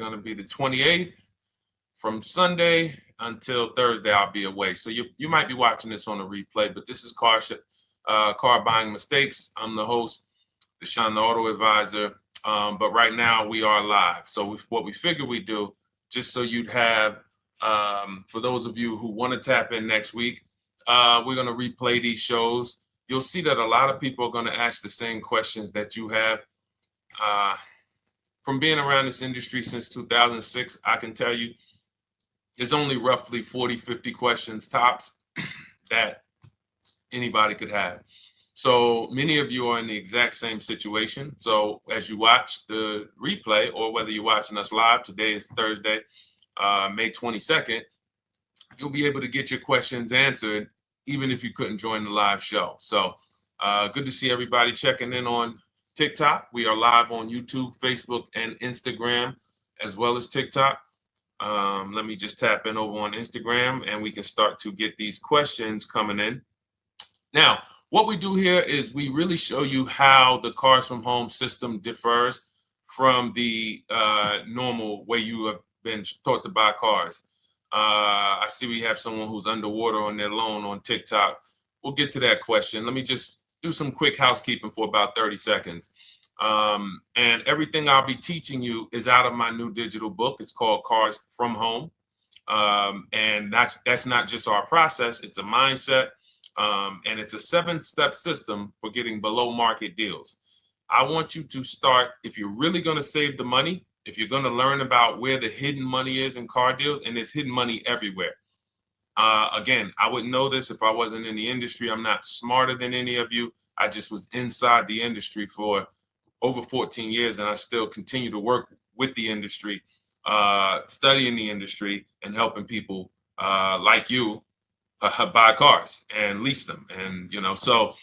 going to be the 28th. From Sunday until Thursday, I'll be away. So you might be watching this on a replay, but this is Car Buying Mistakes. I'm the host, Deshone the Auto Advisor. But right now we are live. So what we figure we do, just so you'd have, for those of you who want to tap in next week, we're going to replay these shows. You'll see that a lot of people are going to ask the same questions that you have. From being around this industry since 2006, I can tell you there's only roughly 40, 50 questions tops that anybody could have. So many of you are in the exact same situation. So as you watch the replay, or whether you're watching us live, today is Thursday, May 22nd, you'll be able to get your questions answered, even if you couldn't join the live show. So good to see everybody checking in on TikTok. We are live on YouTube, Facebook, and Instagram, as well as TikTok. Let me just tap in over on Instagram and we can start to get these questions coming in. Now, what we do here is we really show you how the Cars from Home system differs from the normal way you have been taught to buy cars. I see we have someone who's underwater on their loan on TikTok. We'll get to that question. Let me just do some quick housekeeping for about 30 seconds. And everything I'll be teaching you is out of my new digital book. It's called Cars from Home. And that's not just our process, it's a mindset. And it's a 7-step system for getting below market deals. I want you to start, if you're really going to save the money, if you're going to learn about where the hidden money is in car deals, and there's hidden money everywhere. Again, I wouldn't know this if I wasn't in the industry. I'm not smarter than any of you. I just was inside the industry for over 14 years, and I still continue to work with the industry, studying the industry and helping people like you buy cars and lease them. And, so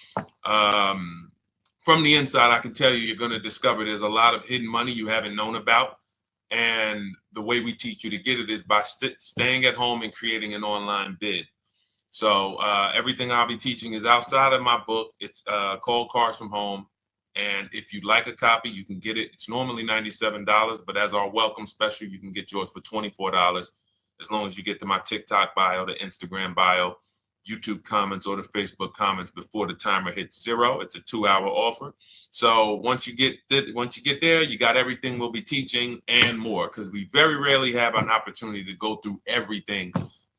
from the inside, I can tell you, you're going to discover there's a lot of hidden money you haven't known about. And the way we teach you to get it is by staying at home and creating an online bid. So everything I'll be teaching is outside of my book. It's called Cars from Home. And if you'd like a copy, you can get it. It's normally $97, but as our welcome special, you can get yours for $24, as long as you get to my TikTok bio, the Instagram bio, YouTube comments, or the Facebook comments before the timer hits 0. It's a 2-hour offer. So once you get there, you got everything we'll be teaching and more, because we very rarely have an opportunity to go through everything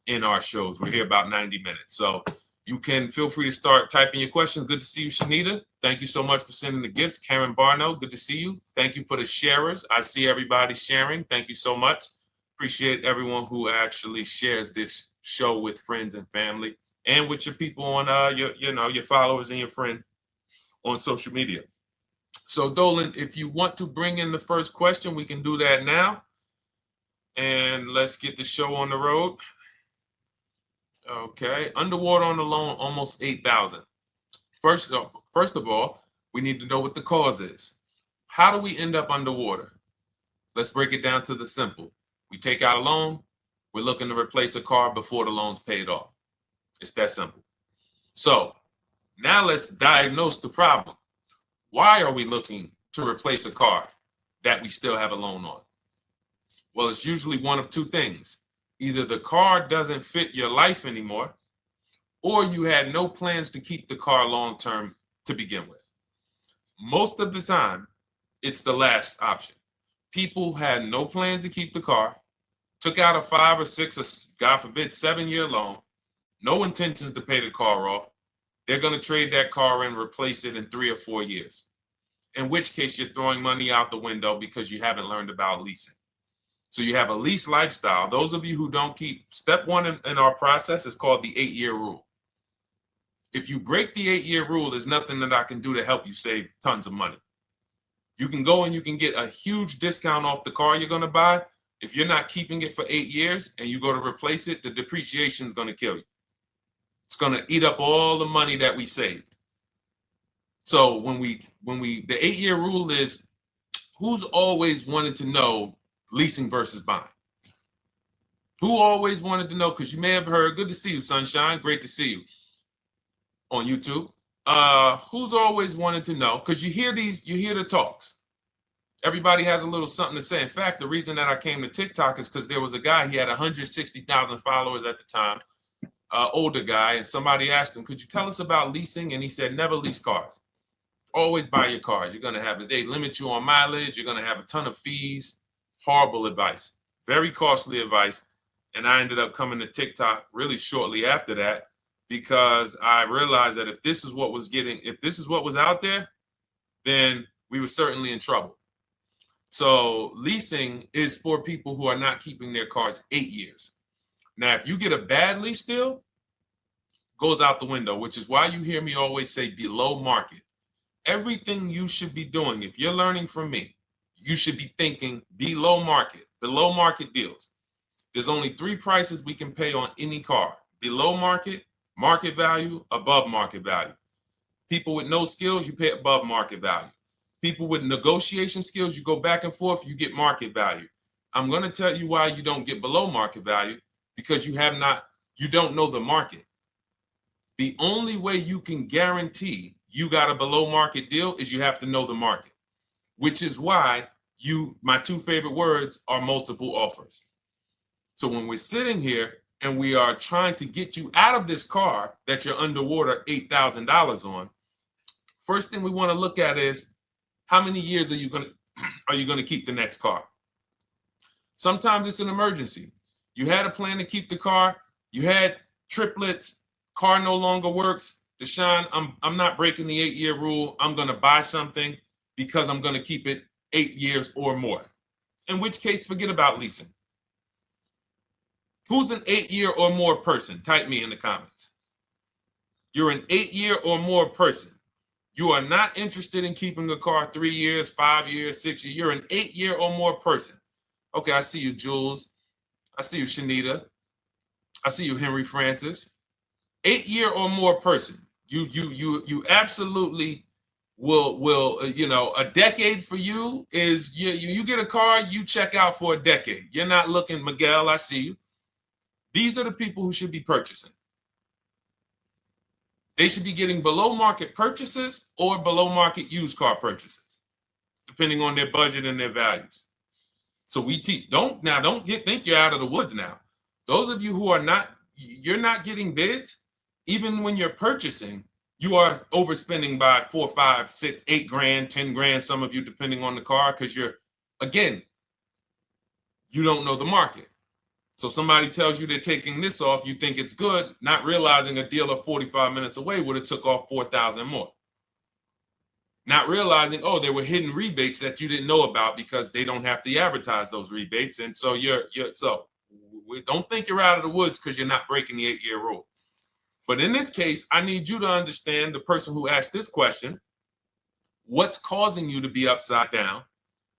in our shows. We're here about 90 minutes. So you can feel free to start typing your questions. Good to see you, Shanita. Thank you so much for sending the gifts. Karen Barno, good to see you. Thank you for the sharers. I see everybody sharing. Thank you so much. Appreciate everyone who actually shares this show with friends and family, and with your people on your followers and your friends on social media. So Dolan, if you want to bring in the first question, we can do that now. And let's get the show on the road. Okay, underwater on the loan, almost 8,000. First of all, we need to know what the cause is. How do we end up underwater? Let's break it down to the simple. We take out a loan, we're looking to replace a car before the loan's paid off. It's that simple. So now let's diagnose the problem. Why are we looking to replace a car that we still have a loan on? Well, it's usually one of two things. Either the car doesn't fit your life anymore, or you had no plans to keep the car long-term to begin with. Most of the time, it's the last option. People had no plans to keep the car, took out a 5 or 6 or, God forbid, 7-year loan, no intention to pay the car off. They're going to trade that car and replace it in 3 or 4 years, in which case you're throwing money out the window because you haven't learned about leasing. So you have a lease lifestyle. Those of you who don't keep, step 1 in our process is called the 8-year rule. If you break the 8-year rule, there's nothing that I can do to help you save tons of money. You can go and you can get a huge discount off the car you're going to buy. If you're not keeping it for 8 years and you go to replace it, the depreciation is going to kill you. It's going to eat up all the money that we saved. So the 8-year rule is, who's always wanted to know leasing versus buying? Who always wanted to know? Because you may have heard, good to see you, Sunshine. Great to see you on YouTube. Who's always wanted to know? Because you hear the talks. Everybody has a little something to say. In fact, the reason that I came to TikTok is because there was a guy, he had 160,000 followers at the time, older guy, and somebody asked him, could you tell us about leasing? And he said, never lease cars. Always buy your cars. You're going to have, they limit you on mileage. You're going to have a ton of fees. Horrible advice. Very costly advice. And I ended up coming to TikTok really shortly after that because I realized that if this is what was out there, then we were certainly in trouble. So leasing is for people who are not keeping their cars 8 years. Now, if you get a bad lease deal, goes out the window, which is why you hear me always say below market. Everything you should be doing, if you're learning from me, you should be thinking below market deals. There's only 3 prices we can pay on any car: below market, market value, above market value. People with no skills, you pay above market value. People with negotiation skills, you go back and forth, you get market value. I'm going to tell you why you don't get below market value, because you don't know the market. The only way you can guarantee you got a below market deal is you have to know the market, which is why my 2 favorite words are multiple offers. So when we're sitting here and we are trying to get you out of this car that you're underwater $8,000 on, first thing we want to look at is how many years are you going to keep the next car? Sometimes it's an emergency. You had a plan to keep the car. You had triplets. Car no longer works. Deshone, I'm not breaking the 8-year rule. I'm going to buy something because I'm going to keep it 8 years or more. In which case, forget about leasing. Who's an 8-year or more person? Type me in the comments. You're an 8-year or more person. You are not interested in keeping a car 3 years, 5 years, 6 years. You're an 8-year or more person. Okay, I see you, Jules. I see you, Shanita. I see you, Henry Francis. 8-year or more person. You absolutely will a decade for you is you get a car, you check out for a decade. You're not looking, Miguel, I see you. These are the people who should be purchasing. They should be getting below market purchases or below market used car purchases, depending on their budget and their values. So we teach, think you're out of the woods now. Those of you who you're not getting bids, even when you're purchasing, you are overspending by 4, 5, 6, 8 grand, 10 grand, some of you, depending on the car, because you don't know the market. So somebody tells you they're taking this off, you think it's good, not realizing a dealer 45 minutes away would have took off 4,000 more. Not realizing, there were hidden rebates that you didn't know about because they don't have to advertise those rebates. And so don't think you're out of the woods because you're not breaking the 8-year rule. But in this case, I need you to understand, the person who asked this question, what's causing you to be upside down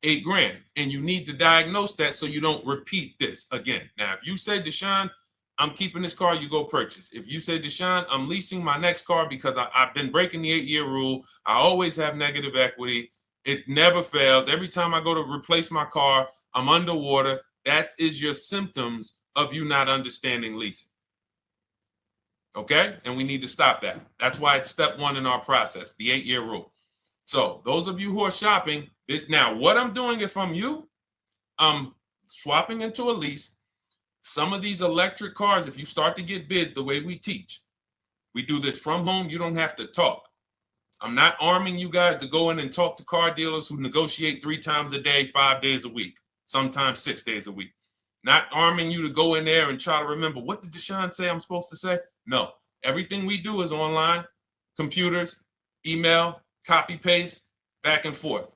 8 grand? And you need to diagnose that so you don't repeat this again. Now, if you say, Deshone, I'm keeping this car, you go purchase. If you say, Deshone, I'm leasing my next car because I've been breaking the 8-year rule. I always have negative equity. It never fails. Every time I go to replace my car, I'm underwater. That is your symptoms of you not understanding leasing. Okay? And we need to stop that. That's why it's step 1 in our process, the 8-year rule. So those of you who are shopping this now, what I'm doing if I'm you, I'm swapping into a lease. Some of these electric cars, if you start to get bids the way we teach, we do this from home. You don't have to talk. I'm not arming you guys to go in and talk to car dealers who negotiate 3 times a day, 5 days a week, sometimes 6 days a week. Not arming you to go in there and try to remember, what did Deshone say I'm supposed to say? No, everything we do is online, computers, email, copy, paste, back and forth.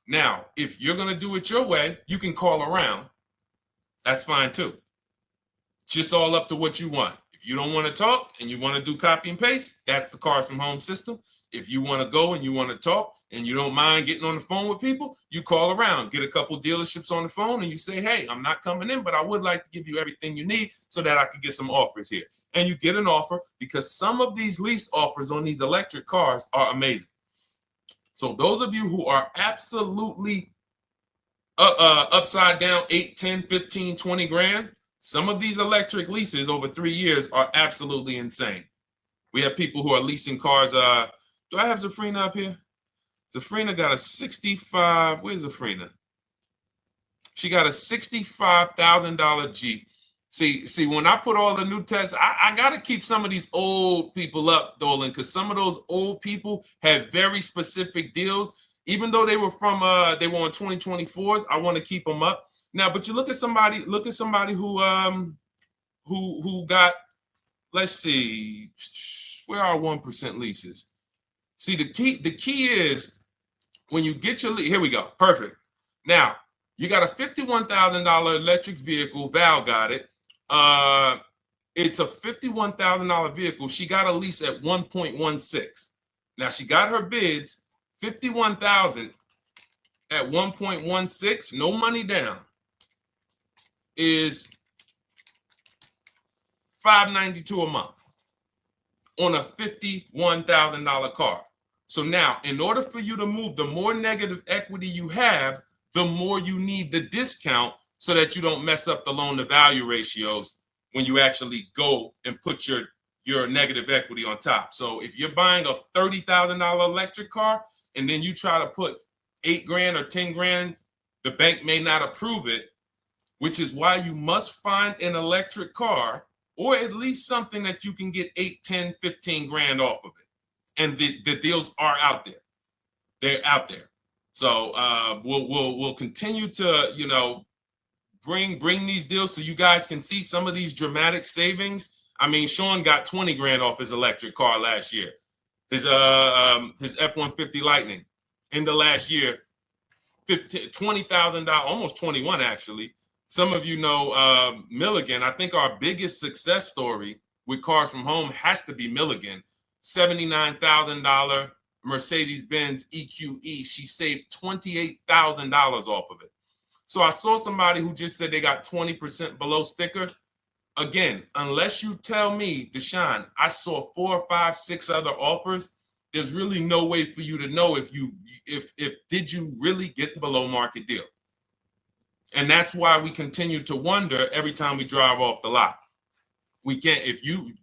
Now, if you're going to do it your way, you can call around. That's fine too. It's just all up to what you want. If you don't want to talk and you want to do copy and paste, that's the Cars from Home system. If you want to go and you want to talk and you don't mind getting on the phone with people, you call around, get a couple dealerships on the phone and you say, hey, I'm not coming in, but I would like to give you everything you need so that I could get some offers here. And you get an offer, because some of these lease offers on these electric cars are amazing. So those of you who are absolutely upside down 8, 10, 15, 20 grand, some of these electric leases over 3 years are absolutely insane. We have people who are leasing cars. Do I have Zafrina up here? Zafrina got a 65. Where's Zafrina? She got a $65,000 Jeep. See, when I put all the new tests, I got to keep some of these old people up, Dolan, because some of those old people have very specific deals. Even though they were on 2024s, I want to keep them up. Now, but you look at somebody who got, let's see, where are 1% leases? See, the key is when you get your lease, here we go, perfect. Now, you got a $51,000 electric vehicle, Val got it. It's a $51,000 vehicle. She got a lease at 1.16. Now she got her bids, 51,000 at 1.16, no money down, is $592 a month on a $51,000 car. So now, in order for you to move, the more negative equity you have, the more you need the discount so that you don't mess up the loan to value ratios when you actually go and put your negative equity on top. So if you're buying a $30,000 electric car and then you try to put $8,000 or $10,000, the bank may not approve it, which is why you must find an electric car or at least something that you can get 8, 10, 15 grand off of it. And the deals are out there. They're out there. So we'll continue to, bring these deals so you guys can see some of these dramatic savings. I mean, Sean got 20 grand off his electric car last year. His F-150 Lightning in the last year, $20,000, almost 21 actually. Some of you know Milligan. I think our biggest success story with Cars from Home has to be Milligan. $79,000 Mercedes-Benz EQE. She saved $28,000 off of it. So I saw somebody who just said they got 20% below sticker. Again, unless you tell me, Deshone, I saw 4, 5, 6 other offers, there's really no way for you to know if did you really get the below market deal. And that's why we continue to wonder every time we drive off the lot. We can't,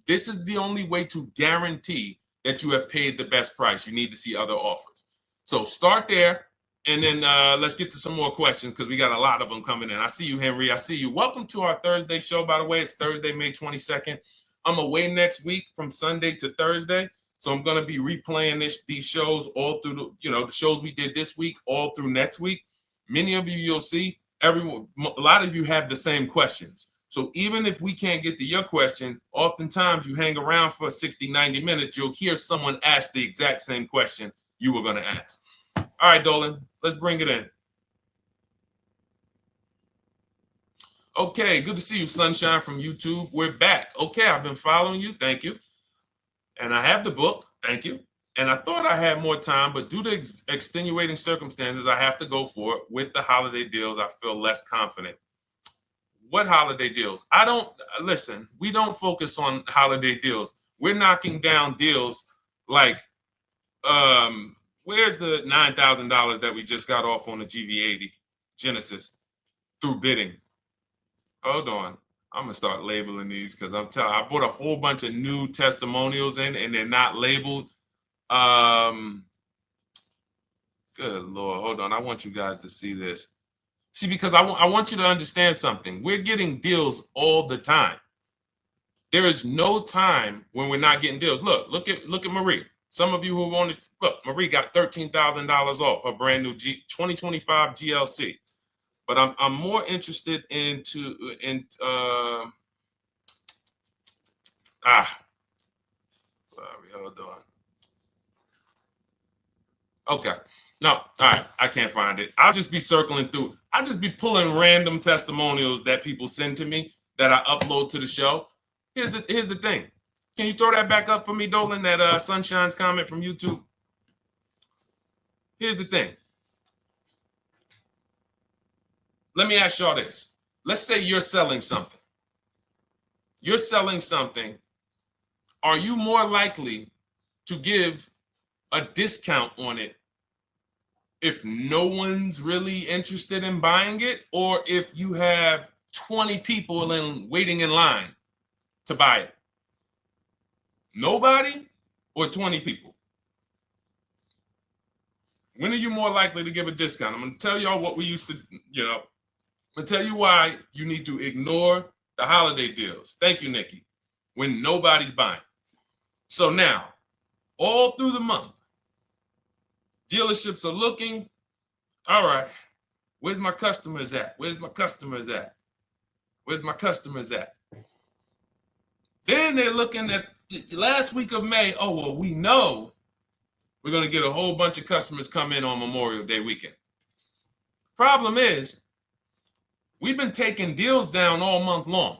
this is the only way to guarantee that you have paid the best price. You need to see other offers. So start there. And then let's get to some more questions because we got a lot of them coming in. I see you, Henry. I see you. Welcome to our Thursday show, by the way. It's Thursday, May 22nd. I'm away next week from Sunday to Thursday. So I'm going to be replaying these shows all through, the shows we did this week, all through next week. Many of you, you'll see, a lot of you have the same questions. So even if we can't get to your question, oftentimes you hang around for 60, 90 minutes, you'll hear someone ask the exact same question you were going to ask. All right, Dolan, let's bring it in. Okay, good to see you, Sunshine from YouTube. We're back. Okay, I've been following you. Thank you. And I have the book. Thank you. And I thought I had more time, but due to extenuating circumstances, I have to go for it. With the holiday deals, I feel less confident. What holiday deals? Listen, we don't focus on holiday deals. We're knocking down deals like, where's the $9,000 that we just got off on the GV80 Genesis through bidding? Hold on. I'm going to start labeling these because I bought a whole bunch of new testimonials in and they're not labeled. Good Lord. Hold on. I want you guys to see this. See, because I want you to understand something. We're getting deals all the time. There is no time when we're not getting deals. Look at Marie. Some of you who want to look, Marie got $13,000 off her brand new 2025 GLC. But I'm more interested sorry, hold on. Okay. No, all right. I can't find it. I'll just be circling through. I'll just be pulling random testimonials that people send to me that I upload to the show. Here's the thing. Can you throw that back up for me, Dolan, that Sunshine's comment from YouTube? Here's the thing. Let me ask y'all this. Let's say you're selling something. You're selling something. Are you more likely to give a discount on it if no one's really interested in buying it, or if you have 20 people waiting in line to buy it? Nobody or 20 people? When are you more likely to give a discount? I'm going to tell y'all what we used to, I'm going to tell you why you need to ignore the holiday deals. Thank you, Nikki. When nobody's buying. So now, all through the month, dealerships are looking, all right, where's my customers at? Where's my customers at? Where's my customers at? Then they're looking at the last week of May. Oh, well, we know we're going to get a whole bunch of customers come in on Memorial Day weekend. Problem is, we've been taking deals down all month long.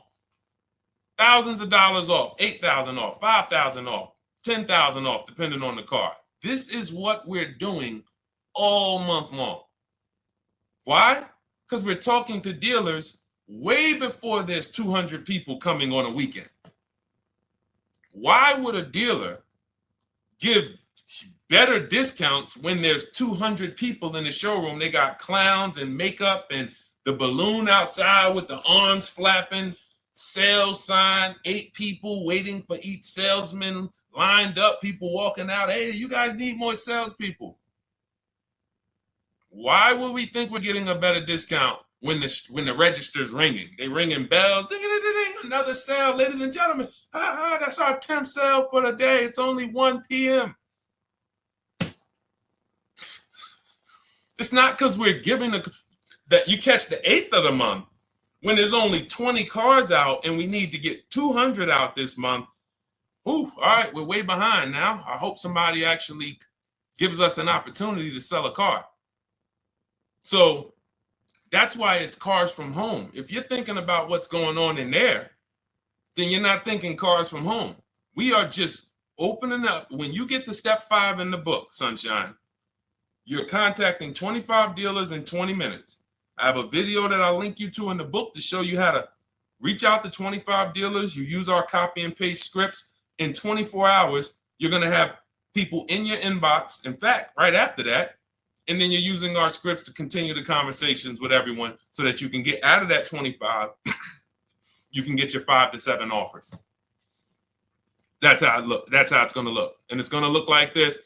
Thousands of dollars off, 8,000 off, 5,000 off, 10,000 off, depending on the car. This is what we're doing all month long. Why? Because we're talking to dealers way before there's 200 people coming on a weekend. Why would a dealer give better discounts when there's 200 people in the showroom? They got clowns and makeup and the balloon outside with the arms flapping, sales sign, 8 people waiting for each salesman lined up, people walking out. Hey, you guys need more salespeople. Why would we think we're getting a better discount when the register's ringing? They ringing bells, ding, ding, ding, ding, another sale, ladies and gentlemen. That's our 10th sale for the day. It's only 1 p.m. It's not because we're giving that you catch the 8th of the month when there's only 20 cars out and we need to get 200 out this month. Ooh, all right, we're way behind now. I hope somebody actually gives us an opportunity to sell a car. So that's why it's cars from home. If you're thinking about what's going on in there, then you're not thinking cars from home. We are just opening up. When you get to step 5 in the book, Sunshine, you're contacting 25 dealers in 20 minutes. I have a video that I'll link you to in the book to show you how to reach out to 25 dealers. You use our copy and paste scripts. In 24 hours, you're going to have people in your inbox. In fact, right after that, and then you're using our scripts to continue the conversations with everyone so that you can get out of that 25, you can get your 5 to 7 offers. That's how it look. That's how it's going to look. And it's going to look like this.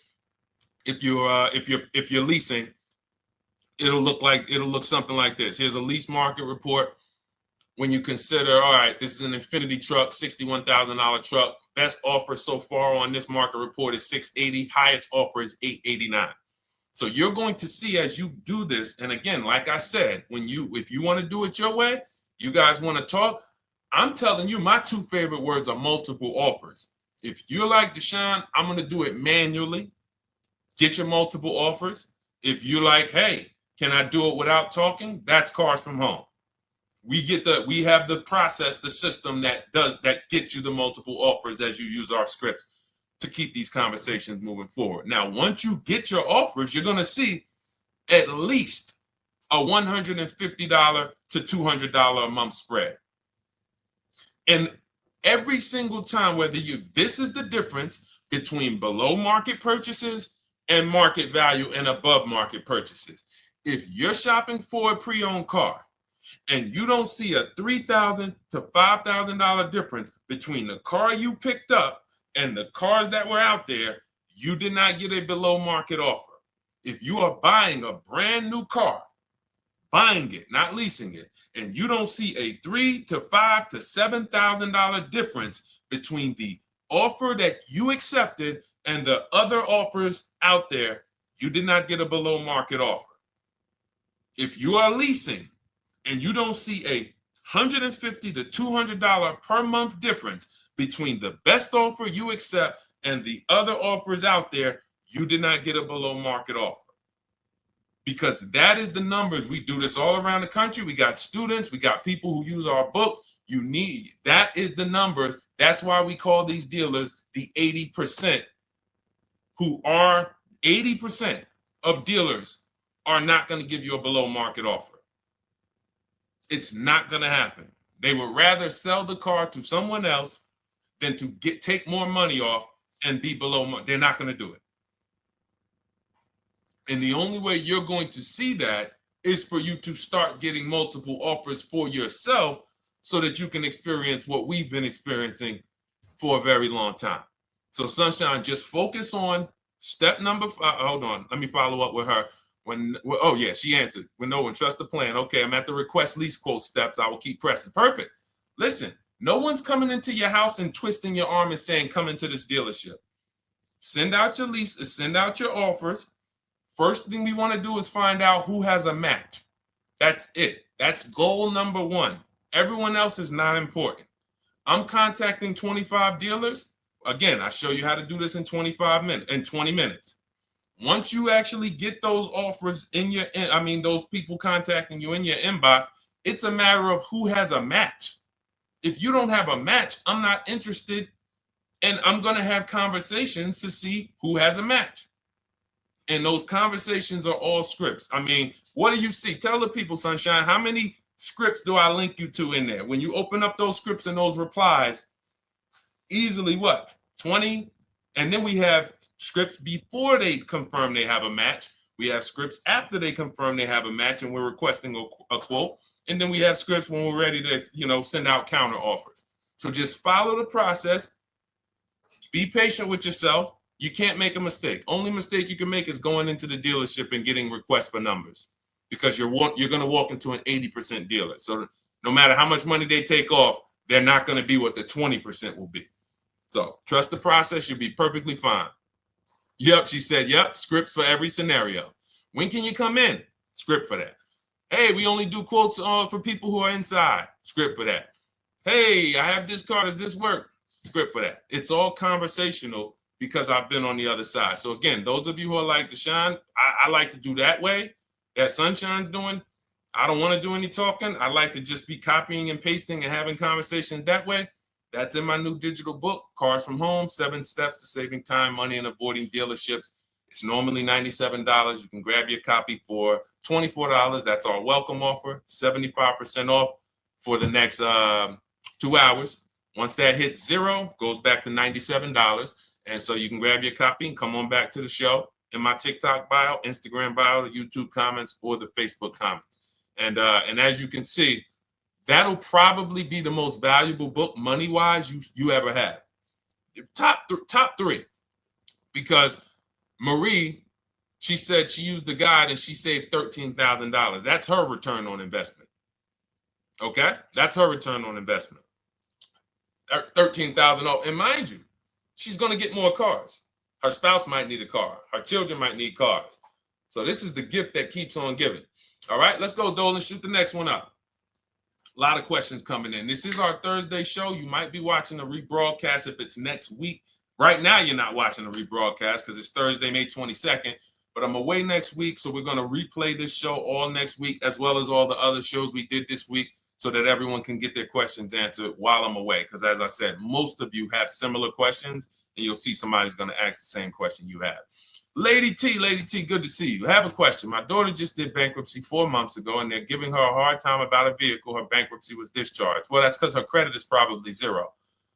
If you're leasing, it'll look something like this. Here's a lease market report. When you consider, all right, this is an Infinity truck, $61,000 truck. Best offer so far on this market report is $680. Highest offer is $889. So you're going to see as you do this, and again, like I said, if you want to do it your way, you guys want to talk, I'm telling you, my 2 favorite words are multiple offers. If you're like Deshone, I'm going to do it manually. Get your multiple offers. If you're like, hey, can I do it without talking? That's cars from home. We have the process, the system that gets you the multiple offers as you use our scripts to keep these conversations moving forward. Now, once you get your offers, you're going to see at least a $150 to $200 a month spread. And every single time, this is the difference between below market purchases and market value and above market purchases. If you're shopping for a pre-owned car and you don't see a $3,000 to $5,000 difference between the car you picked up and the cars that were out there, you did not get a below market offer. If you are buying a brand new car, buying it, not leasing it, and you don't see a $3,000 to $5,000 to $7,000 difference between the offer that you accepted and the other offers out there, you did not get a below market offer. If you are leasing and you don't see a $150 to $200 per month difference between the best offer you accept and the other offers out there, you did not get a below market offer. Because that is the numbers. We do this all around the country. We got students, we got people who use our books. That is the numbers. That's why we call these dealers the 80%, who are 80% of dealers are not going to give you a below market offer. It's not going to happen. They would rather sell the car to someone else than to take more money off and be below market. They're not going to do it. And the only way you're going to see that is for you to start getting multiple offers for yourself so that you can experience what we've been experiencing for a very long time. So Sunshine, just focus on Step number five, hold on, let me follow up with her. Oh yeah, she answered. When no one trusts the plan. Okay, I'm at the request lease quote steps. I will keep pressing. Perfect. Listen, no one's coming into your house and twisting your arm and saying, come into this dealership. Send out your leases, send out your offers. First thing we want to do is find out who has a match. That's it. That's goal number one. Everyone else is not important. I'm contacting 25 dealers. Again, I show you how to do this in 20 minutes. Once you actually get those offers in your, those people contacting you in your inbox, it's a matter of who has a match. If you don't have a match, I'm not interested, and I'm going to have conversations to see who has a match. And those conversations are all scripts. I mean, what do you see? Tell the people, Sunshine, how many scripts do I link you to in there? When you open up those scripts and those replies, easily what? 20? And then we have scripts before they confirm they have a match. We have scripts after they confirm they have a match and we're requesting a quote. And then we have scripts when we're ready to, send out counter offers. So just follow the process. Be patient with yourself. You can't make a mistake. Only mistake you can make is going into the dealership and getting requests for numbers, because you're going to walk into an 80% dealer. So no matter how much money they take off, they're not going to be what the 20% will be. So trust the process. You'll be perfectly fine. Yep, she said, yep, scripts for every scenario. When can you come in? Script for that. Hey, we only do quotes for people who are inside. Script for that. Hey, I have this car. Does this work? Script for that. It's all conversational because I've been on the other side. So again, those of you who are like Deshone, I like to do that way, that Sunshine's doing. I don't want to do any talking. I like to just be copying and pasting and having conversations that way. That's in my new digital book, Cars from Home, 7 Steps to Saving Time, Money, and Avoiding Dealerships. It's normally $97. You can grab your copy for $24. That's our welcome offer, 75% off for the next 2 hours. Once that hits zero, goes back to $97. And so you can grab your copy and come on back to the show in my TikTok bio, Instagram bio, the YouTube comments, or the Facebook comments. And as you can see, that'll probably be the most valuable book money-wise you ever have. Top three. Because Marie, she said she used the guide and she saved $13,000. That's her return on investment. Okay? That's her return on investment. $13,000. And mind you, she's going to get more cars. Her spouse might need a car. Her children might need cars. So this is the gift that keeps on giving. All right, let's go, Dolan. Shoot the next one up. A lot of questions coming in. This is our Thursday show. You might be watching a rebroadcast if it's next week. Right now, you're not watching a rebroadcast because it's Thursday, May 22nd. But I'm away next week, so we're going to replay this show all next week, as well as all the other shows we did this week, so that everyone can get their questions answered while I'm away. Because as I said, most of you have similar questions, and you'll see somebody's going to ask the same question you have. Lady T, good to see you. I have a question. My daughter just did bankruptcy 4 months ago, and they're giving her a hard time about a vehicle. Her bankruptcy was discharged. Well, that's because her credit is probably zero.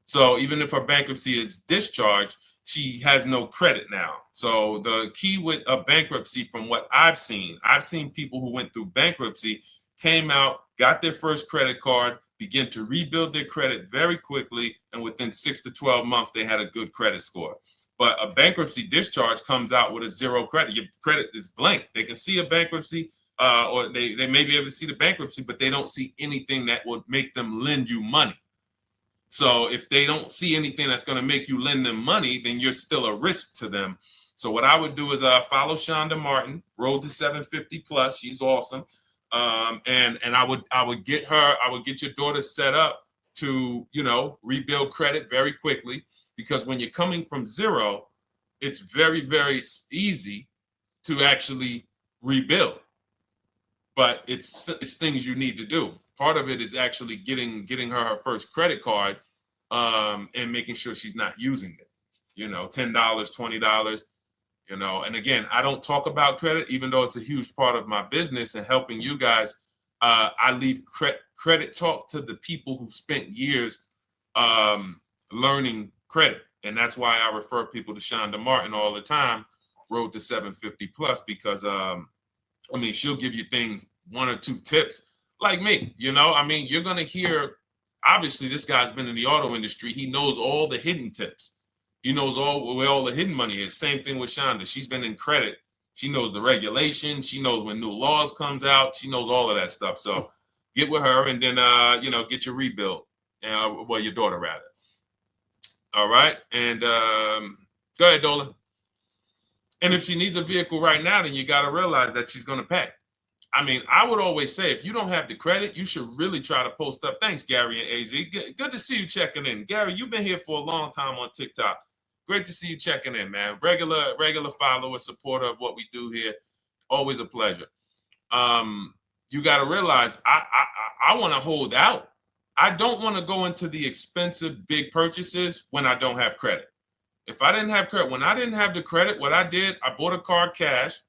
So even if her bankruptcy is discharged, she has no credit now. So the key with a bankruptcy, from what I've seen people who went through bankruptcy, came out, got their first credit card, began to rebuild their credit very quickly, and within 6 to 12 months, they had a good credit score. But a bankruptcy discharge comes out with a zero credit. Your credit is blank. They can see a bankruptcy, or they may be able to see the bankruptcy, but they don't see anything that would make them lend you money. So if they don't see anything that's going to make you lend them money, then you're still a risk to them. So what I would do is follow Shonda Martin, Road to 750 Plus. She's awesome. And I would get your daughter set up to, rebuild credit very quickly, because when you're coming from zero, it's very, very easy to actually rebuild. But it's things you need to do. Part of it is actually getting her first credit card, and making sure she's not using it. $10, $20. And again, I don't talk about credit, even though it's a huge part of my business and helping you guys. I leave credit talk to the people who spent years learning credit. And that's why I refer people to Shonda Martin all the time, Road to 750 Plus, because she'll give you things, 1 or 2 tips, like me. You're going to hear, obviously this guy's been in the auto industry. He knows all the hidden tips. He knows where all the hidden money is. Same thing with Shonda. She's been in credit. She knows the regulations. She knows when new laws comes out. She knows all of that stuff. So get with her and then, get your rebuild. Well, your daughter rather. All right. And go ahead, Dola. And if she needs a vehicle right now, then you got to realize that she's going to pay. I mean, I would always say if you don't have the credit, you should really try to post up. Thanks, Gary and AZ. Good to see you checking in. Gary, you've been here for a long time on TikTok. Great to see you checking in, man. Regular follower, supporter of what we do here. Always a pleasure. You got to realize I want to hold out. I don't want to go into the expensive big purchases when I don't have credit. If I didn't have credit, when I didn't have the credit, what I did, I bought a car cash.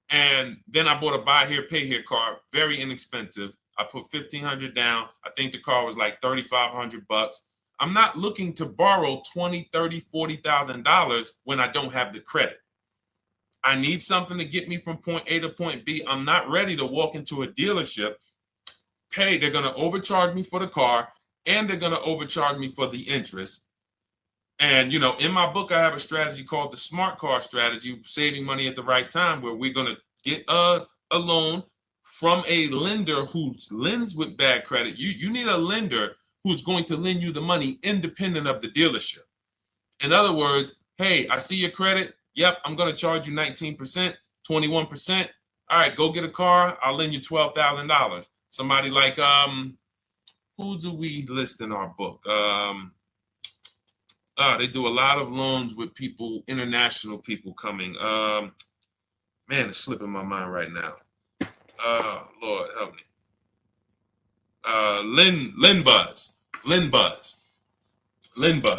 And then I bought a buy here, pay here car, very inexpensive. I put $1,500 down. I think the car was like $3,500. I'm not looking to borrow $20,000, $30,000, $40,000 when I don't have the credit. I need something to get me from point A to point B. I'm not ready to walk into a dealership, pay. They're going to overcharge me for the car, and they're going to overcharge me for the interest. And, in my book, I have a strategy called the smart car strategy, saving money at the right time, where we're going to get a loan from a lender who lends with bad credit. You need a lender who's going to lend you the money independent of the dealership. In other words, hey, I see your credit. Yep, I'm going to charge you 19%, 21%. All right, go get a car. I'll lend you $12,000. Somebody like, who do we list in our book? They do a lot of loans with people, international people coming. Man, it's slipping my mind right now. Lord help me. LendBuzz.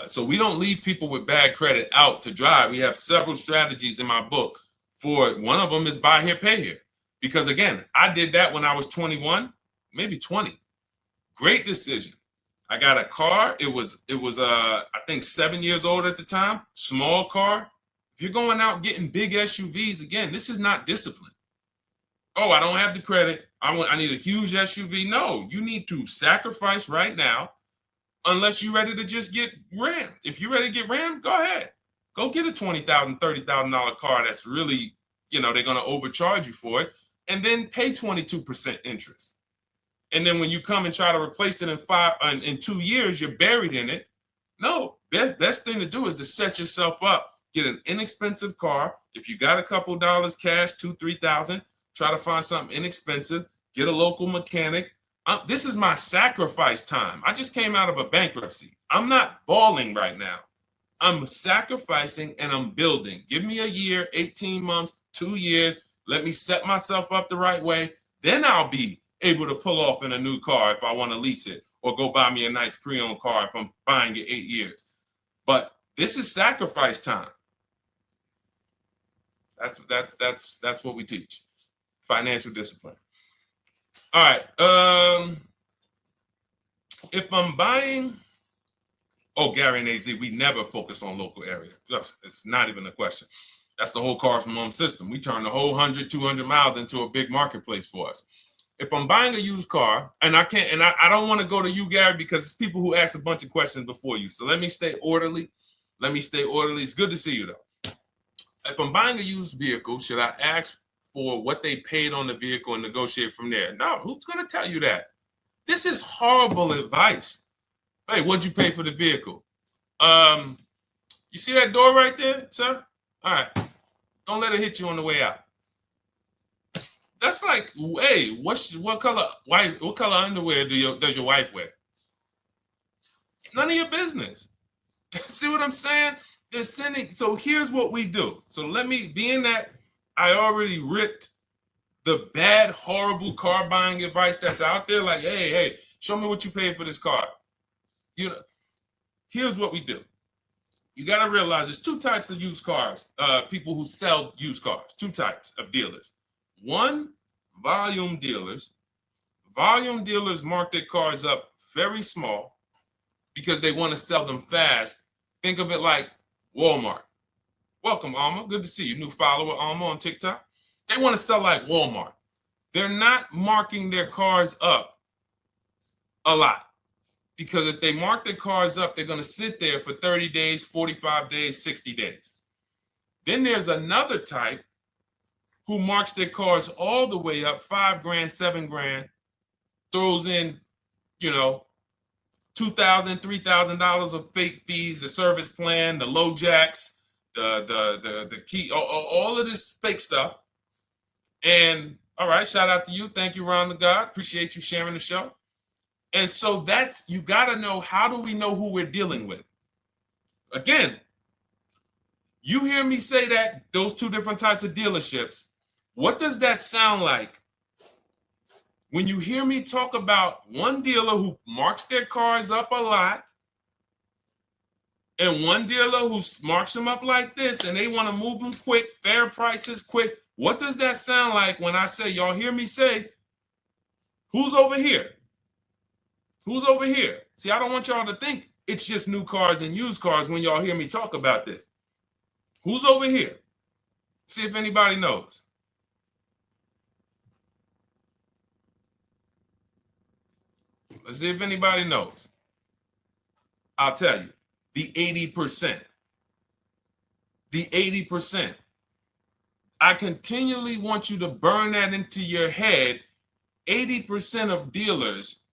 So we don't leave people with bad credit out to dry. We have several strategies in my book. For one of them is buy here, pay here. Because again, I did that when I was 21, maybe 20. Great decision. I got a car. It was I think 7 years old at the time. Small car. If you're going out getting big SUVs, again, this is not discipline. Oh, I don't have the credit. I need a huge SUV. No, you need to sacrifice right now, unless you're ready to just get rammed. If you're ready to get rammed, go ahead. Go get a $20,000, $30,000 car that's really, they're going to overcharge you for it, and then pay 22% interest. And then when you come and try to replace it in 2 years, you're buried in it. No, best thing to do is to set yourself up. Get an inexpensive car. If you got a couple dollars cash, $2,000, $3,000, try to find something inexpensive. Get a local mechanic. This is my sacrifice time. I just came out of a bankruptcy. I'm not balling right now. I'm sacrificing and I'm building. Give me a year, 18 months, 2 years. Let me set myself up the right way. Then I'll be able to pull off in a new car if I want to lease it, or go buy me a nice pre-owned car if I'm buying it 8 years. But this is sacrifice time. That's what we teach. Financial discipline. All right. If I'm buying, Gary and AZ, we never focus on local area. It's not even a question. That's the whole car from home system. We turn the whole 100, 200 miles into a big marketplace for us. If I'm buying a used car, and I don't want to go to you, Gary, because it's people who ask a bunch of questions before you. So let me stay orderly. It's good to see you, though. If I'm buying a used vehicle, should I ask for what they paid on the vehicle and negotiate from there? No, who's going to tell you that? This is horrible advice. Hey, what'd you pay for the vehicle? You see that door right there, sir? All right. Don't let it hit you on the way out. That's like, hey, what color underwear does your wife wear? None of your business. See what I'm saying? They're sending. So here's what we do. So being that I already ripped the bad, horrible car buying advice that's out there, like, hey, show me what you paid for this car. Here's what we do. You got to realize there's two types of used cars, people who sell used cars, two types of dealers. One, volume dealers. Volume dealers mark their cars up very small because they want to sell them fast. Think of it like Walmart. Welcome, Alma. Good to see you. New follower, Alma, on TikTok. They want to sell like Walmart. They're not marking their cars up a lot. Because if they mark their cars up, they're going to sit there for 30 days, 45 days, 60 days. Then there's another type who marks their cars all the way up, 5 grand, 7 grand, throws in, you know, $2,000, $3,000 of fake fees, the service plan, the low jacks, the key, all of this fake stuff. And all right, shout out to you. Thank you, Ron the God. Appreciate you sharing the show. And so that's, you got to know, how do we know who we're dealing with? Again, you hear me say that, those two different types of dealerships. What does that sound like when you hear me talk about one dealer who marks their cars up a lot and one dealer who marks them up like this and they want to move them quick, fair prices, quick? What does that sound like when I say, y'all hear me say, who's over here? Who's over here? See, I don't want y'all to think it's just new cars and used cars when y'all hear me talk about this. Who's over here? See if anybody knows. Let's see if anybody knows. I'll tell you, the 80%. The 80%. I continually want you to burn that into your head. 80% of dealers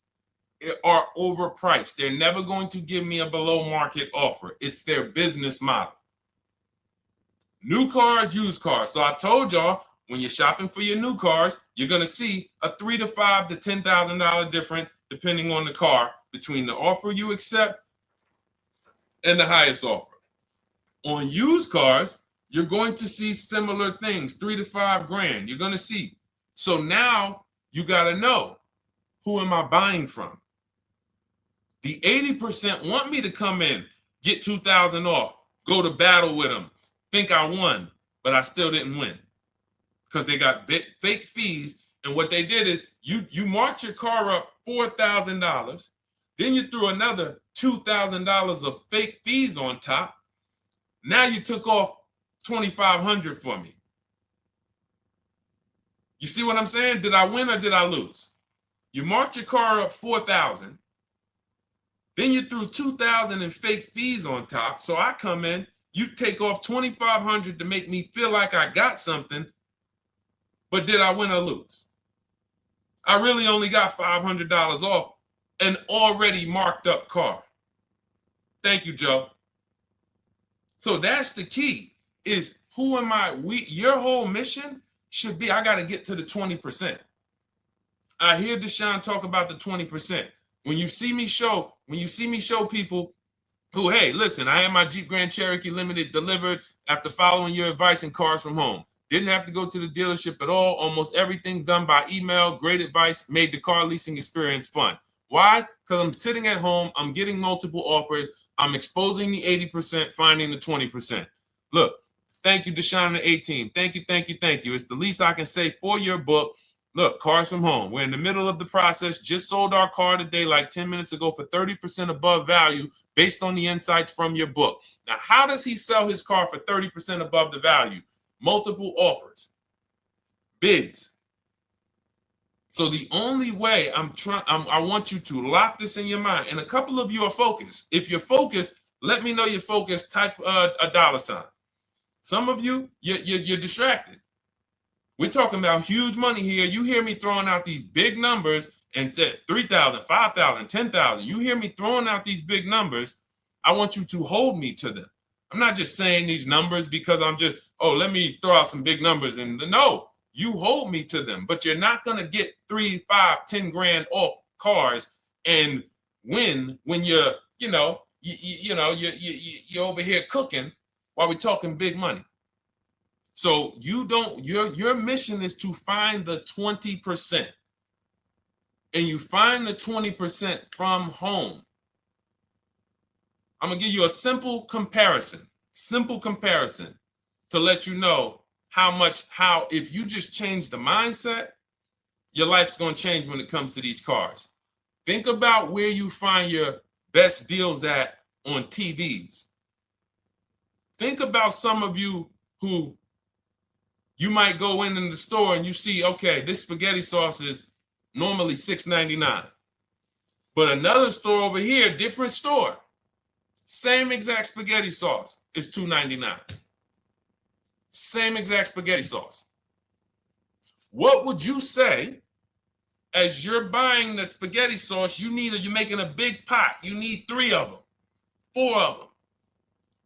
are overpriced. They're never going to give me a below market offer. It's their business model. New cars, used cars. So I told y'all, when you're shopping for your new cars, you're going to see a $3,000 to $5,000 to $10,000 difference, depending on the car, between the offer you accept and the highest offer. On used cars, you're going to see similar things, 3 to 5 grand. You're going to see. So now you got to know, who am I buying from? The 80% want me to come in, get 2,000 off, go to battle with them, think I won, but I still didn't win because they got fake fees. And what they did is you marked your car up $4,000, then you threw another $2,000 of fake fees on top. Now you took off $2,500 for me. You see what I'm saying? Did I win or did I lose? You marked your car up $4,000. Then you threw $2,000 in fake fees on top. So I come in, you take off $2,500 to make me feel like I got something. But did I win or lose? I really only got $500 off an already marked up car. Thank you, Joe. So that's the key, is who am I? Your whole mission should be, I got to get to the 20%. I hear Deshone talk about the 20%. When you see me show people who, hey, listen, I had my Jeep Grand Cherokee Limited delivered after following your advice and cars from home. Didn't have to go to the dealership at all. Almost everything done by email. Great advice. Made the car leasing experience fun. Why? Because I'm sitting at home. I'm getting multiple offers. I'm exposing the 80%, finding the 20%. Look, thank you, Deshone the 18. Thank you, thank you, thank you. It's the least I can say for your book. Look, cars from home. We're in the middle of the process. Just sold our car today, like 10 minutes ago, for 30% above value based on the insights from your book. Now, how does he sell his car for 30% above the value? Multiple offers, bids. So the only way I want you to lock this in your mind. And a couple of you are focused. If you're focused, let me know you're focused. Type a $. Some of you, you're distracted. We're talking about huge money here. You hear me throwing out these big numbers and said 3,000, 5,000, 10,000. You hear me throwing out these big numbers. I want you to hold me to them. I'm not just saying these numbers because I'm just, let me throw out some big numbers. And no, you hold me to them, but you're not going to get 3, 5, 10 grand off cars and win when you're over here cooking while we're talking big money. So your mission is to find the 20%. And you find the 20% from home. I'm going to give you a simple comparison to let you know how if you just change the mindset, your life's going to change when it comes to these cars. Think about where you find your best deals at on TVs. Think about some of you who you might go in the store and you see, okay, this spaghetti sauce is normally $6.99. But another store over here, different store, same exact spaghetti sauce is $2.99. Same exact spaghetti sauce. What would you say as you're buying the spaghetti sauce? You're making a big pot. You need 3 of them, 4 of them.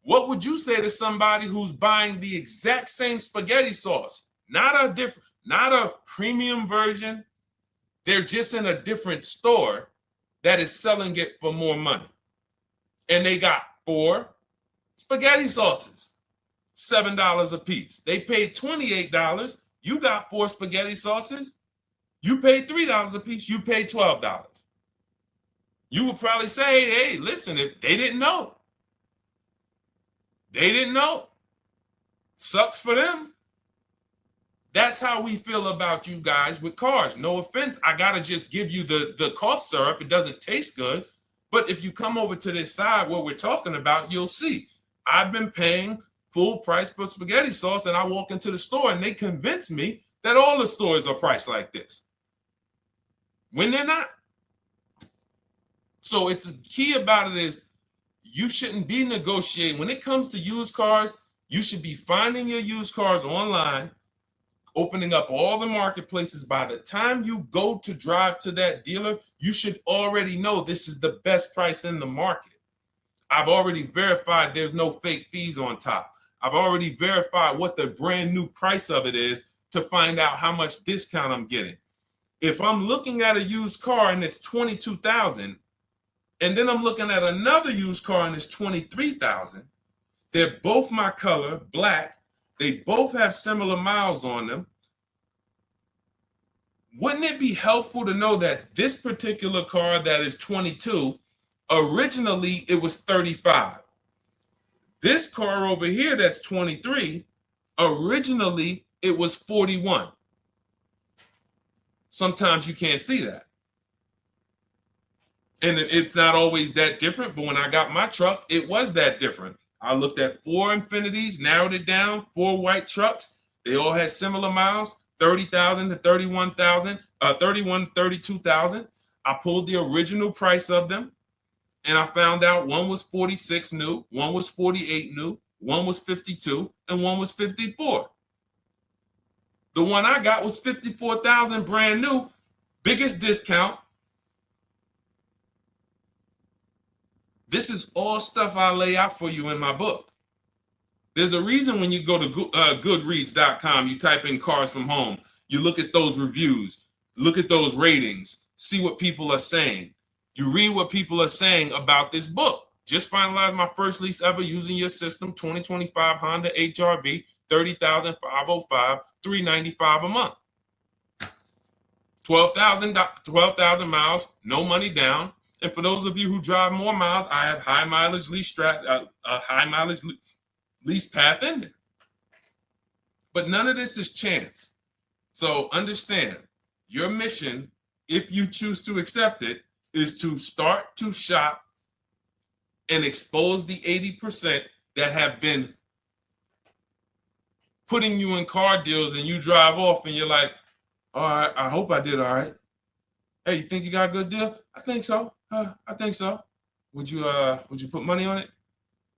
What would you say to somebody who's buying the exact same spaghetti sauce? Not a premium version. They're just in a different store that is selling it for more money. And they got 4 spaghetti sauces, $7 a piece. They paid $28. You got 4 spaghetti sauces. You paid $3 a piece. You paid $12. You would probably say, hey, listen, if they didn't know. They didn't know. Sucks for them. That's how we feel about you guys with cars. No offense. I got to just give you the cough syrup. It doesn't taste good. But if you come over to this side where we're talking about, you'll see. I've been paying full price for spaghetti sauce, and I walk into the store and they convince me that all the stores are priced like this, when they're not. So it's the key about it is you shouldn't be negotiating. When it comes to used cars, you should be finding your used cars online, opening up all the marketplaces. By the time you go to drive to that dealer, you should already know this is the best price in the market. I've already verified there's no fake fees on top. I've already verified what the brand new price of it is to find out how much discount I'm getting. If I'm looking at a used car and it's $22,000, and then I'm looking at another used car and it's $23,000, they're both my color, black. They both have similar miles on them. Wouldn't it be helpful to know that this particular car that is 22, originally it was 35? This car over here that's 23, originally it was 41. Sometimes you can't see that. And it's not always that different, but when I got my truck, it was that different. I looked at 4 Infinities, narrowed it down, 4 white trucks. They all had similar miles, 30,000 to 31,000, 31, 32,000. I pulled the original price of them, and I found out one was 46 new, one was 48 new, one was 52, and one was 54. The one I got was 54,000 brand new, biggest discount. This is all stuff I lay out for you in my book. There's a reason when you go to Goodreads.com, you type in cars from home, you look at those reviews, look at those ratings, see what people are saying. You read what people are saying about this book. Just finalized my first lease ever using your system, 2025 Honda HRV, 30,505, $395 a month. 12,000 miles, no money down. And for those of you who drive more miles, I have high mileage lease lease path in there. But none of this is chance. So understand, your mission, if you choose to accept it, is to start to shop and expose the 80% that have been putting you in car deals, and you drive off and you're like, all right, I hope I did all right. Hey, you think you got a good deal? I think so. I think so. Would you put money on it?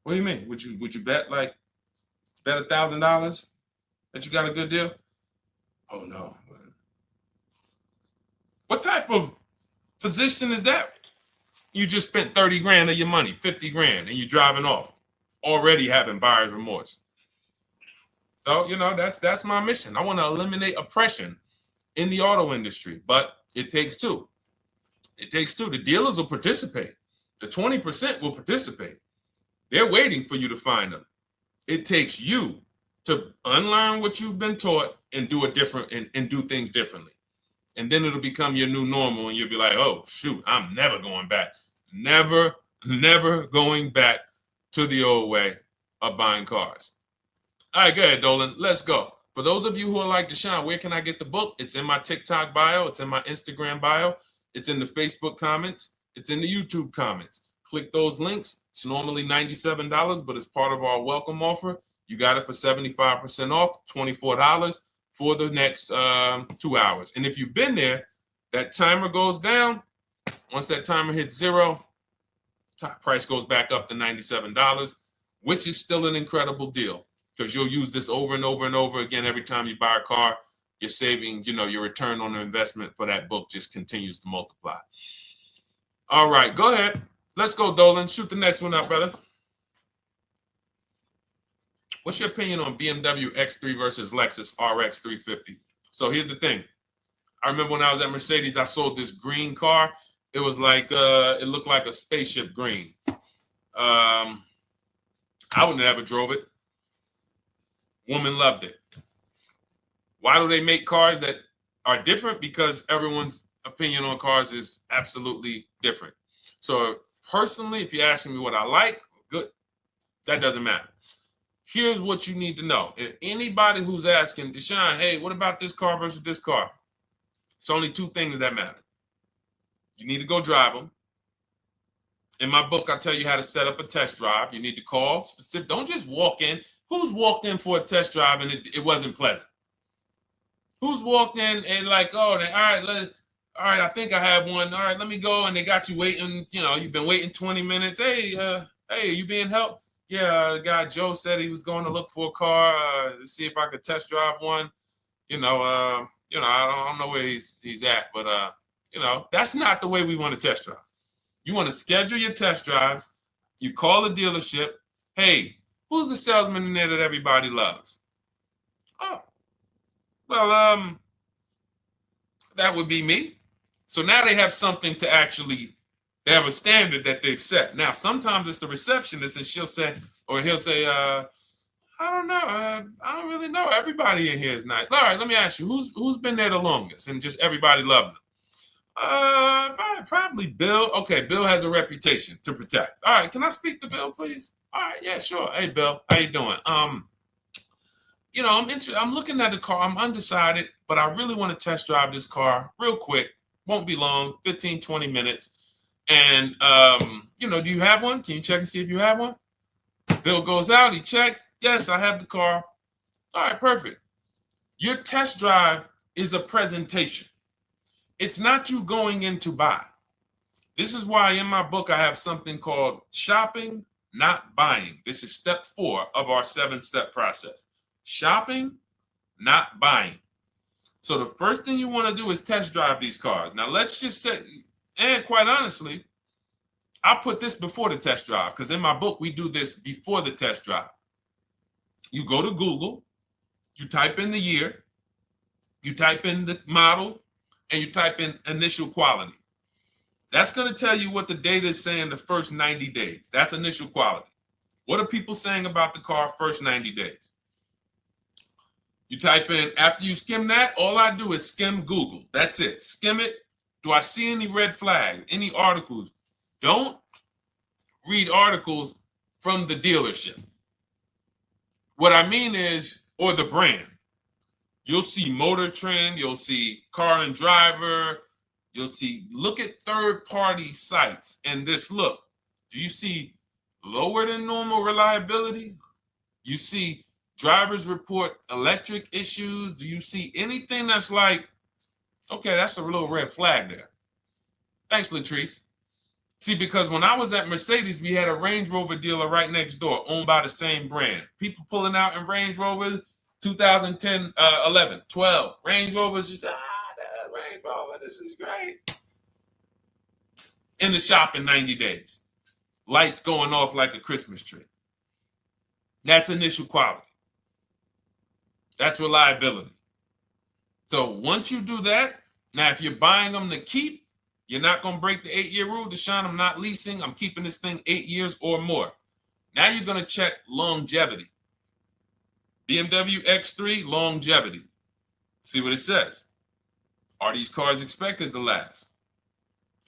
What do you mean? Would you bet $1,000 that you got a good deal? Oh no. What type of position is that? You just spent 30 grand of your money, 50 grand, and you're driving off, already having buyer's remorse. So, that's my mission. I want to eliminate oppression in the auto industry, but it takes two. It takes two. The dealers will participate. The 20% will participate. They're waiting for you to find them. It takes you to unlearn what you've been taught and do it different and do things differently. And then it'll become your new normal, and you'll be like, oh, shoot, I'm never going back. Never going back to the old way of buying cars. All right, go ahead, Dolan. Let's go. For those of you who are like Deshone, where can I get the book? It's in my TikTok bio. It's in my Instagram bio. It's in the Facebook comments. It's in the YouTube comments. Click those links. It's normally $97, but it's part of our welcome offer. You got it for 75% off, $24 for the next 2 hours. And if you've been there, that timer goes down. Once that timer hits 0, top price goes back up to $97, which is still an incredible deal because you'll use this over and over and over again every time you buy a car. You're saving, your return on the investment for that book just continues to multiply. All right, go ahead. Let's go, Dolan. Shoot the next one up, brother. What's your opinion on BMW X3 versus Lexus RX 350? So here's the thing. I remember when I was at Mercedes, I sold this green car. It was like, it looked like a spaceship green. I would never drove it. Woman loved it. Why do they make cars that are different? Because everyone's opinion on cars is absolutely different. So personally, if you're asking me what I like, good, that doesn't matter. Here's what you need to know. If anybody who's asking, Deshone, hey, what about this car versus this car? It's only two things that matter. You need to go drive them. In my book, I tell you how to set up a test drive. You need to call specific. Don't just walk in. Who's walked in for a test drive and it wasn't pleasant? Who's walked in and like, oh, all right, I think I have one. All right, let me go. And they got you waiting. You've been waiting 20 minutes. Hey, you being helped? Yeah, the guy Joe said he was going to look for a car to see if I could test drive one. I don't know where he's at, but that's not the way we want to test drive. You want to schedule your test drives. You call the dealership. Hey, who's the salesman in there that everybody loves? Oh, well, that would be me. So now they have something to actually, they have a standard that they've set. Now, sometimes it's the receptionist and he'll say, I don't know. I don't really know. Everybody in here is nice. All right, let me ask you, who's been there the longest? And just everybody loves them. Probably Bill. Okay, Bill has a reputation to protect. All right, can I speak to Bill, please? All right, yeah, sure. Hey, Bill, how you doing? I'm looking at the car. I'm undecided, but I really want to test drive this car real quick. Won't be long, 15, 20 minutes. And, do you have one? Can you check and see if you have one? Bill goes out, he checks. Yes, I have the car. All right, perfect. Your test drive is a presentation. It's not you going in to buy. This is why in my book I have something called shopping, not buying. This is step 4 of our 7-step process. Shopping, not buying. So the first thing you want to do is test drive these cars. Now let's just say, and quite honestly, I put this before the test drive because in my book we do this before the test drive. You go to Google, you type in the year, you type in the model, and you type in initial quality. That's going to tell you what the data is saying the first 90 days. That's initial quality. What are people saying about the car first 90 days? You type in, after you skim that, all I do is skim Google. That's it. Skim it. Do I see any red flags, any articles? Don't read articles from the dealership. What I mean is, or the brand. You'll see Motor Trend, you'll see Car and Driver, look at third-party sites and just look. Do you see lower than normal reliability? You see drivers report electric issues? Do you see anything that's like, okay, that's a little red flag there? Thanks, Latrice. See, because when I was at Mercedes, we had a Range Rover dealer right next door owned by the same brand. People pulling out in Range Rovers, 2010, 11, 12. Range Rovers, that Range Rover, this is great. In the shop in 90 days. Lights going off like a Christmas tree. That's initial quality. That's reliability. So once you do that, now if you're buying them to keep, you're not going to break the 8-year rule. Deshone, I'm not leasing. I'm keeping this thing 8 years or more. Now you're going to check longevity. BMW X3, longevity. See what it says. Are these cars expected to last?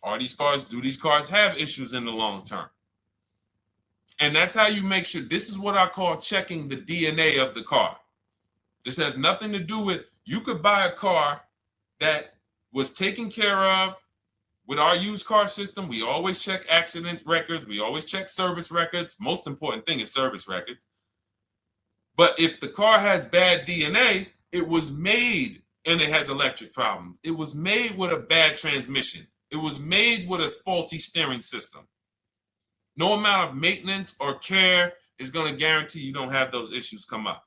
Do these cars have issues in the long term? And that's how you make sure. This is what I call checking the DNA of the car. This has nothing to do with, you could buy a car that was taken care of. With our used car system, we always check accident records. We always check service records. Most important thing is service records. But if the car has bad DNA, it was made and it has electric problems. It was made with a bad transmission. It was made with a faulty steering system. No amount of maintenance or care is going to guarantee you don't have those issues come up.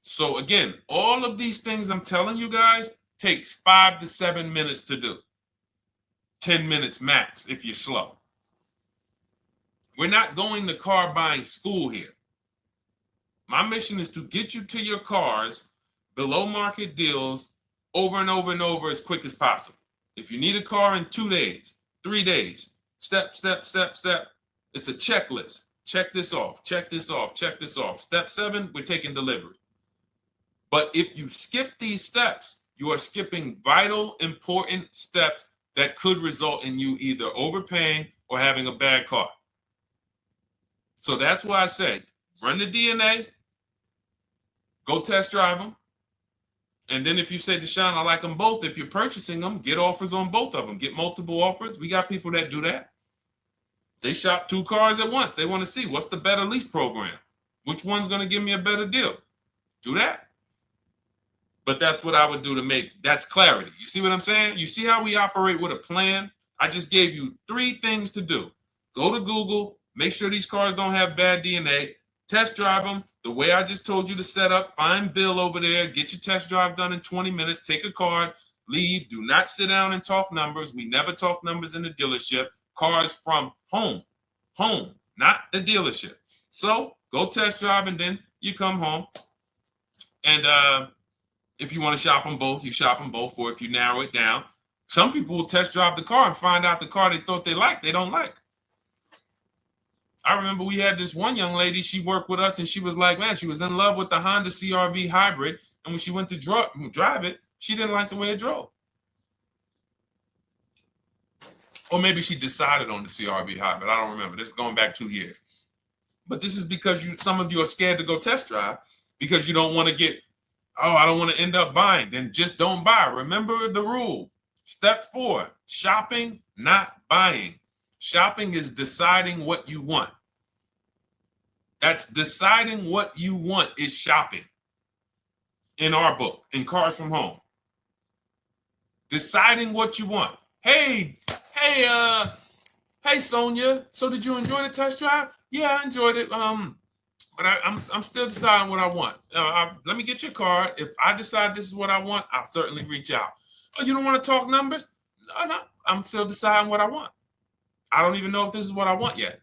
So again, all of these things I'm telling you guys takes 5 to 7 minutes to do. 10 minutes max if you're slow. We're not going to car buying school here. My mission is to get you to your cars below market deals over and over and over as quick as possible. If you need a car in 2 days, 3 days, step, step, step, step. It's a checklist. Check this off, check this off, check this off. Step 7, we're taking delivery. But if you skip these steps, you are skipping vital, important steps that could result in you either overpaying or having a bad car. So that's why I say, run the DNA, go test drive them. And then if you say, Deshone, I like them both, if you're purchasing them, get offers on both of them. Get multiple offers. We got people that do that. They shop 2 cars at once. They want to see what's the better lease program. Which one's going to give me a better deal? Do that. But that's what I would do to make, that's clarity. You see what I'm saying? You see how we operate with a plan? I just gave you 3 things to do. Go to Google, make sure these cars don't have bad DNA, test drive them the way I just told you to set up, find Bill over there, get your test drive done in 20 minutes, take a card, leave, do not sit down and talk numbers. We never talk numbers in the dealership. Cars from home, not the dealership. So go test drive and then you come home. And if you want to shop them both, you shop them both. Or if you narrow it down, some people will test drive the car and find out the car they thought they liked, they don't like. I remember we had this one young lady, she worked with us and she was like, man, she was in love with the Honda CR-V hybrid. And when she went to drive it, she didn't like the way it drove. Or maybe she decided on the CR-V hybrid. I don't remember. This is going back 2 years. But this is because some of you are scared to go test drive because you don't want to get, oh, I don't want to end up buying. Then just don't buy. Remember the rule. Step 4, shopping, not buying. Shopping is deciding what you want. That's deciding what you want is shopping. In our book, in Cars from Home. Deciding what you want. Hey, Sonia. So did you enjoy the test drive? Yeah, I enjoyed it. But I'm still deciding what I want. Let me get your card. If I decide this is what I want, I'll certainly reach out. Oh, you don't want to talk numbers? No. I'm still deciding what I want. I don't even know if this is what I want yet.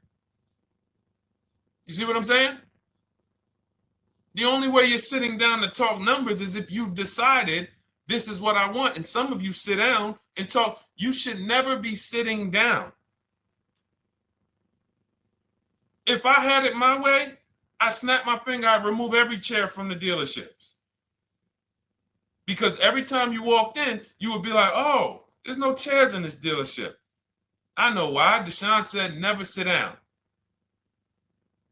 You see what I'm saying? The only way you're sitting down to talk numbers is if you've decided this is what I want. And some of you sit down and talk. You should never be sitting down. If I had it my way, I snap my finger, I'd remove every chair from the dealerships. Because every time you walked in, you would be like, oh, there's no chairs in this dealership. I know why. Deshone said never sit down.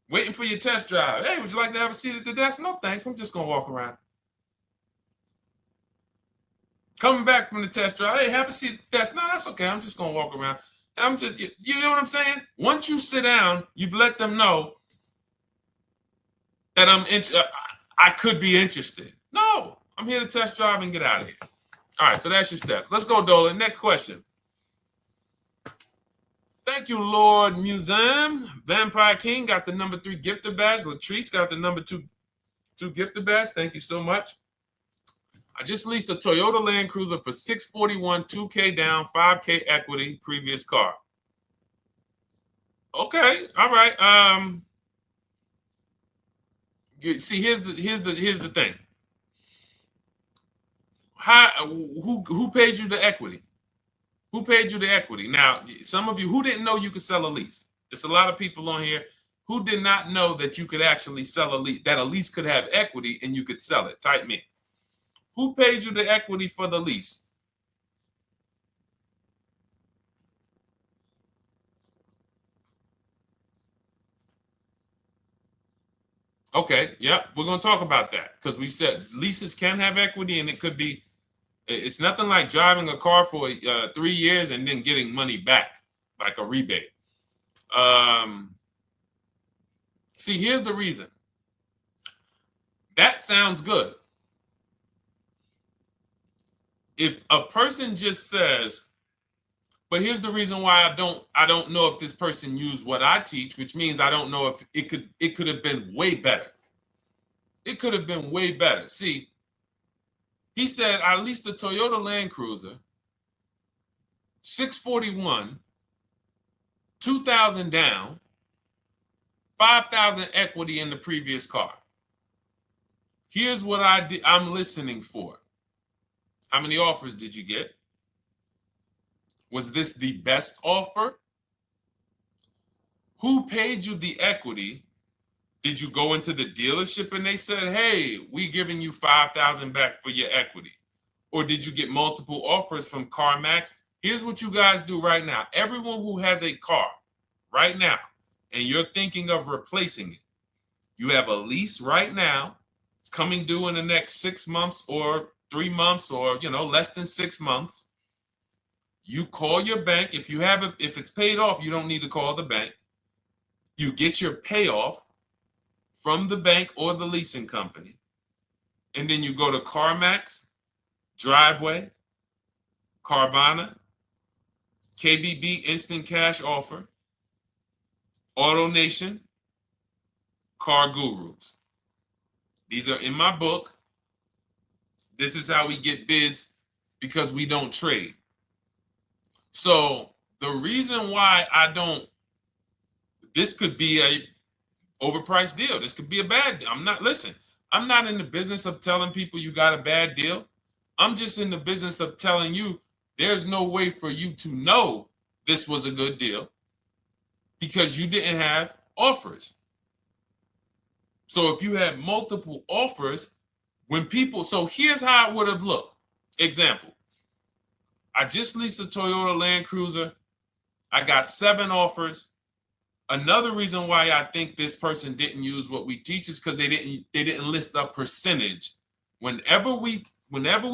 Waiting for your test drive. Hey, would you like to have a seat at the desk? No, thanks. I'm just going to walk around. Coming back from the test drive. Hey, have a seat at the desk. No, that's okay. I'm just going to walk around. You know what I'm saying? Once you sit down, you've let them know that I could be interested. No, I'm here to test drive and get out of here. All right, so that's your steps. Let's go, Dolan. Next question. Thank you, Lord Museum. Vampire King got the number 3 gifter badge. Latrice got the number 2 gifter badge. Thank you so much. I just leased a Toyota Land Cruiser for $641, $2K down, $5K equity, previous car. Okay, all right. See, here's the thing. Who paid you the equity? Who paid you the equity? Now, some of you who didn't know you could sell a lease. There's a lot of people on here who did not know that you could actually sell a lease, that a lease could have equity and you could sell it. Type me. Who paid you the equity for the lease? Okay, yeah, we're going to talk about that because we said leases can have equity and it could be, it's nothing like driving a car for 3 years and then getting money back, like a rebate. See, here's the reason. That sounds good. If a person just says, But here's the reason why I don't know if this person used what I teach, which means I don't know if it could have been way better. It could have been way better. See, he said I leased a Toyota Land Cruiser, 641, 2,000 down, 5,000 equity in the previous car. Here's what I'm listening for. How many offers did you get? Was this the best offer? Who paid you the equity? Did you go into the dealership and they said, hey, we giving you 5,000 back for your equity? Or did you get multiple offers from CarMax? Here's what you guys do right now. Everyone who has a car right now, and you're thinking of replacing it, you have a lease right now. It's coming due in the next 6 months or 3 months or, less than 6 months. You call your bank. If it's paid off, you don't need to call the bank. You get your payoff from the bank or the leasing company. And then you go to CarMax, Driveway, Carvana, KBB Instant Cash Offer, AutoNation, Car Gurus. These are in my book. This is how we get bids because we don't trade. So the reason why this could be a overpriced deal. This could be a bad deal. I'm not in the business of telling people you got a bad deal. I'm just in the business of telling you there's no way for you to know this was a good deal because you didn't have offers. So if you had multiple offers, so here's how it would have looked. Example, I just leased a Toyota Land Cruiser. I got 7 offers. Another reason why I think this person didn't use what we teach is because they didn't list a percentage. Whenever we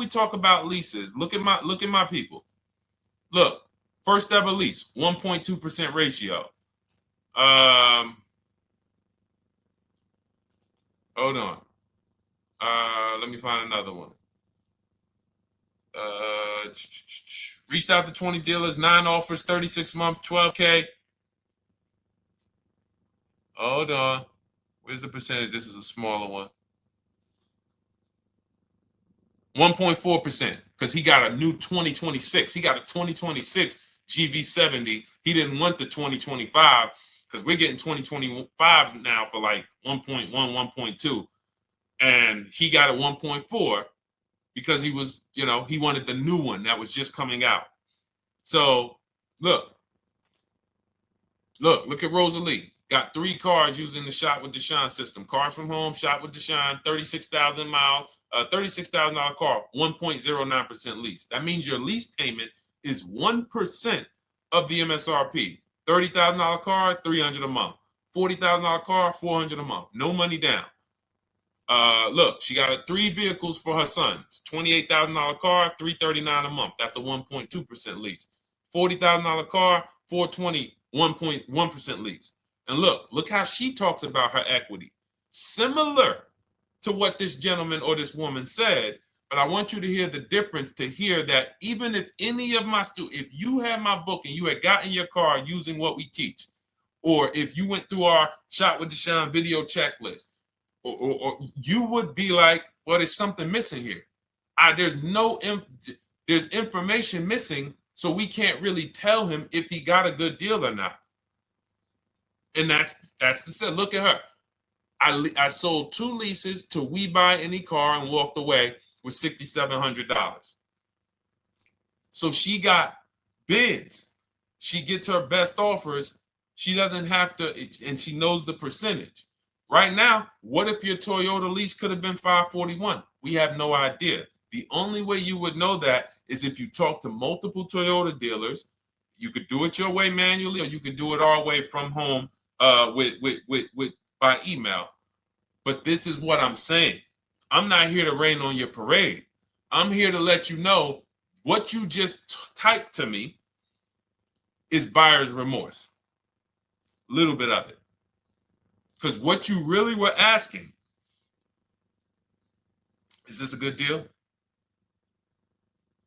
talk about leases, look at my people. Look, first ever lease, 1.2% ratio. Hold on. Let me find another one. Reached out to 20 dealers, 9 offers, 36 months, 12K. Hold on. Where's the percentage? This is a smaller one. 1.4%, because he got a new 2026. He got a 2026 GV70. He didn't want the 2025 because we're getting 2025 now for like 1.1, 1.2. And he got a 1.4 because he was, he wanted the new one that was just coming out. So look at Rosalie. Got 3 cars using the Shop with Deshone system. Cars from home, Shop with Deshone, 36,000 miles, $36,000 car, 1.09% lease. That means your lease payment is 1% of the MSRP. $30,000 car, $300 a month. $40,000 car, $400 a month. No money down. Look, she got 3 vehicles for her sons. $28,000 car, $339 a month. That's a 1.2% lease. $40,000 car, $420, 1.1% lease. And look how she talks about her equity. Similar to what this gentleman or this woman said, but I want you to hear the difference, to hear that even if any of my students, if you had my book and you had gotten your car using what we teach, or if you went through our Shop with Deshone video checklist, or you would be like, well, there's something missing here. There's information missing, so we can't really tell him if he got a good deal or not. And that's the set. Look at her. I sold 2 leases to We Buy Any Car and walked away with $6,700. So she got bids. She gets her best offers. She doesn't have to, and she knows the percentage. Right now, what if your Toyota lease could have been 541? We have no idea. The only way you would know that is if you talk to multiple Toyota dealers. You could do it your way manually, or you could do it our way from home by email. But this is what I'm saying. I'm not here to rain on your parade. I'm here to let you know what you just typed to me is buyer's remorse. A little bit of it. Because what you really were asking, is this a good deal?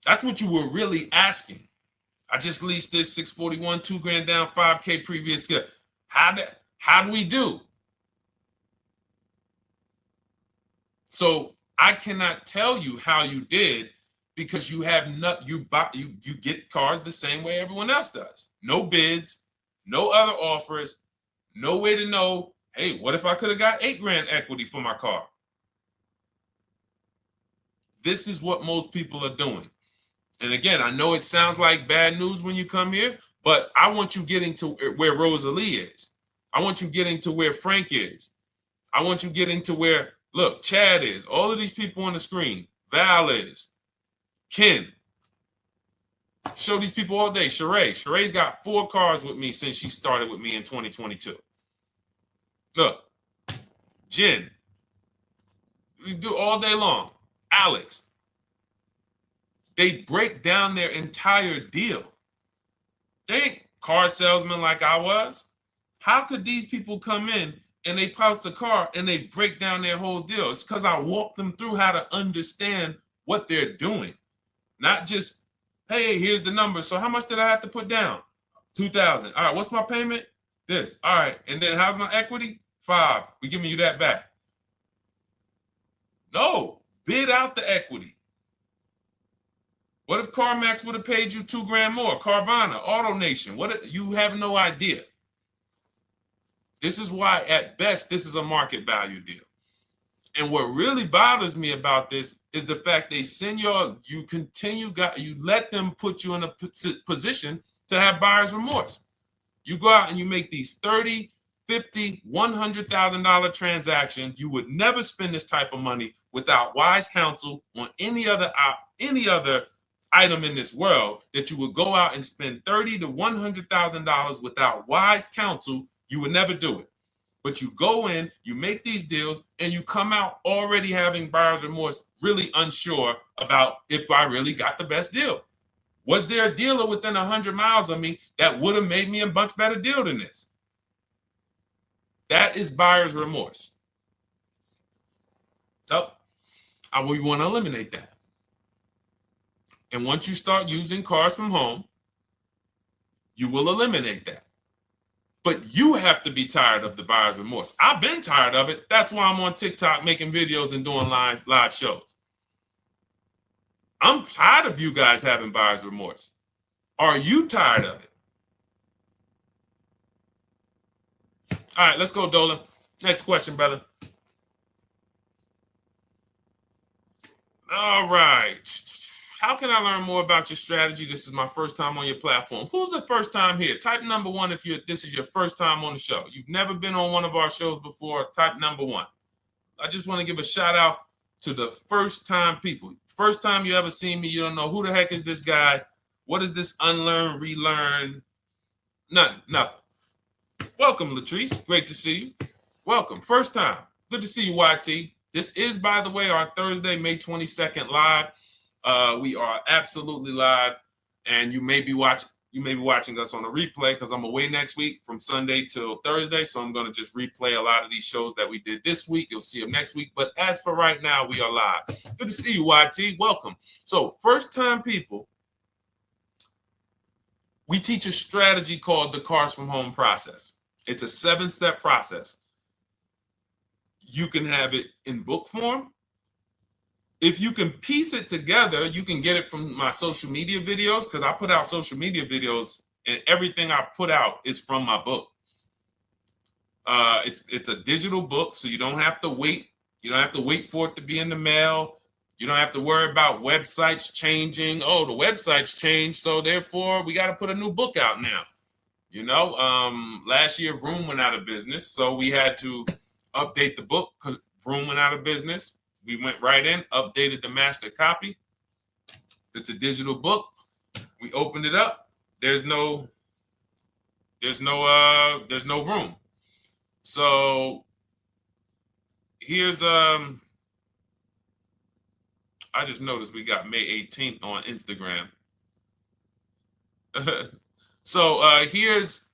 That's what you were really asking. I just leased this 641, 2 grand down, 5K previous. How do we do? So I cannot tell you how you did because you have not you get cars the same way everyone else does. No bids, no other offers, no way to know, hey, what if I could have got 8 grand equity for my car? This is what most people are doing. And again, I know it sounds like bad news when you come here, but I want you getting to where Rosalie is. I want you getting to where Frank is. I want you getting to where, look, Chad is. All of these people on the screen. Val is. Ken. Show these people all day. Sheree. Sheree's got 4 cars with me since she started with me in 2022. Look. Jen. We do all day long. Alex. They break down their entire deal. They ain't car salesmen like I was. How could these people come in and they post the car and they break down their whole deal? It's because I walk them through how to understand what they're doing. Not just, hey, here's the number. So how much did I have to put down? 2,000. All right, what's my payment? This. All right, and then how's my equity? 5. We giving you that back. No, bid out the equity. What if CarMax would have paid you 2 grand more? Carvana, AutoNation, what? You have no idea. This is why, at best, this is a market value deal. And what really bothers me about this is the fact they send you let them put you in a position to have buyer's remorse. You go out and you make these $30,000, $50,000, $100,000 transactions. You would never spend this type of money without wise counsel on any other item in this world, that you would go out and spend $30,000 to $100,000 without wise counsel. You would never do it. But you go in, you make these deals, and you come out already having buyer's remorse, really unsure about if I really got the best deal. Was there a dealer within 100 miles of me that would have made me a much better deal than this? That is buyer's remorse. So we want to eliminate that. And once you start using cars from home, you will eliminate that. But you have to be tired of the buyer's remorse. I've been tired of it. That's why I'm on TikTok making videos and doing live shows. I'm tired of you guys having buyer's remorse. Are you tired of it? All right, let's go, Dolan. Next question, brother. All right. How can I learn more about your strategy? This is my first time on your platform. Who's the first time here? Type number 1 if this is your first time on the show. You've never been on one of our shows before. Type number 1. I just want to give a shout out to the first time people. First time you ever seen me, you don't know who the heck is this guy. What is this unlearn, relearn? Nothing. Welcome, Latrice. Great to see you. Welcome. First time. Good to see you, YT. This is, by the way, our Thursday, May 22nd live. We are absolutely live, and you may be watching us on a replay because I'm away next week from Sunday till Thursday, so I'm going to just replay a lot of these shows that we did this week. You'll see them next week, but as for right now, we are live. Good to see you, YT. Welcome. So, first-time people, we teach a strategy called the Cars from Home process. It's a 7-step process. You can have it in book form. If you can piece it together, you can get it from my social media videos, because I put out social media videos and everything I put out is from my book. It's a digital book, so you don't have to wait. You don't have to wait for it to be in the mail. You don't have to worry about websites changing. Oh, the website's changed, so therefore we got to put a new book out now. You know, last year Vroom went out of business, so we had to update the book because Vroom went out of business. We went right in, updated the master copy. It's a digital book. We opened it up. There's no room. So here's I just noticed we got May 18th on Instagram. So here's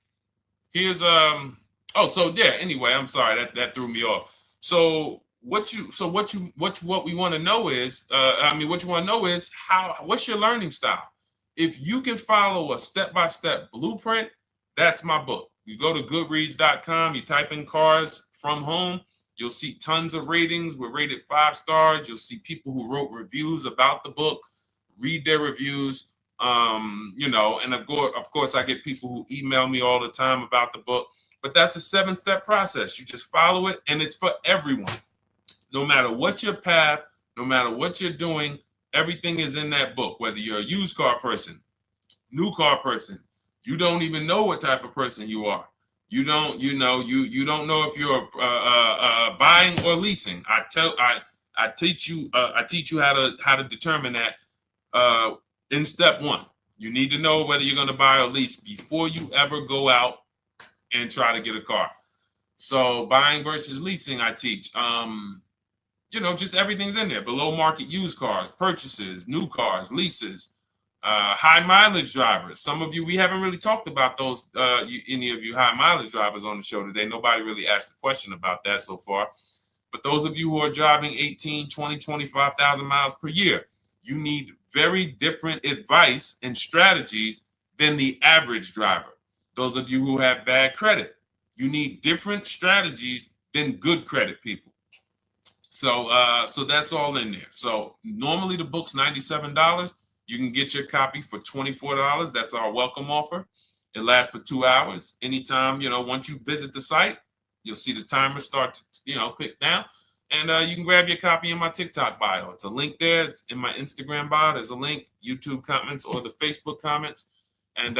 anyway, I'm sorry, that threw me off. So what we want to know is, what's your learning style? If you can follow a step-by-step blueprint, that's my book. You go to goodreads.com, you type in cars from home, you'll see tons of ratings. We're rated 5 stars. You'll see people who wrote reviews about the book, read their reviews. And of course, I get people who email me all the time about the book. But that's a 7-step process. You just follow it, and it's for everyone. No matter what your path, no matter what you're doing, everything is in that book. Whether you're a used car person, new car person, you don't even know what type of person you are. You don't know if you're buying or leasing. I teach you how to determine that in step 1. You need to know whether you're going to buy or lease before you ever go out and try to get a car. So buying versus leasing, I teach. Just everything's in there. Below market used cars, purchases, new cars, leases, high mileage drivers. Some of you, we haven't really talked about those, any of you high mileage drivers on the show today. Nobody really asked a question about that so far. But those of you who are driving 18, 20, 25,000 miles per year, you need very different advice and strategies than the average driver. Those of you who have bad credit, you need different strategies than good credit people. So that's all in there. So normally the book's $97. You can get your copy for $24. That's our welcome offer. It lasts for 2 hours. Anytime, once you visit the site, you'll see the timer start to, click down. And you can grab your copy in my TikTok bio. It's a link there. It's in my Instagram bio. There's a link, YouTube comments or the Facebook comments. And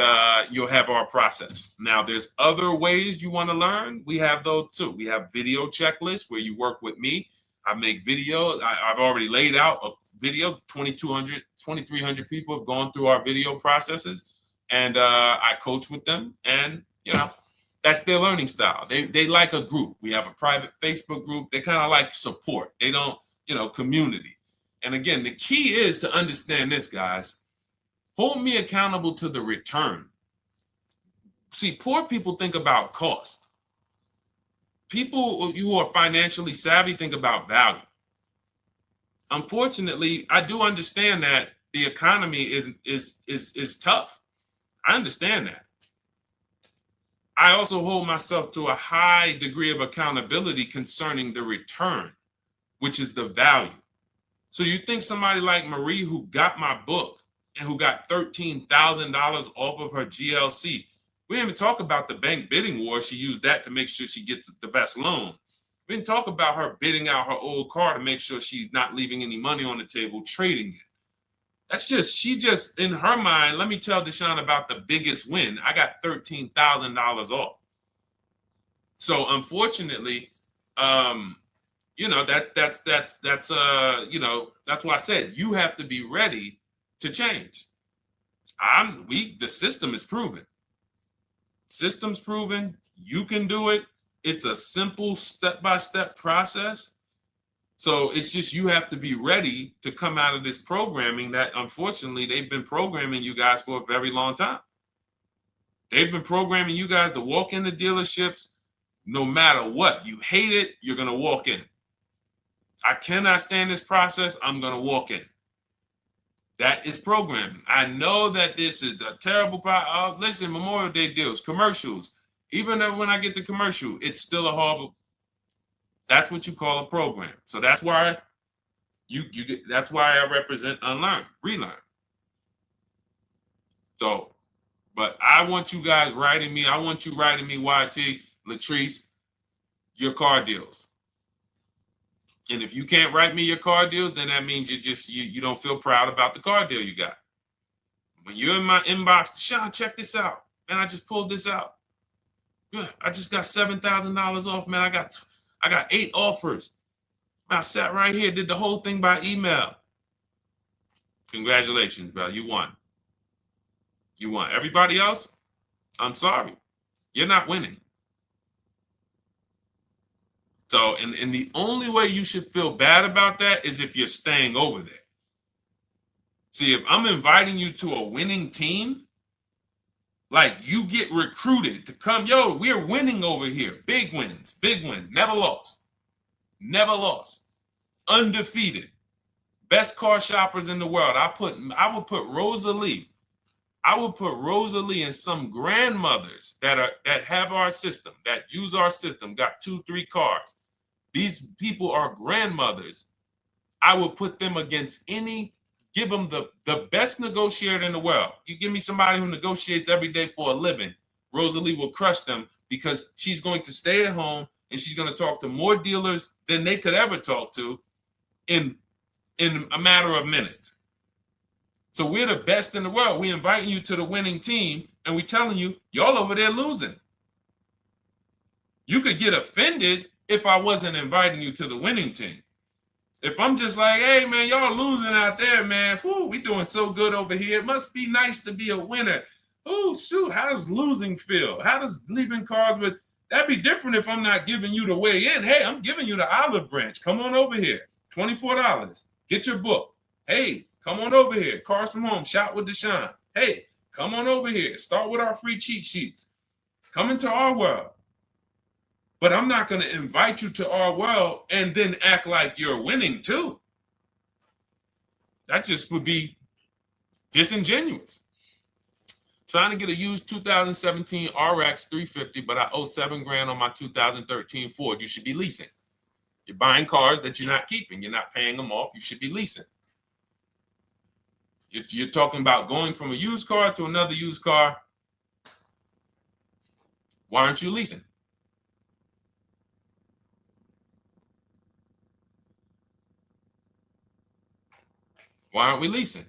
you'll have our process. Now, there's other ways you want to learn. We have those too. We have video checklists where you work with me. I make videos. I've already laid out a video. 2,300 people have gone through our video processes, and I coach with them. And that's their learning style. They like a group. We have a private Facebook group. They kind of like support. They don't, community. And again, the key is to understand this, guys. Hold me accountable to the return. See, poor people think about cost. People who are financially savvy think about value. Unfortunately, I do understand that the economy is tough. I understand that. I also hold myself to a high degree of accountability concerning the return, which is the value. So you think somebody like Marie, who got my book and who got $13,000 off of her GLC, we didn't even talk about the bank bidding war. She used that to make sure she gets the best loan. We didn't talk about her bidding out her old car to make sure she's not leaving any money on the table, trading it. She just, in her mind, let me tell Deshone about the biggest win. I got $13,000 off. So unfortunately, that's why I said you have to be ready to change. The system is proven. System's proven. You can do it. It's a simple step-by-step process. So it's just you have to be ready to come out of this programming that, unfortunately, they've been programming you guys for a very long time. They've been programming you guys to walk into dealerships no matter what. You hate it, you're going to walk in. I cannot stand this process, I'm going to walk in. That is programming. I know that this is a terrible problem. Listen, Memorial Day deals, commercials. Even when I get the commercial, it's still a horrible. That's what you call a program. So that's why that's why I represent unlearn, relearn. So, but I want you guys writing me. I want you writing me, YT, Latrice, your car deals. And if you can't write me your car deals, then that means you don't feel proud about the car deal you got. When you're in my inbox, Deshone, check this out. Man, I just pulled this out. Yeah, I just got $7,000 off, man. I got 8 offers. I sat right here, did the whole thing by email. Congratulations, bro. You won. You won. Everybody else, I'm sorry. You're not winning. So, and the only way you should feel bad about that is if you're staying over there. See, if I'm inviting you to a winning team, like you get recruited to come, yo, we're winning over here. Big wins, never lost. Never lost. Undefeated. Best car shoppers in the world. I would put Rosalie I will put Rosalie and some grandmothers that have our system, that use our system, got 2-3 cars. These people are grandmothers. I will put them against give them the best negotiator in the world. You give me somebody who negotiates every day for a living, Rosalie will crush them because she's going to stay at home and she's going to talk to more dealers than they could ever talk to in a matter of minutes. So we're the best in the world. We inviting you to the winning team and we telling you, y'all over there losing. You could get offended if I wasn't inviting you to the winning team. If I'm just like, hey, man, y'all losing out there, man. Whew, we doing so good over here. It must be nice to be a winner. Oh, shoot, how does losing feel? How does leaving cars with... That'd be different if I'm not giving you the way in. Hey, I'm giving you the olive branch. Come on over here. $24. Get your book. Hey, come on over here. Cars from Home. Shop with Deshone. Hey, come on over here. Start with our free cheat sheets. Come into our world. But I'm not going to invite you to our world and then act like you're winning too. That just would be disingenuous. Trying to get a used 2017 RX 350, but I owe $7,000 on my 2013 Ford. You should be leasing. You're buying cars that you're not keeping. You're not paying them off. You should be leasing. If you're talking about going from a used car to another used car, why aren't you leasing? Why aren't we leasing?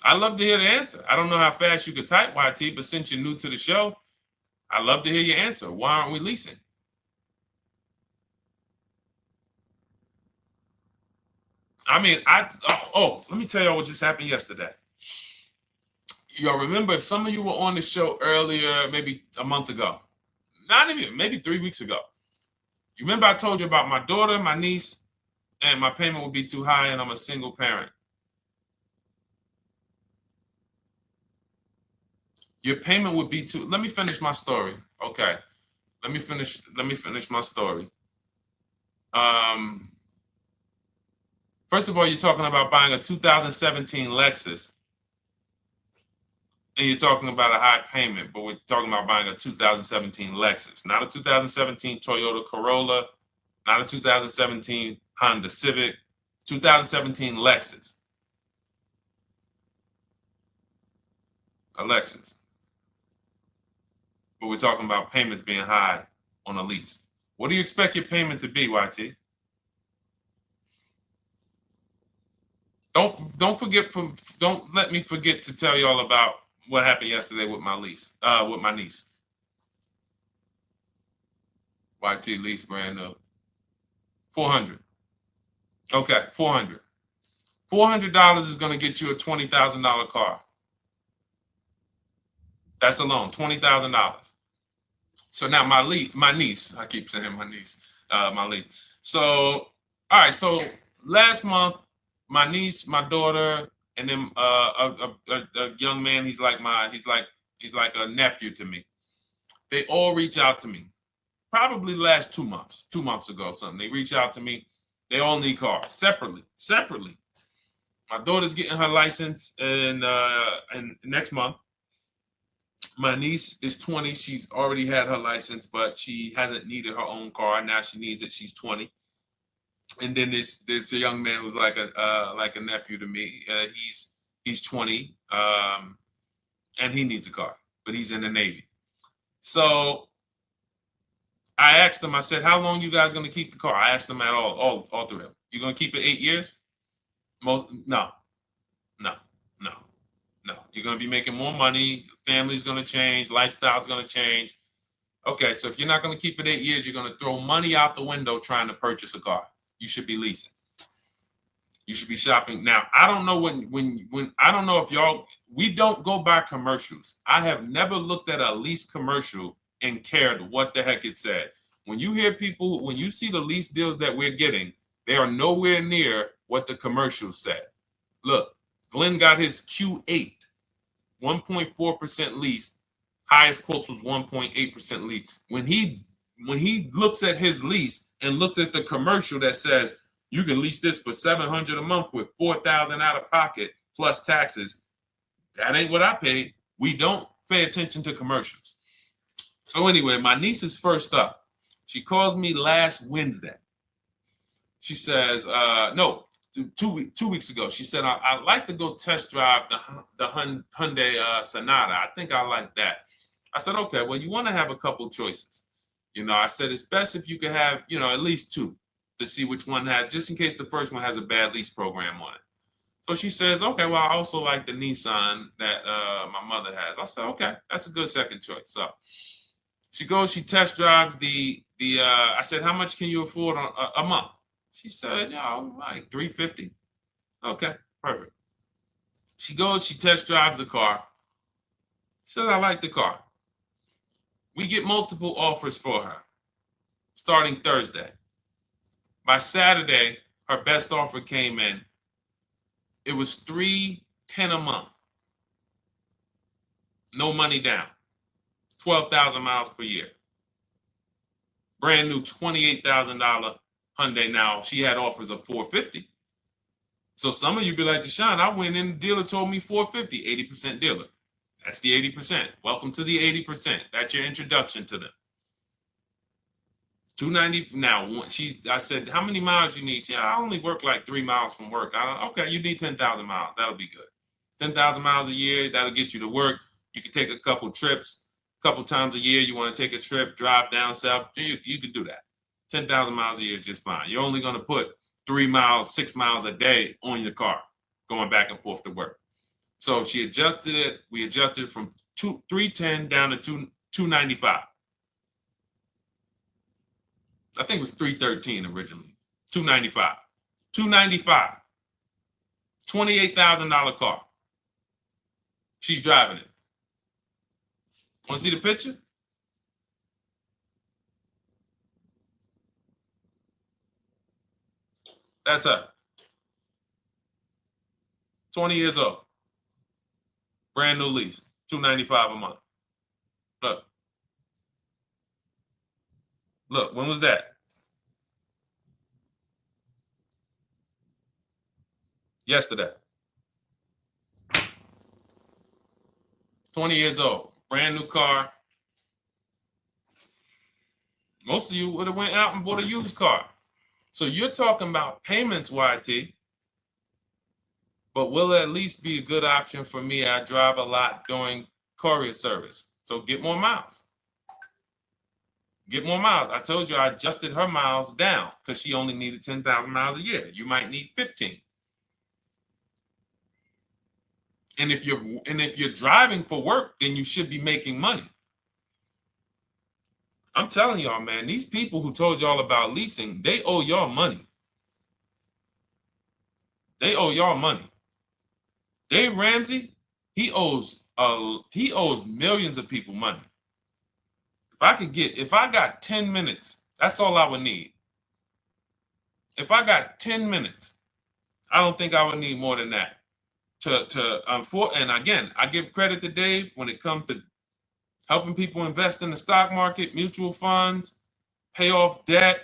I'd love to hear the answer. I don't know how fast you could type, YT, but since you're new to the show, I'd love to hear your answer. Why aren't we leasing? I mean, let me tell y'all what just happened yesterday. Y'all remember, if some of you were on the show earlier, maybe a month ago, not even, maybe 3 weeks ago. You remember I told you about my daughter, my niece, and my payment would be too high and I'm a single parent. Your payment would be too, let me finish my story. Okay. Let me finish my story. First of all, you're talking about buying a 2017 Lexus. And you're talking about a high payment, but we're talking about buying a 2017 Lexus, not a 2017 Toyota Corolla, not a 2017 Honda Civic, 2017 Lexus. A Lexus. But we're talking about payments being high on a lease. What do you expect your payment to be, YT? Don't let me forget to tell y'all about what happened yesterday with my niece. YT lease brand new. $400. Okay, $400. $400 is going to get you a $20,000 car. That's alone, $20,000. So now my niece, I keep saying my niece, my niece. So, all right, so last month, my niece, my daughter, and then a young man, he's like a nephew to me. They all reach out to me. Probably the last 2 months ago, something. They reach out to me. They all need cars separately. My daughter's getting her license in next month. My niece is 20. She's already had her license, but she hasn't needed her own car. Now she needs it. She's 20. And then there's a young man who's like a nephew to me. He's 20, and he needs a car, but he's in the Navy. So I asked them. I said, "How long you guys gonna keep the car?" I asked them at all three of them. You gonna keep it 8 years? No. You're gonna be making more money. Family's gonna change. Lifestyle's gonna change. Okay, so if you're not gonna keep it 8 years, you're gonna throw money out the window trying to purchase a car. You should be leasing. You should be shopping. Now, I don't know when I don't know if y'all, we don't go by commercials. I have never looked at a lease commercial and cared what the heck it said. When you hear people, when you see the lease deals that we're getting, they are nowhere near what the commercial said. Look, Glenn got his Q8, 1.4% lease. Highest quotes was 1.8% lease. When he looks at his lease, and looks at the commercial that says you can lease this for $700 a month with $4,000 out of pocket plus taxes, that ain't what I paid. We don't pay attention to commercials. So anyway, my niece is first up. She calls me last Wednesday. She says, no, 2 weeks ago. She said, I'd like to go test drive the Hyundai Sonata. I think I like that. I said, okay, well, you want to have a couple choices. I said, it's best if you could have, at least two to see which one has, just in case the first one has a bad lease program on it. So she says, okay, well, I also like the Nissan that my mother has. I said, okay, that's a good second choice. So she goes, she test drives I said, how much can you afford a month? She said, like $350. Okay, perfect. She goes, she test drives the car. She says, I like the car. We get multiple offers for her starting Thursday. By Saturday, her best offer came in. It was $310 a month. No money down. 12,000 miles per year. Brand new $28,000 Hyundai. Now, she had offers of $450. So some of you be like, Deshone, I went in, the dealer told me $450, 80% dealer. That's the 80%. Welcome to the 80%. That's your introduction to them. $290. Now, I said, how many miles you need? She said, I only work like 3 miles from work. Okay, you need 10,000 miles. That'll be good. 10,000 miles a year, that'll get you to work. You can take a couple trips, a couple times a year. You want to take a trip, drive down south. You can do that. 10,000 miles a year is just fine. You're only going to put 3 miles, 6 miles a day on your car, going back and forth to work. So she adjusted it. We adjusted it from $310 down to $295. I think it was $313 originally. $295. $295. $28,000 car. She's driving it. Want to see the picture? That's her. 20 years old. Brand new lease. $295 a month. Look. Look, when was that? Yesterday. 20 years old. Brand new car. Most of you would have went out and bought a used car. So you're talking about payments, YT. But will it at least be a good option for me? I drive a lot during courier service. So get more miles. Get more miles. I told you I adjusted her miles down because she only needed 10,000 miles a year. You might need 15. And if you're driving for work, then you should be making money. I'm telling y'all, man, these people who told y'all about leasing, they owe y'all money. They owe y'all money. Dave Ramsey, he owes millions of people money. If I got 10 minutes, that's all I would need. If I got 10 minutes, I don't think I would need more than that. And again, I give credit to Dave when it comes to helping people invest in the stock market, mutual funds, pay off debt.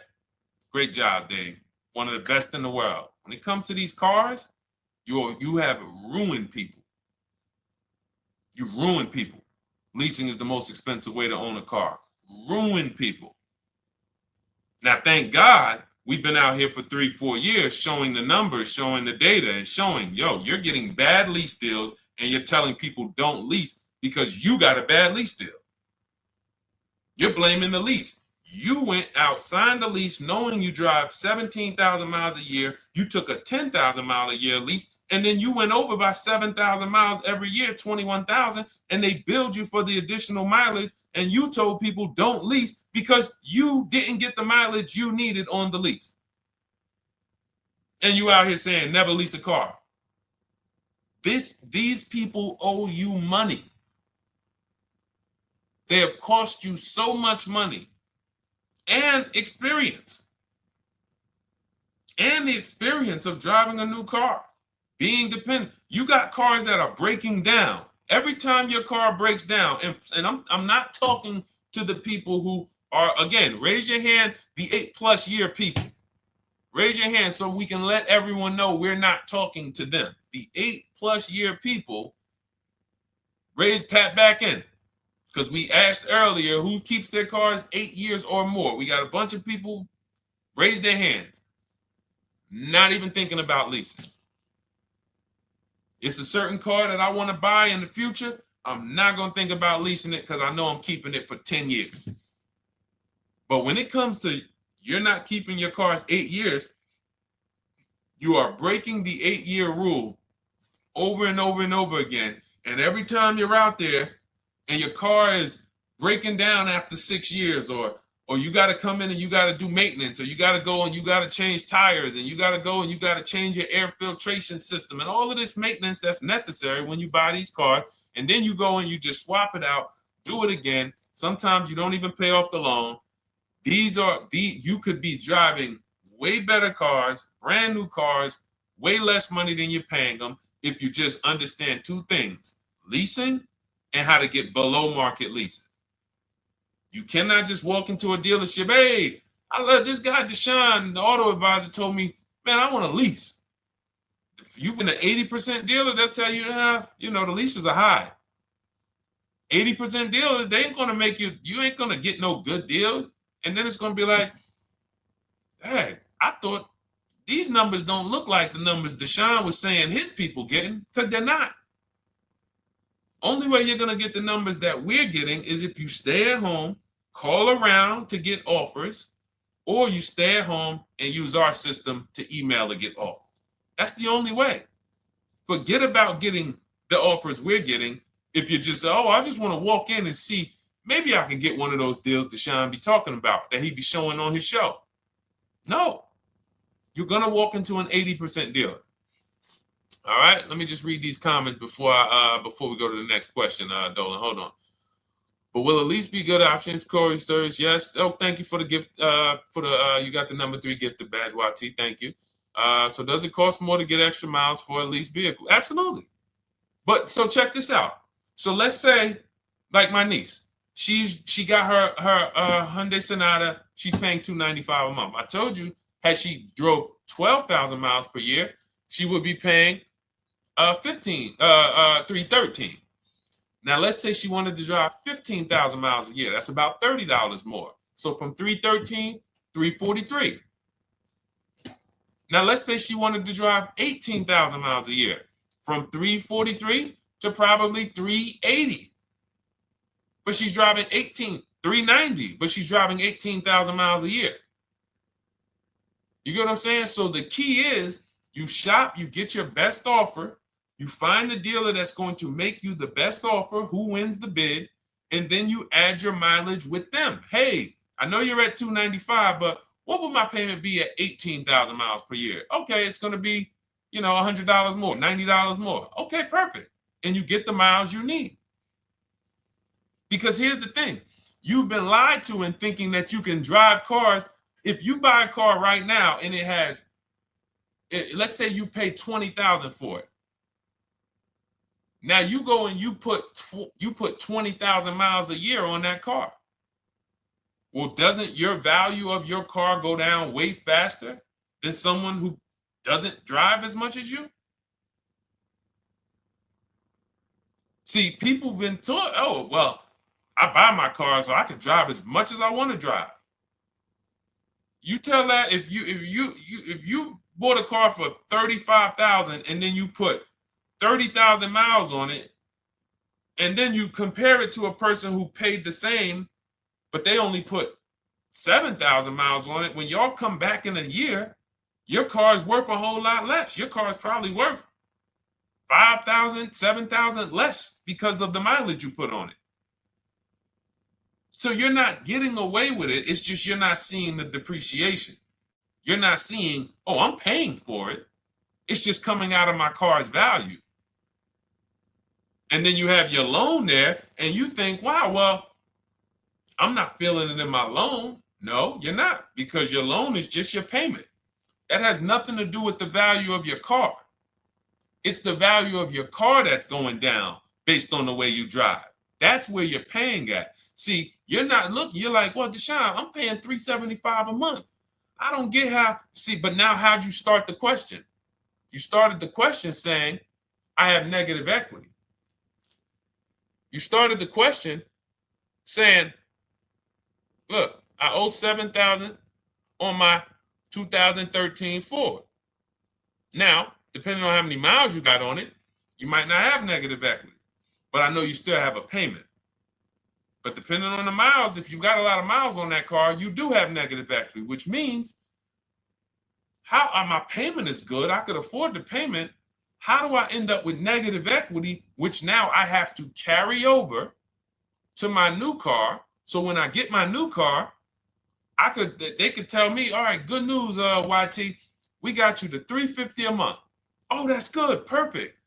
Great job, Dave. One of the best in the world. When it comes to these cars, you have ruined people. You've ruined people. Leasing is the most expensive way to own a car. Ruined people. Now, thank God, we've been out here for 3-4 years showing the numbers, showing the data, and showing, you're getting bad lease deals, and you're telling people don't lease because you got a bad lease deal. You're blaming the lease. You went out, signed the lease, knowing you drive 17,000 miles a year. You took a 10,000 mile a year lease, and then you went over by 7,000 miles every year, 21,000, and they billed you for the additional mileage, and you told people don't lease because you didn't get the mileage you needed on the lease. And you out here saying never lease a car. These people owe you money. They have cost you so much money and experience. And the experience of driving a new car, being dependent. You got cars that are breaking down. Every time your car breaks down, and I'm not talking to the people who Or again, raise your hand, the 8+ year people. Raise your hand so we can let everyone know we're not talking to them. The 8+ year people, tap back in. Because we asked earlier who keeps their cars 8 years or more. We got a bunch of people raise their hands. Not even thinking about leasing. It's a certain car that I want to buy in the future. I'm not going to think about leasing it because I know I'm keeping it for 10 years. But when it comes to you're not keeping your cars 8 years, you are breaking the 8-year rule over and over and over again. And every time you're out there and your car is breaking down after 6 years, or you got to come in and you got to do maintenance, or you got to go and you got to change tires, and you got to go and you got to change your air filtration system, and all of this maintenance that's necessary when you buy these cars, and then you go and you just swap it out, do it again. Sometimes you don't even pay off the loan. You could be driving way better cars, brand new cars, way less money than you're paying them if you just understand 2 things: leasing and how to get below market leases. You cannot just walk into a dealership. Hey, I love this guy, Deshone, the auto advisor, told me, man, I want to lease. If you've been an 80% dealer, they'll tell you, the leases are high. 80% dealers, they ain't going to make you ain't going to get no good deal. And then it's going to be like, hey, I thought these numbers don't look like the numbers Deshone was saying his people getting, because they're not. Only way you're going to get the numbers that we're getting is if you stay at home, call around to get offers, or you stay at home and use our system to email to get offers. That's the only way. Forget about getting the offers we're getting. If you just say, oh, I just want to walk in and see, maybe I can get one of those deals Deshone be talking about that he be showing on his show. No, you're going to walk into an 80% dealer. All right, let me just read these comments before we go to the next question, Dolan. Hold on. But will at least be good options, Corey Sirs? Yes. Oh, thank you for the gift. You got the number 3 gifted badge, YT. Thank you. So does it cost more to get extra miles for a leased vehicle? Absolutely. But so check this out. So let's say, like my niece, she got her Hyundai Sonata. She's paying $295 a month. I told you, had she drove 12,000 miles per year, she would be paying $313. Now let's say she wanted to drive 15,000 miles a year. That's about $30 more. So from $313, $343. Now let's say she wanted to drive 18,000 miles a year, from $343 to probably $380. But she's driving $390, but she's driving 18,000 miles a year. You get what I'm saying? So the key is you shop, you get your best offer, you find the dealer that's going to make you the best offer, who wins the bid, and then you add your mileage with them. Hey, I know you're at $295, but what would my payment be at 18,000 miles per year? Okay, it's going to be, $100 more, $90 more. Okay, perfect. And you get the miles you need. Because here's the thing. You've been lied to in thinking that you can drive cars. If you buy a car right now and it has, let's say you pay $20,000 for it. Now you go and you put 20,000 miles a year on that car. Well, doesn't your value of your car go down way faster than someone who doesn't drive as much as you? See, people have been taught, oh, well, I buy my car so I can drive as much as I want to drive. You tell that if you bought a car for $35,000 and then you put 30,000 miles on it, and then you compare it to a person who paid the same, but they only put 7,000 miles on it. When y'all come back in a year, your car is worth a whole lot less. Your car is probably worth 5,000, 7,000 less because of the mileage you put on it. So you're not getting away with it. It's just you're not seeing the depreciation. You're not seeing, oh, I'm paying for it. It's just coming out of my car's value. And then you have your loan there and you think, wow, well, I'm not feeling it in my loan. No, you're not, because your loan is just your payment. That has nothing to do with the value of your car. It's the value of your car that's going down based on the way you drive. That's where you're paying at. See, You're not looking, you're like, well, Deshone, I'm paying $375 a month. I don't get how, see, but now how'd you start the question? You started the question saying, I have negative equity. You started the question saying, look, I owe $7,000 on my 2013 Ford. Now, depending on how many miles you got on it, you might not have negative equity, but I know you still have a payment. But depending on the miles, if you got a lot of miles on that car, you do have negative equity, which means my payment is good. I could afford the payment. How do I end up with negative equity, which now I have to carry over to my new car? So when I get my new car, they could tell me, all right, good news, YT, we got you to $350 a month. Oh, that's good, perfect.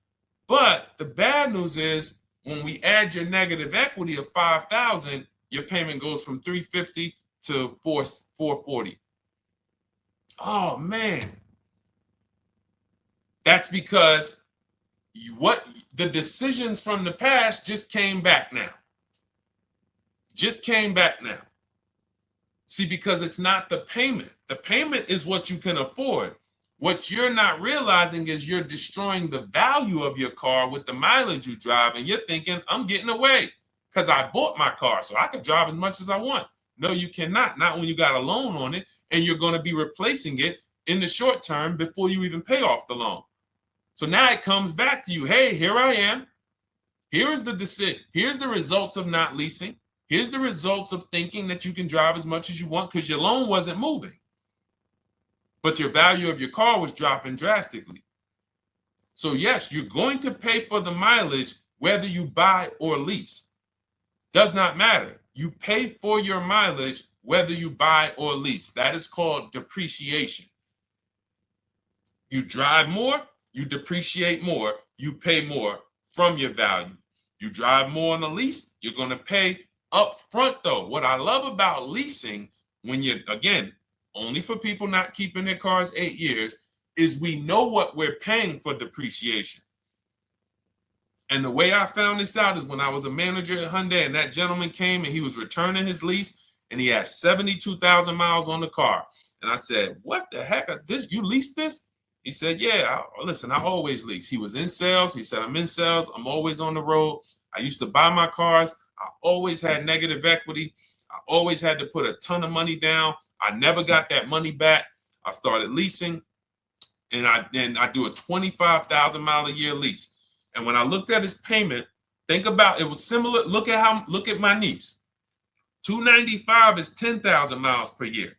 But the bad news is when we add your negative equity of $5,000, your payment goes from $350 to $440. Oh man, that's because the decisions from the past just came back now. Just came back now. See, because it's not the payment. The payment is what you can afford. What you're not realizing is you're destroying the value of your car with the mileage you drive, and you're thinking, I'm getting away because I bought my car, so I can drive as much as I want. No, you cannot. Not when you got a loan on it, and you're going to be replacing it in the short term before you even pay off the loan. So now it comes back to you. Hey, here I am. Here's the decision. Here's the results of not leasing. Here's the results of thinking that you can drive as much as you want because your loan wasn't moving. But your value of your car was dropping drastically. So yes, you're going to pay for the mileage whether you buy or lease. Does not matter. You pay for your mileage whether you buy or lease. That is called depreciation. You drive more, you depreciate more, you pay more from your value. You drive more on a lease, you're going to pay up front though. What I love about leasing, when you're, again, only for people not keeping their cars 8 years, is we know what we're paying for depreciation. And the way I found this out is when I was a manager at Hyundai and that gentleman came and he was returning his lease and he had 72,000 miles on the car. And I said, what the heck? You leased this? He said, yeah, listen, I always lease. He was in sales. He said, I'm in sales. I'm always on the road. I used to buy my cars. I always had negative equity. I always had to put a ton of money down. I never got that money back. I started leasing, and I do a 25,000 mile a year lease. And when I looked at his payment, think about it was similar. Look at my niece. 295 is 10,000 miles per year.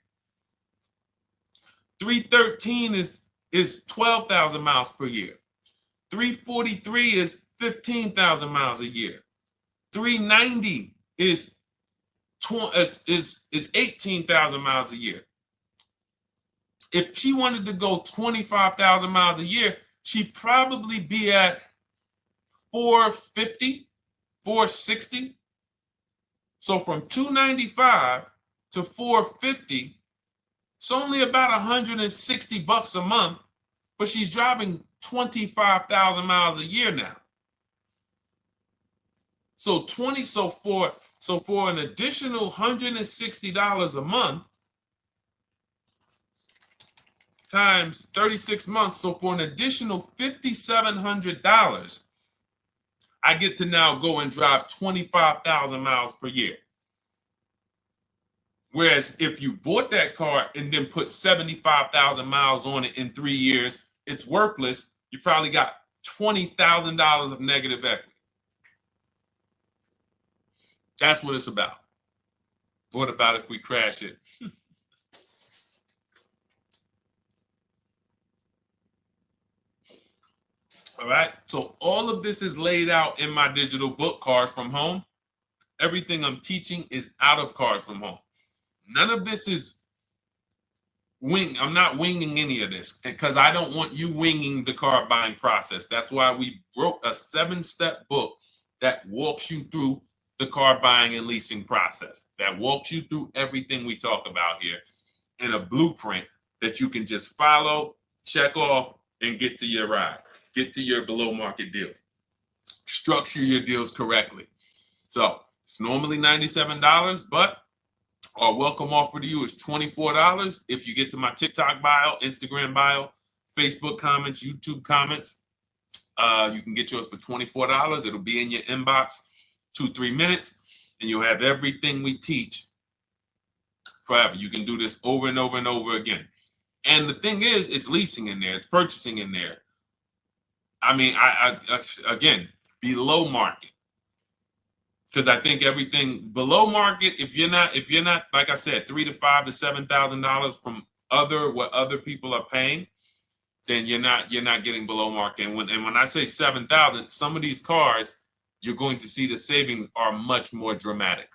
313 is 12,000 miles per year. 343 is 15,000 miles a year. 390 is 18,000 miles a year. If she wanted to go 25,000 miles a year, she'd probably be at 450, 460. So from 295 to 450, it's only about 160 bucks a month, but she's driving 25,000 miles a year now. So for an additional $160 a month times 36 months, so for an additional $5,700, I get to now go and drive 25,000 miles per year. Whereas if you bought that car and then put 75,000 miles on it in 3 years, it's worthless. You probably got $20,000 of negative equity. That's what it's about. What about if we crash it? All right. So all of this is laid out in my digital book, Cars from Home. Everything I'm teaching is out of Cars from Home. None of this is I'm not winging any of this because I don't want you winging the car buying process. That's why we wrote a 7-step book that walks you through the car buying and leasing process, that walks you through everything we talk about here in a blueprint that you can just follow, check off, and get to your ride, get to your below market deals, structure your deals correctly. So It's normally $97, but our welcome offer to you is $24 if you get to my TikTok bio, Instagram bio, Facebook comments, YouTube comments. You can get yours for $24. It'll be in your inbox 2-3 minutes, and you'll have everything we teach forever. You can do this over and over and over again. And the thing is, it's leasing in there, it's purchasing in there. I mean, I again, below market. Because I think everything below market, if you're not, like I said, $3,000 to $5,000 to $7,000 from what other people are paying, then you're not getting below market. And when I say 7,000, some of these cars, you're going to see the savings are much more dramatic,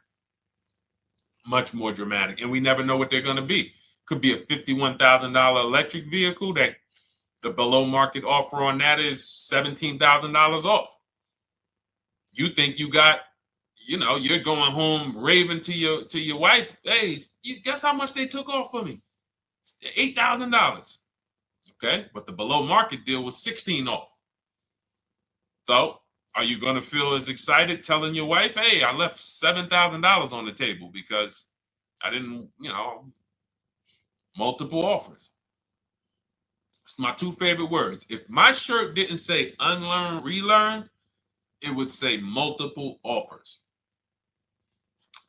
and we never know what they're going to be. Could be a $51,000 electric vehicle that the below market offer on that is $17,000 off. You think you got, you're going home raving to your wife. Hey, you guess how much they took off for me? $8,000. Okay, but the below market deal was 16 off. So are you going to feel as excited telling your wife, hey, I left $7,000 on the table because I didn't, multiple offers? It's my two favorite words. If my shirt didn't say unlearn, relearn, it would say multiple offers.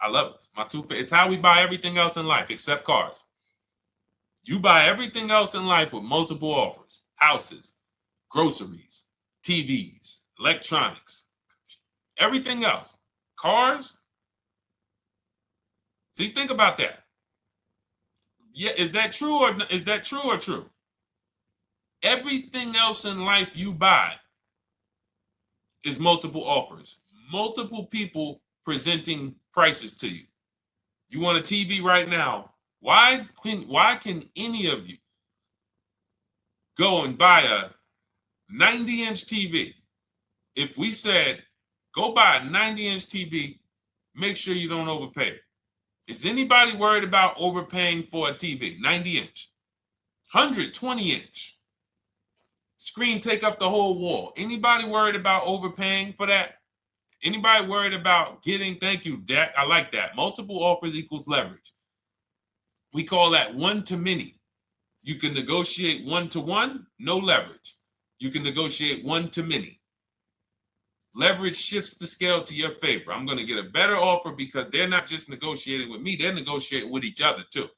I love it. My two favorite. It's how we buy everything else in life except cars. You buy everything else in life with multiple offers: houses, groceries, TVs, electronics, everything else. Cars. See, think about that. Yeah, is that true or true? Everything else in life you buy is multiple offers, multiple people presenting prices to you. You want a TV right now? Why can any of you go and buy a 90-inch TV? If we said, go buy a 90-inch TV, make sure you don't overpay. Is anybody worried about overpaying for a TV? 90-inch, 120-inch. Screen take up the whole wall. Anybody worried about overpaying for that? Anybody worried about getting, thank you, Dak, I like that. Multiple offers equals leverage. We call that one to many. You can negotiate 1-to-1, no leverage. You can negotiate 1 to many. Leverage shifts the scale to your favor. I'm going to get a better offer because they're not just negotiating with me, they're negotiating with each other too.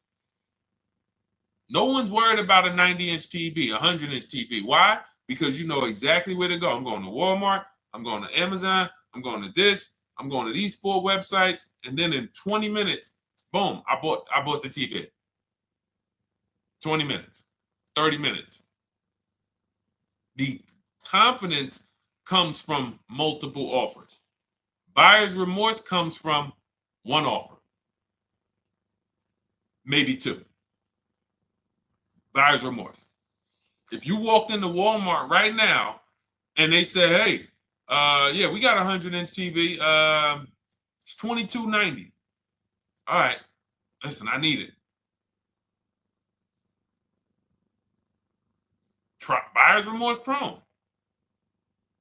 No one's worried about a 90-inch TV, a 100-inch TV. Why? Because you know exactly where to go. I'm going to Walmart, I'm going to Amazon, I'm going to this, I'm going to these 4 websites, and then in 20 minutes, boom, I bought the TV. 20 minutes, 30 minutes. The confidence comes from multiple offers. Buyer's remorse comes from one offer, maybe 2. Buyer's remorse. If you walked into Walmart right now and they say, hey, yeah, we got a 100-inch TV. It's $22.90. All right, listen, I need it. Buyer's remorse prone.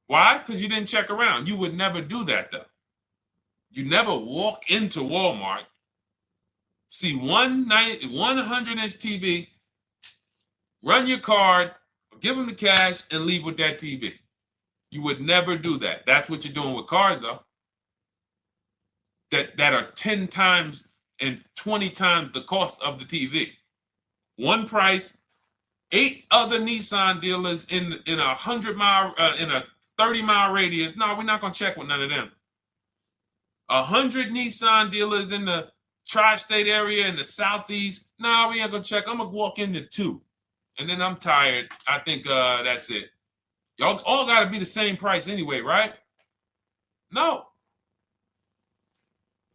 Why? Because you didn't check around. You would never do that, though. You never walk into Walmart, see one 100-inch TV, run your card, give them the cash, and leave with that TV. You would never do that. That's what you're doing with cars, though. That are 10 times and 20 times the cost of the TV. One price, 8 other Nissan dealers in a 100-mile, in a 30-mile radius. No, we're not gonna check with none of them. 100 Nissan dealers in the tri-state area in the southeast. No, we ain't gonna check. I'm gonna walk into 2, and then I'm tired. I think that's it. Y'all all gotta be the same price anyway, right? No.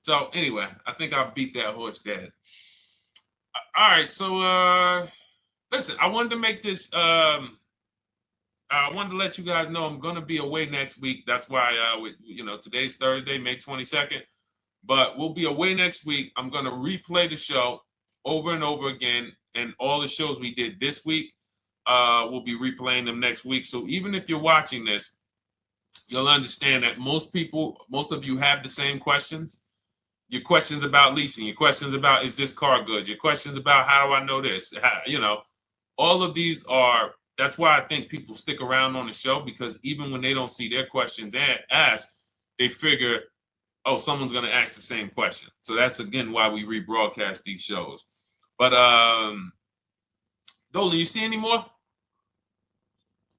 So anyway, I think I beat that horse dead. All right, so listen, I wanted to make this. I wanted to let you guys know I'm gonna be away next week. That's why today's Thursday, May 22nd, but we'll be away next week. I'm gonna replay the show over and over again, and all the shows we did this week, we'll be replaying them next week. So even if you're watching this you'll understand that most of you have the same questions. Your questions about leasing, your questions about, is this car good? Your questions about, how do I know this? All of these are, that's why I think people stick around on the show, because even when they don't see their questions asked, they figure, oh, someone's going to ask the same question. So that's, again, why we rebroadcast these shows. But Dolan, you see any more?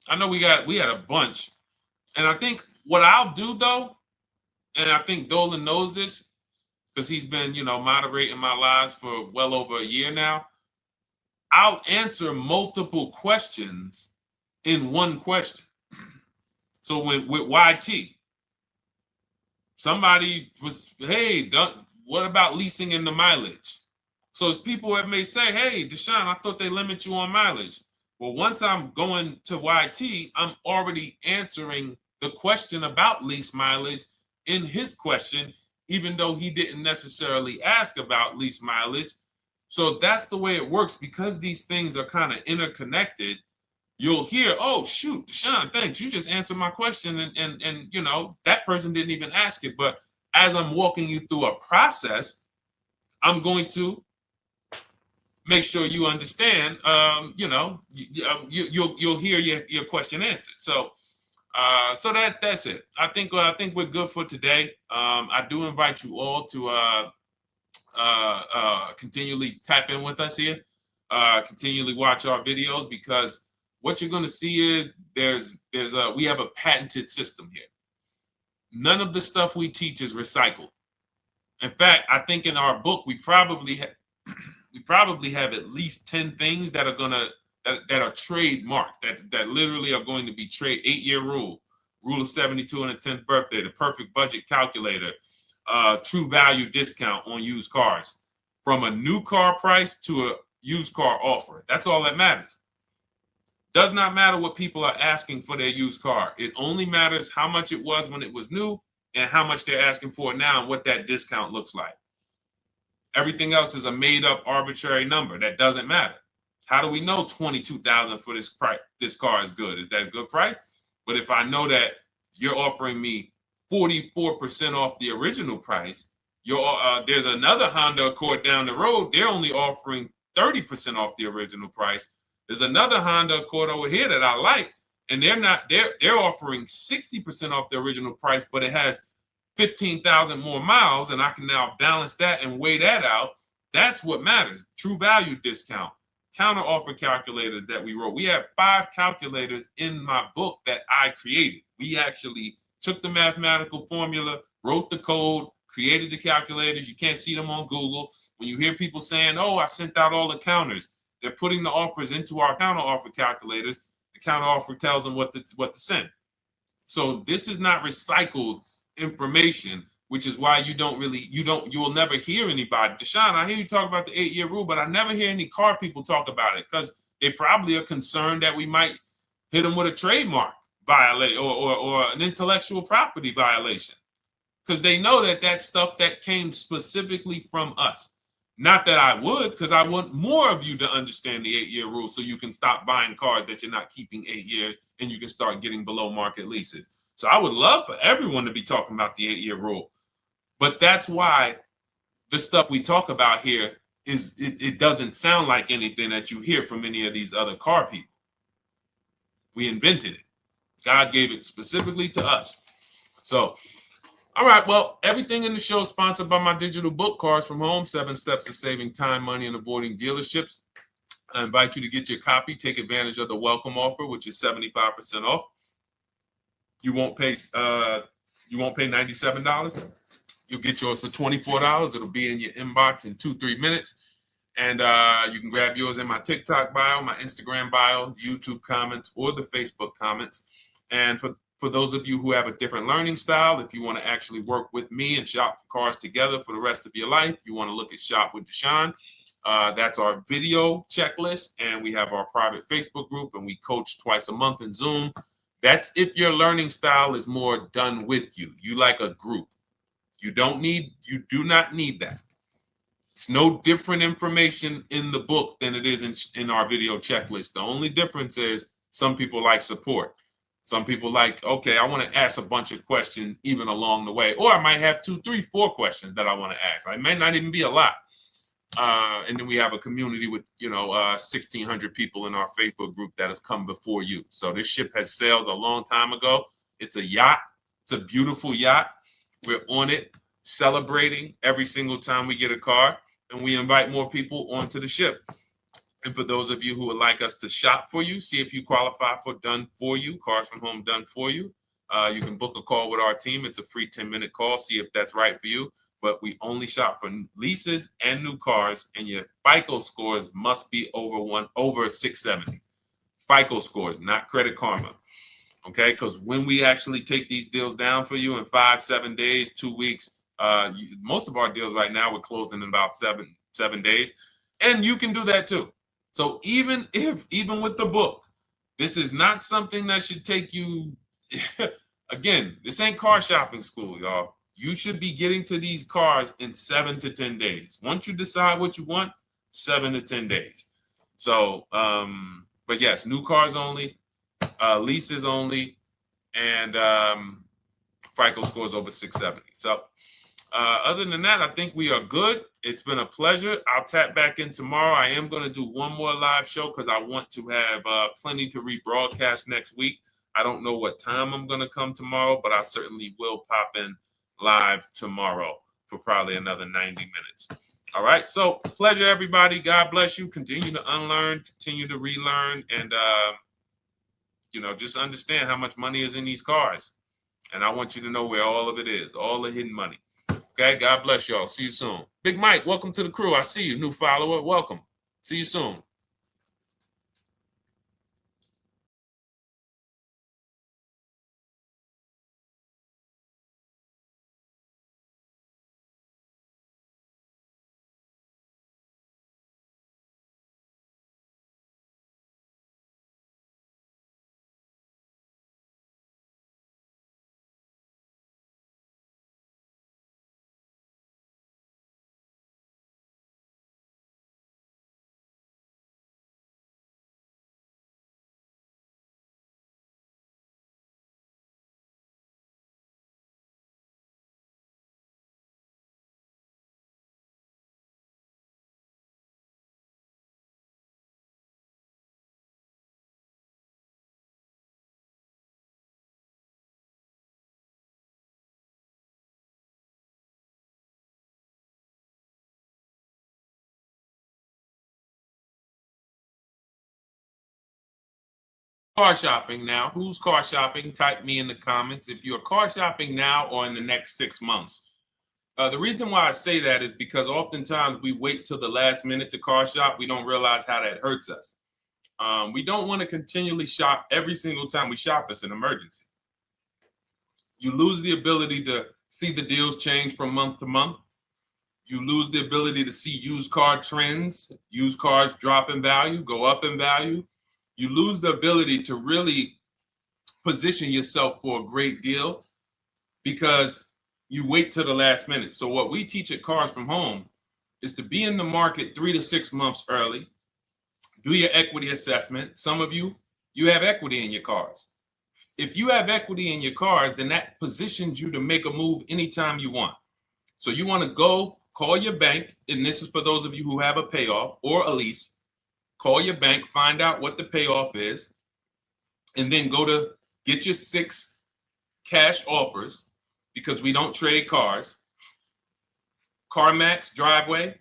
I know we had a bunch. And I think what I'll do, though, and I think Dolan knows this because he's been, moderating my lives for well over a year now, I'll answer multiple questions in one question. So with YT, somebody was, hey, what about leasing in the mileage? So as people that may say, hey, Deshone, I thought they limit you on mileage. Well, once I'm going to YT, I'm already answering the question about lease mileage in his question, even though he didn't necessarily ask about lease mileage. So that's the way it works. Because these things are kind of interconnected, you'll hear, oh, shoot, Deshone, thanks. You just answered my question. And that person didn't even ask it. But as I'm walking you through a process, I'm going to make sure you understand, you'll hear your question answered. So that's it. I think we're good for today. I do invite you all to continually tap in with us here, continually watch our videos, because what you're going to see is we have a patented system here. None of the stuff we teach is recycled. In fact, I think in our book we probably have at least 10 things that are that are trademarked, that literally are going to be 8-year rule of 72 on the 10th birthday, the perfect budget calculator, true value discount on used cars, from a new car price to a used car offer. That's all that matters. Does not matter what people are asking for their used car. It only matters how much it was when it was new and how much they're asking for it now and what that discount looks like. Everything else is a made up arbitrary number that doesn't matter. How do we know $22,000 for this price? This car is good. Is that a good price? But if I know that you're offering me 44% off the original price, there's another Honda Accord down the road. They're only offering 30% off the original price. There's another Honda Accord over here that I like, and they're offering 60% off the original price, but it has 15,000 more miles, and I can now balance that and weigh that out. That's what matters. True value discount, counter offer calculators that we wrote. We have 5 calculators in my book that I created. We actually took the mathematical formula, wrote the code, created the calculators. You can't see them on Google. When you hear people saying, oh, I sent out all the counters, they're putting the offers into our counter offer calculators. The counter offer tells them what to send. So this is not recycled information, which is why you will never hear anybody. Deshone, I hear you talk about the 8-year rule, but I never hear any car people talk about it, because they probably are concerned that we might hit them with a trademark violation or an intellectual property violation, because they know that stuff that came specifically from us. Not that I would, because I want more of you to understand the 8-year rule, so you can stop buying cars that you're not keeping 8 years and you can start getting below market leases. So I would love for everyone to be talking about the 8-year rule. But that's why the stuff we talk about here it doesn't sound like anything that you hear from any of these other car people. We invented it. God gave it specifically to us. So, all right, well, everything in the show is sponsored by my digital book, Cars from Home, 7 Steps to Saving Time, Money, and Avoiding Dealerships. I invite you to get your copy. Take advantage of the welcome offer, which is 75% off. You won't pay $97. You'll get yours for $24. It'll be in your inbox in 2-3 minutes. And you can grab yours in my TikTok bio, my Instagram bio, YouTube comments, or the Facebook comments. And for those of you who have a different learning style, if you want to actually work with me and shop for cars together for the rest of your life, you want to look at Shop with Deshone. That's our video checklist. And we have our private Facebook group, and we coach twice a month in Zoom. That's if your learning style is more done with you. You like a group. You do not need that. It's no different information in the book than it is in our video checklist. The only difference is some people like support. Some people like, okay, I want to ask a bunch of questions even along the way, or I might have 2, 3, 4 questions that I want to ask. It might not even be a lot. And then we have a community with, 1,600 people in our Facebook group that have come before you. So this ship has sailed a long time ago. It's a yacht. It's a beautiful yacht. We're on it, celebrating every single time we get a car, and we invite more people onto the ship. And for those of you who would like us to shop for you, see if you qualify for Done For You, Cars from Home Done For You, you can book a call with our team. It's a free 10-minute call. See if that's right for you. But we only shop for leases and new cars, and your FICO scores must be over 670. FICO scores, not Credit Karma. Okay, because when we actually take these deals down for you in 5, 7 days, 2 weeks, most of our deals right now we're closing in about seven days, and you can do that too. So even with the book, this is not something that should take you. Again, this ain't car shopping school, y'all. You should be getting to these cars in 7 to 10 days. Once you decide what you want, 7 to 10 days. So, but yes, new cars only, leases only, and FICO scores over 670. So other than that, I think we are good. It's been a pleasure. I'll tap back in tomorrow. I am going to do one more live show because I want to have plenty to rebroadcast next week. I don't know what time I'm going to come tomorrow, but I certainly will pop in live tomorrow for probably another 90 minutes. All right. So pleasure, everybody. God bless you. Continue to unlearn, continue to relearn, and, just understand how much money is in these cars. And I want you to know where all of it is, all the hidden money. Okay. God bless y'all. See you soon. Big Mike, welcome to the crew. I see you. New follower. Welcome. See you soon. Car shopping now. Who's car shopping? Type me in the comments if you're car shopping now or in the next 6 months. The reason why I say that is because oftentimes we wait till the last minute to car shop. We don't realize how that hurts us. We don't want to continually shop every single time we shop. It's an emergency. You lose the ability to see the deals change from month to month. You lose the ability to see used car trends, used cars drop in value, go up in value. You lose the ability to really position yourself for a great deal because you wait till the last minute. So what we teach at Cars from Home is to be in the market 3 to 6 months early. Do your equity assessment. Some of you have equity in your cars. If you have equity in your cars, then that positions you to make a move anytime you want. So you want to go call your bank, and this is for those of you who have a payoff or a lease. Call your bank, find out what the payoff is, and then go to get your 6 cash offers, because we don't trade cars. CarMax Driveway,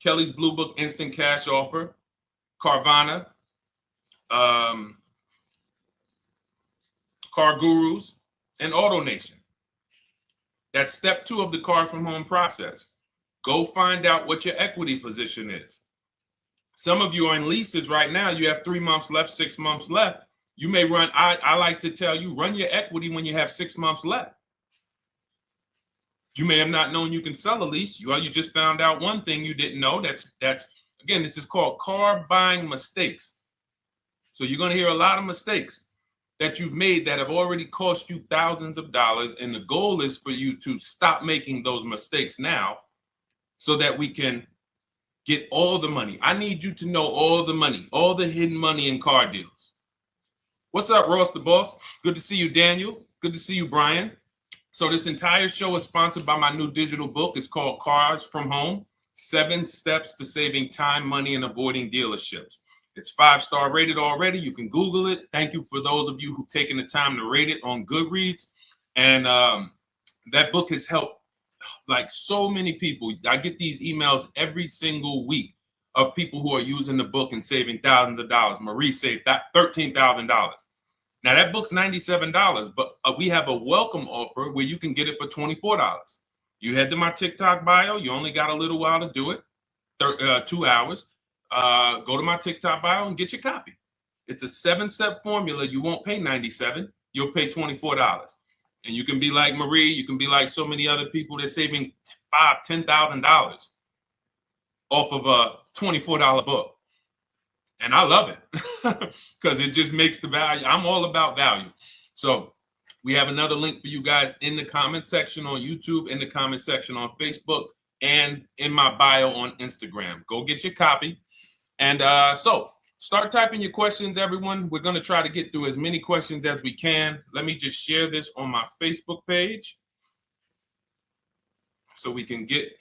Kelly's Blue Book Instant Cash Offer, Carvana, Car Gurus, and AutoNation. That's step 2 of the Cars from Home process. Go find out what your equity position is. Some of you are in leases right now. You have 3 months left, 6 months left. You may run, I like to tell you, run your equity when you have 6 months left. You may have not known you can sell a lease. You just found out one thing you didn't know. That's again, this is called car buying mistakes. So you're going to hear a lot of mistakes that you've made that have already cost you thousands of dollars. And the goal is for you to stop making those mistakes now so that we can get all the money. I need you to know all the money, all the hidden money in car deals. What's up, Ross the Boss? Good to see you, Daniel. Good to see you, Brian. So this entire show is sponsored by my new digital book. It's called Cars from Home, 7 Steps to Saving Time, Money, and Avoiding Dealerships. It's 5-star rated already. You can Google it. Thank you for those of you who've taken the time to rate it on Goodreads. And that book has helped like so many people. I get these emails every single week of people who are using the book and saving thousands of dollars. Marie saved $13,000. Now that book's $97, but we have a welcome offer where you can get it for $24. You head to my TikTok bio. You only got a little while to do it, 2 hours. Go to my TikTok bio and get your copy. It's a 7-step formula. You won't pay $97. You'll pay $24. And you can be like Marie. You can be like so many other people. They're saving $5,000, $10,000 off of a $24 book. And I love it because it just makes the value. I'm all about value. So we have another link for you guys in the comment section on YouTube, in the comment section on Facebook, and in my bio on Instagram. Go get your copy. And so start typing your questions, everyone. We're going to try to get through as many questions as we can. Let me just share this on my Facebook page so we can get.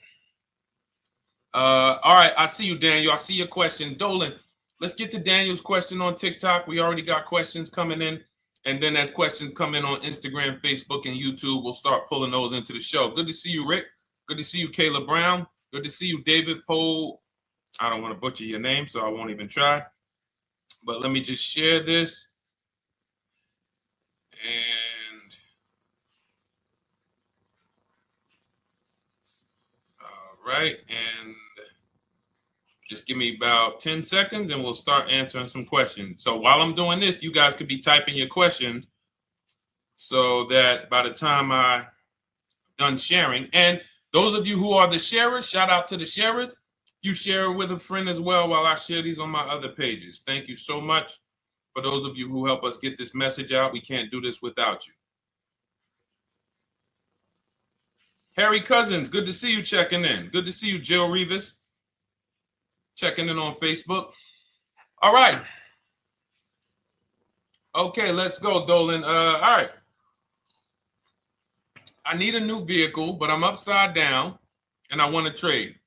All right. I see you, Daniel. I see your question. Dolan, let's get to Daniel's question on TikTok. We already got questions coming in. And then as questions come in on Instagram, Facebook, and YouTube, we'll start pulling those into the show. Good to see you, Rick. Good to see you, Kayla Brown. Good to see you, David Poe. I don't want to butcher your name, so I won't even try. But let me just share this. And all right. And just give me about 10 seconds and we'll start answering some questions. So while I'm doing this, you guys could be typing your questions so that by the time I'm done sharing, and those of you who are the sharers, shout out to the sharers. You share it with a friend as well while I share these on my other pages. Thank you so much for those of you who help us get this message out. We can't do this without you. Harry Cousins, good to see you checking in. Good to see you, Jill Rivas, checking in on Facebook. All right. Okay, let's go, Dolan. All right. I need a new vehicle, but I'm upside down and I want to trade.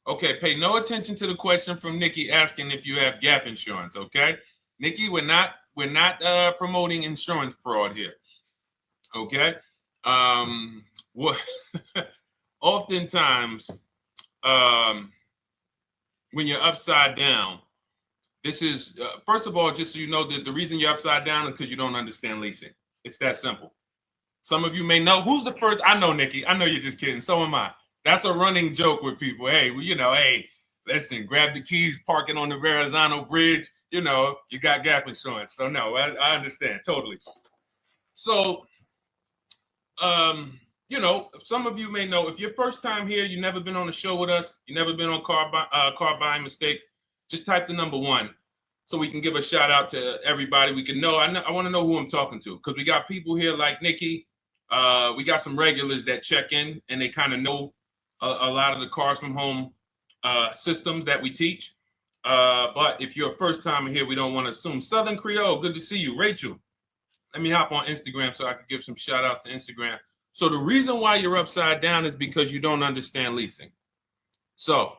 Okay, pay no attention to the question from Nikki asking if you have gap insurance, okay? Nikki, we're not promoting insurance fraud here, okay? Oftentimes, when you're upside down, this is, first of all, just so you know that the reason you're upside down is because you don't understand leasing. It's that simple. Some of you may know, who's the first? I know, Nikki. I know you're just kidding. So am I. That's a running joke with people. Hey, well, you know, hey, listen, grab the keys, park it on the Verrazano Bridge. You know, you got gap insurance. So no, I understand totally. So, you know, some of you may know, if you're first time here, you've never been on a show with us, you've never been on car buying mistakes, just type the number 1 so we can give a shout out to everybody. We can know. I want to know who I'm talking to because we got people here like Nikki. We got some regulars that check in and they kind of know a lot of the Cars from Home systems that we teach. But if you're a first timer here, we don't want to assume. Southern Creole, good to see you. Rachel, let me hop on Instagram so I can give some shout outs to Instagram. So the reason why you're upside down is because you don't understand leasing. So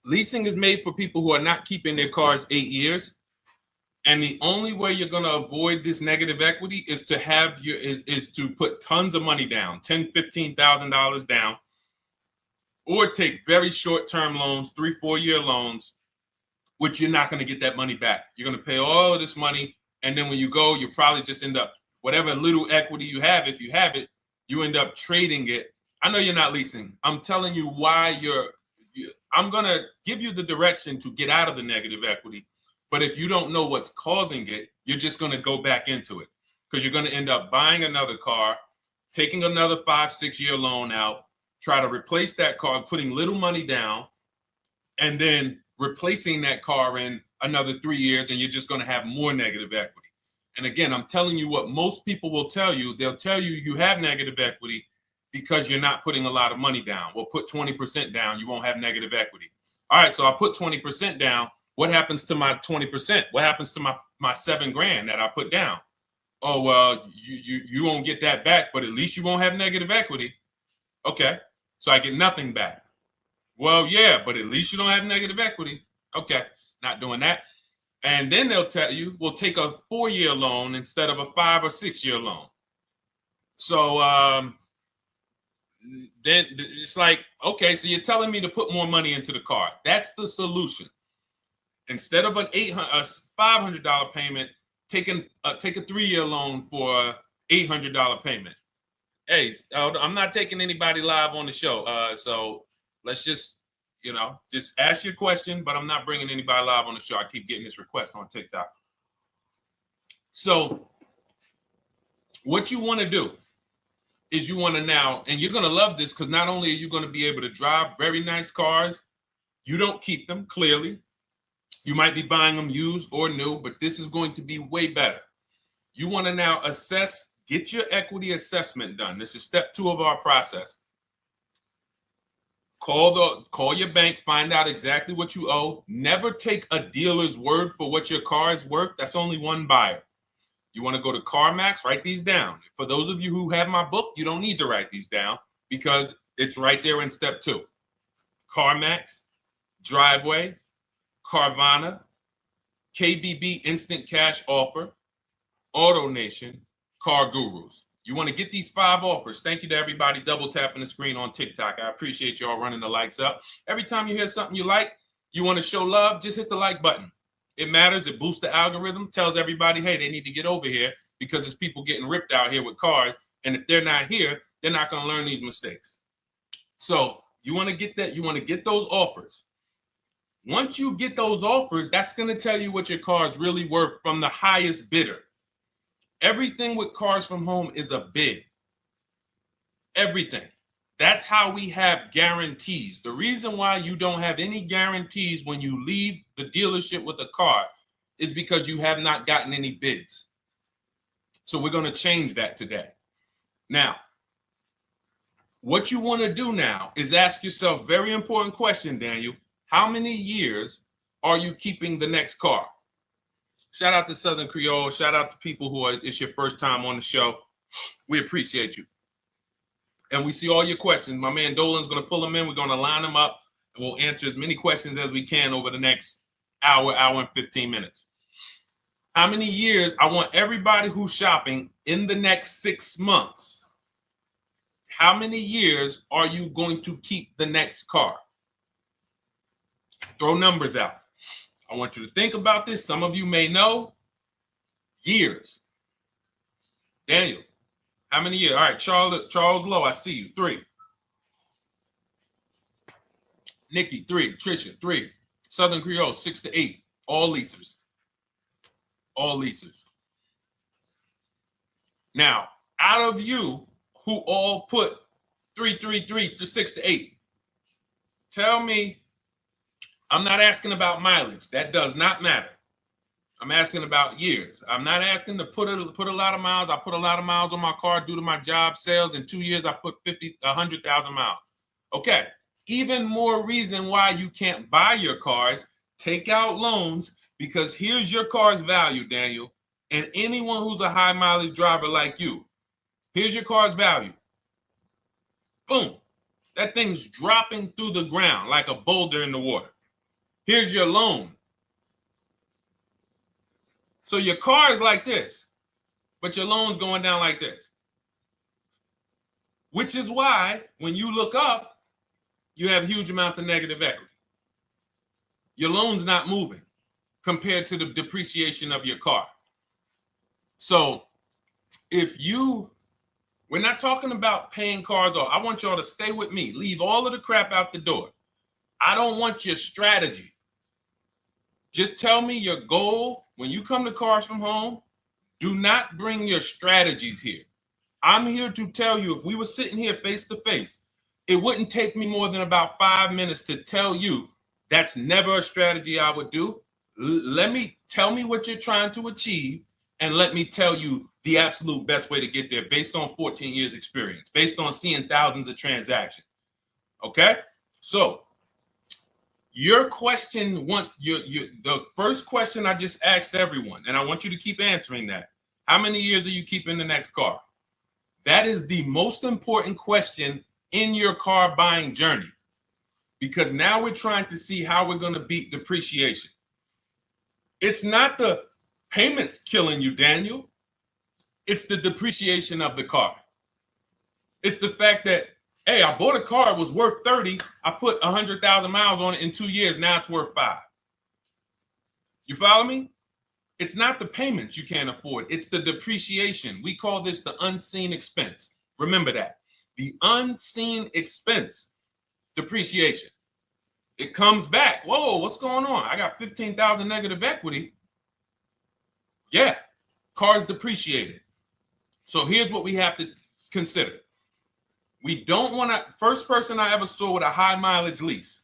leasing is made for people who are not keeping their cars 8 years. And the only way you're going to avoid this negative equity is to have is to put tons of money down, $10,000, $15,000 down, or take very short-term loans, 3-4 year loans, which you're not going to get that money back. You're going to pay all of this money. And then when you go, you probably just end up, whatever little equity you have, if you have it, you end up trading it. I know you're not leasing. I'm telling you why I'm going to give you the direction to get out of the negative equity. But if you don't know what's causing it, you're just going to go back into it because you're going to end up buying another car, taking another 5-6 year loan out, try to replace that car, putting little money down, and then replacing that car in another 3 years, and you're just going to have more negative equity. And again, I'm telling you what most people will tell you. They'll tell you you have negative equity because you're not putting a lot of money down. Well, put 20% down, you won't have negative equity. All right, so I put 20% down. What happens to my 20%? What happens to my my $7,000 that I put down. Oh, well, you won't get that back, but at least you won't have negative equity. Okay, so I get nothing back. Well, yeah, but at least you don't have negative equity. Okay, not doing that. And then they'll tell you, we'll take a 4-year loan instead of a 5 or 6-year loan. So then it's like, okay, so you're telling me to put more money into the car. That's the solution. Instead of a $500 payment, take a 3-year loan for a $800 payment. Hey, I'm not taking anybody live on the show. So let's just, just ask your question, but I'm not bringing anybody live on the show. I keep getting this request on TikTok. So what you want to do is you want to now, and you're going to love this because not only are you going to be able to drive very nice cars, you don't keep them, clearly. You might be buying them used or new, but this is going to be way better. You want to now assess, get your equity assessment done. This is step 2 of our process. Call your bank, find out exactly what you owe. Never take a dealer's word for what your car is worth. That's only one buyer. You want to go to CarMax, write these down. For those of you who have my book, you don't need to write these down because it's right there in step 2. CarMax, Driveway, Carvana, KBB Instant Cash Offer, AutoNation, Car Gurus. You want to get these 5 offers. Thank you to everybody double tapping the screen on TikTok. I appreciate y'all running the likes up. Every time you hear something you like, you want to show love, just hit the like button. It matters. It boosts the algorithm, tells everybody, hey, they need to get over here because there's people getting ripped out here with cars. And if they're not here, they're not going to learn these mistakes. So you want to get that. You want to get those offers. Once you get those offers, that's going to tell you what your car is really worth from the highest bidder. Everything with Cars from Home is a bid. Everything. That's how we have guarantees. The reason why you don't have any guarantees when you leave the dealership with a car is because you have not gotten any bids. So we're going to change that today. Now, what you want to do now is ask yourself, very important question, Daniel. How many years are you keeping the next car? Shout out to Southern Creole. Shout out to people who it's your first time on the show. We appreciate you. And we see all your questions. My man Dolan's going to pull them in. We're going to line them up. And we'll answer as many questions as we can over the next hour and 15 minutes. How many years? I want everybody who's shopping in the next 6 months. How many years are you going to keep the next car? Throw numbers out. I want you to think about this. Some of you may know. Years. Daniel, how many years? All right, Charles Lowe, I see you. 3. Nikki, 3. Trisha, 3. Southern Creole, 6 to 8. All leasers. All leasers. Now, out of you who all put 3 to 6 to 8, tell me. I'm not asking about mileage. That does not matter. I'm asking about years. I'm not asking to put a lot of miles. I put a lot of miles on my car due to my job sales. In 2 years, I put 100,000 miles. Okay. Even more reason why you can't buy your cars. Take out loans because here's your car's value, Daniel. And anyone who's a high mileage driver like you, here's your car's value. Boom. That thing's dropping through the ground like a boulder in the water. Here's your loan. So your car is like this, but your loan's going down like this. Which is why when you look up, you have huge amounts of negative equity. Your loan's not moving compared to the depreciation of your car. So we're not talking about paying cars off. I want y'all to stay with me. Leave all of the crap out the door. I don't want your strategy. Just tell me your goal. When you come to Cars from Home, do not bring your strategies here. I'm here to tell you, if we were sitting here face to face, it wouldn't take me more than about 5 minutes to tell you that's never a strategy I would do. Tell me what you're trying to achieve, and let me tell you the absolute best way to get there based on 14 years experience, based on seeing thousands of transactions. Okay? So Your question the first question I just asked everyone, and I want you to keep answering that. How many years are you keeping the next car? That is the most important question in your car buying journey, because now we're trying to see how we're going to beat depreciation. It's not the payments killing you, Daniel. It's the depreciation of the car. It's the fact that, hey, I bought a car, it was worth 30. I put 100,000 miles on it in 2 years. Now it's worth 5. You follow me? It's not the payments you can't afford. It's the depreciation. We call this the unseen expense. Remember that. The unseen expense, depreciation. It comes back. Whoa, what's going on? I got 15,000 negative equity. Yeah, car's depreciated. So here's what we have to consider. We don't want to, first person I ever saw with a high mileage lease.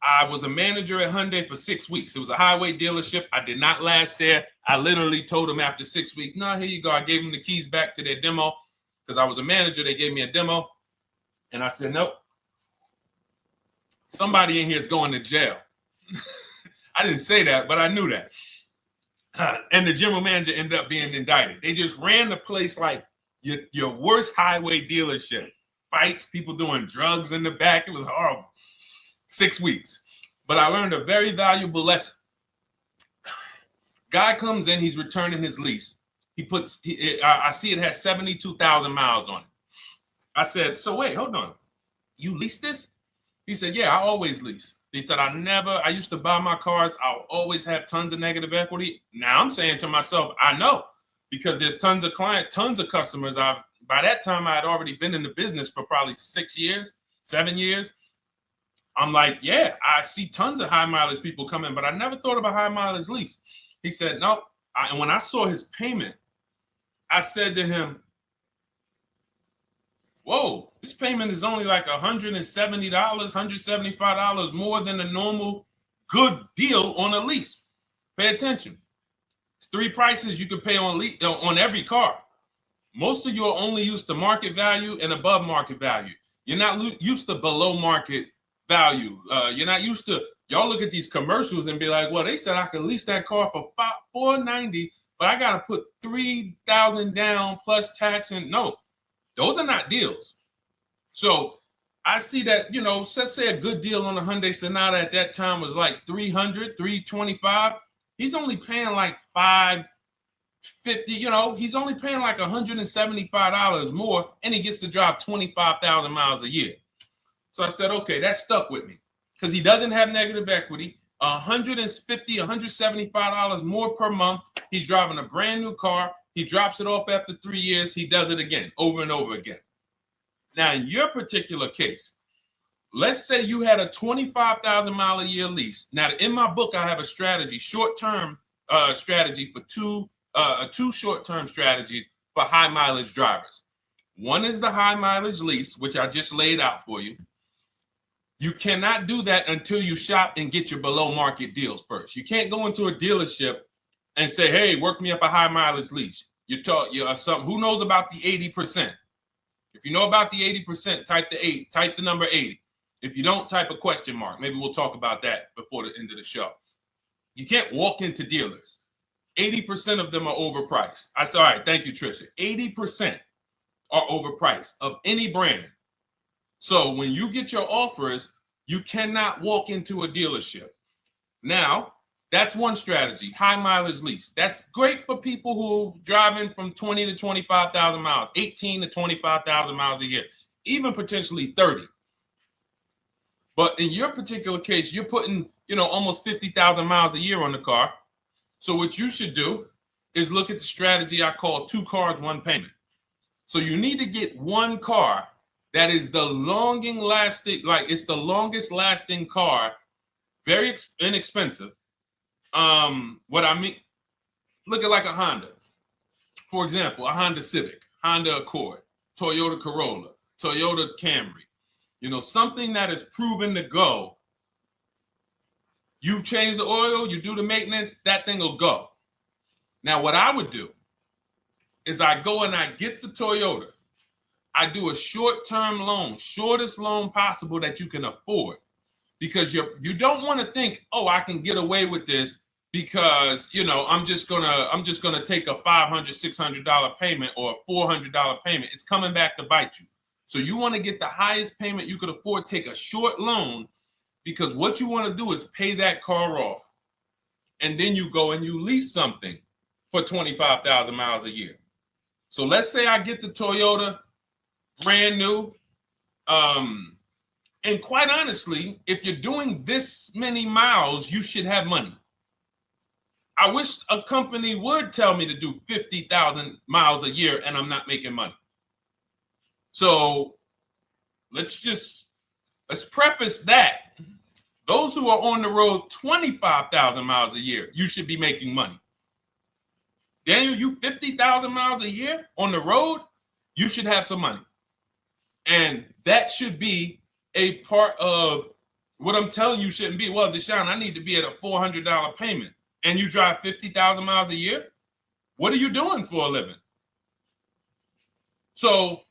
I was a manager at Hyundai for 6 weeks. It was a highway dealership. I did not last there. I literally told them after 6 weeks, no, here you go. I gave them the keys back to their demo because I was a manager. They gave me a demo. And I said, nope. Somebody in here is going to jail. I didn't say that, but I knew that. And the general manager ended up being indicted. They just ran the place like your worst highway dealership. Fights, people doing drugs in the back. It was horrible. 6 weeks. But I learned a very valuable lesson. Guy comes in, he's returning his lease. I see it has 72,000 miles on it. I said, so wait, hold on. You leased this? He said, yeah, I always lease. He said, I used to buy my cars. I'll always have tons of negative equity. Now I'm saying to myself, I know, because there's tons of clients, tons of customers. By that time, I had already been in the business for probably 6 years, 7 years. I'm like, yeah, I see tons of high mileage people coming, but I never thought about high mileage lease. He said, no. And when I saw his payment, I said to him, whoa, this payment is only like $170, $175 more than a normal good deal on a lease. Pay attention. It's 3 prices you can pay on every car. Most of you are only used to market value and above market value. You're not used to below market value. You're not used to, y'all look at these commercials and be like, well, they said I could lease that car for $490, but I got to put $3,000 down plus tax. And no, those are not deals. So I see that, let's say a good deal on a Hyundai Sonata at that time was like $300, $325. He's only paying like $550, he's only paying like $175 more, and he gets to drive 25,000 miles a year. So I said, okay, that stuck with me because he doesn't have negative equity. $150, $175 more per month. He's driving a brand new car. He drops it off after 3 years. He does it again, over and over again. Now, in your particular case, let's say you had a 25,000 mile a year lease. Now, in my book, I have a strategy, short-term strategy for two short-term strategies for high mileage drivers. One is the high mileage lease, which I just laid out for you. You cannot do that until you shop and get your below market deals first. You can't go into a dealership and say, hey, work me up a high mileage lease. You're who knows about the 80%? If you know about the 80%, type the number 80. If you don't, type a question mark. Maybe we'll talk about that before the end of the show. You can't walk into dealers. 80% of them are overpriced. I said, all right, thank you, Trisha. 80% are overpriced of any brand. So when you get your offers, you cannot walk into a dealership. Now, that's one strategy, high mileage lease. That's great for people who are driving from 20 to 25,000 miles, 18 to 25,000 miles a year, even potentially 30. But in your particular case, you're putting, almost 50,000 miles a year on the car. So what you should do is look at the strategy I call 2 cars, 1 payment. So you need to get one car that is the longest lasting car, very inexpensive. What I mean, look at like a Honda. For example, a Honda Civic, Honda Accord, Toyota Corolla, Toyota Camry. Something that is proven to go. You change the oil, you do the maintenance, that thing will go. Now, what I would do is I go and I get the Toyota. I do a short-term loan, shortest loan possible that you can afford. because you don't want to think, oh, I can get away with this because, you know, I'm just gonna take a $500, $600 payment or a $400 payment. It's coming back to bite you. So you want to get the highest payment you could afford, take a short loan, because what you want to do is pay that car off. And then you go and you lease something for 25,000 miles a year. So let's say I get the Toyota brand new. And quite honestly, if you're doing this many miles, you should have money. I wish a company would tell me to do 50,000 miles a year and I'm not making money. So let's preface that. Those who are on the road 25,000 miles a year, you should be making money. Daniel, you 50,000 miles a year on the road, you should have some money. And that should be a part of what I'm telling you shouldn't be. Well, Deshone, I need to be at a $400 payment. And you drive 50,000 miles a year? What are you doing for a living? So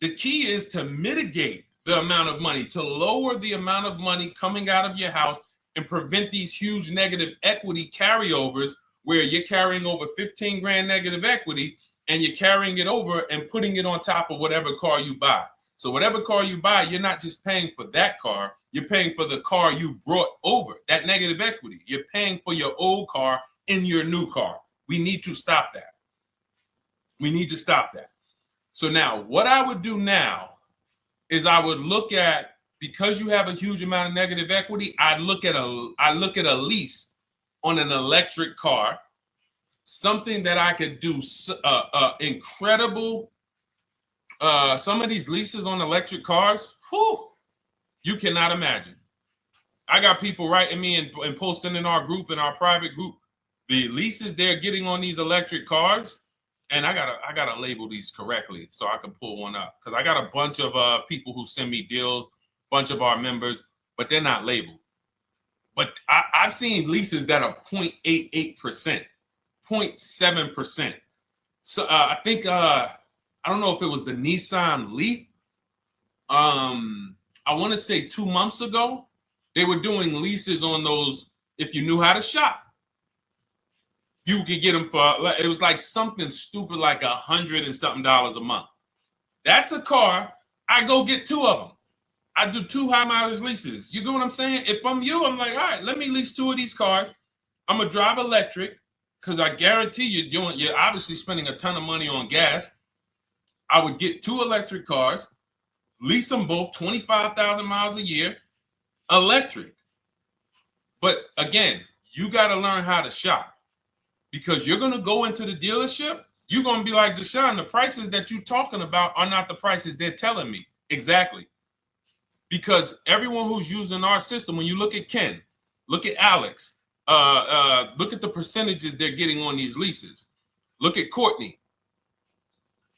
the key is to mitigate the amount of money, to lower the amount of money coming out of your house and prevent these huge negative equity carryovers where you're carrying over 15 grand negative equity and you're carrying it over and putting it on top of whatever car you buy. So whatever car you buy, you're not just paying for that car, you're paying for the car you brought over, that negative equity. You're paying for your old car in your new car. We need to stop that. We need to stop that. So now what I would do now is I would look at, because you have a huge amount of negative equity, I look at a lease on an electric car, something that I could do incredible. Some of these leases on electric cars, whew, you cannot imagine. I got people writing me and posting in our group, in our private group, the leases they're getting on these electric cars. And I gotta label these correctly so I can pull one up, because I got a bunch of people who send me deals, bunch of our members, but they're not labeled. But I've seen leases that are 0.88%, 0.7%. So I think I don't know if it was the Nissan Leaf. I want to say 2 months ago, they were doing leases on those. If you knew how to shop, you could get them for, it was like something stupid like $100 and something a month. That's a car. I go get 2 of them. I do 2 high mileage leases. You get what I'm saying? If I'm you, I'm like, all right, let me lease 2 of these cars. I'm gonna drive electric, because I guarantee you're obviously spending a ton of money on gas. I would get 2 electric cars, lease them both 25,000 miles a year, electric. But again, you got to learn how to shop. Because you're going to go into the dealership, you're going to be like, Deshone, the prices that you're talking about are not the prices they're telling me. Exactly. Because everyone who's using our system, when you look at Ken, look at Alex, look at the percentages they're getting on these leases. Look at Courtney.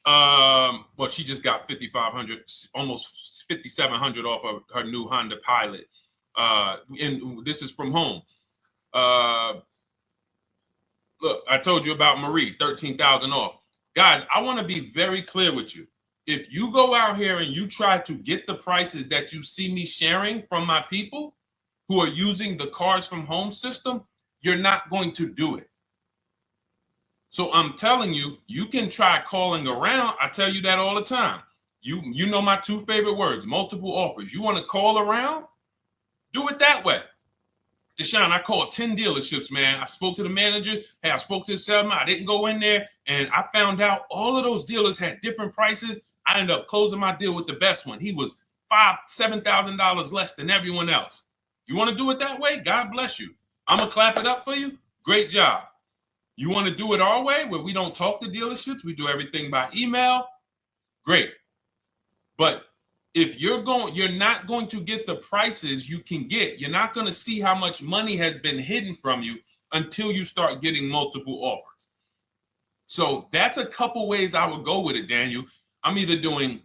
Well, she just got 5,500, almost 5,700 off of her new Honda Pilot. And this is from home. Look, I told you about Marie, 13,000 off. Guys, I want to be very clear with you. If you go out here and you try to get the prices that you see me sharing from my people who are using the Cars from Home system, you're not going to do it. So I'm telling you, you can try calling around. I tell you that all the time. You know my 2 favorite words, multiple offers. You want to call around? Do it that way. Deshone, I called 10 dealerships, man. I spoke to the manager. Hey, I spoke to the salesman. I didn't go in there, and I found out all of those dealers had different prices. I ended up closing my deal with the best one. He was $5,000, $7,000 less than everyone else. You want to do it that way? God bless you. I'm going to clap it up for you. Great job. You want to do it our way, where we don't talk to dealerships? We do everything by email? Great. But if you're not going to get the prices you can get. You're not going to see how much money has been hidden from you until you start getting multiple offers. So that's a couple ways I would go with it, Daniel. I'm either doing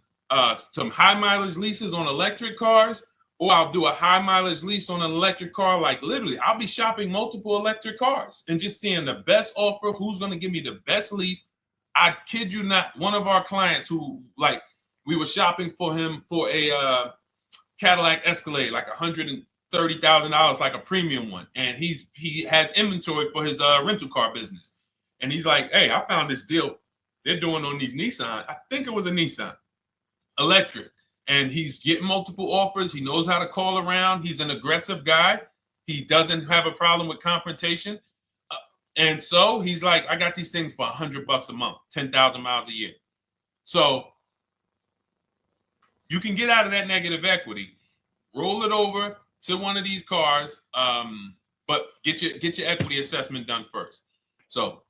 some high mileage leases on electric cars, or I'll do a high mileage lease on an electric car. Like literally, I'll be shopping multiple electric cars and just seeing the best offer, who's going to give me the best lease. I kid you not, one of our clients who, like, we were shopping for him for a Cadillac Escalade, like $30,000, like a premium one, and he has inventory for his rental car business, and he's like, hey, I found this deal they're doing on these Nissan. I think it was a Nissan electric, and he's getting multiple offers. He knows how to call around. He's an aggressive guy. He doesn't have a problem with confrontation, and so he's like, I got these things for $100 a month, 10,000 miles a year. So you can get out of that negative equity, roll it over to one of these cars, but get your equity assessment done first. So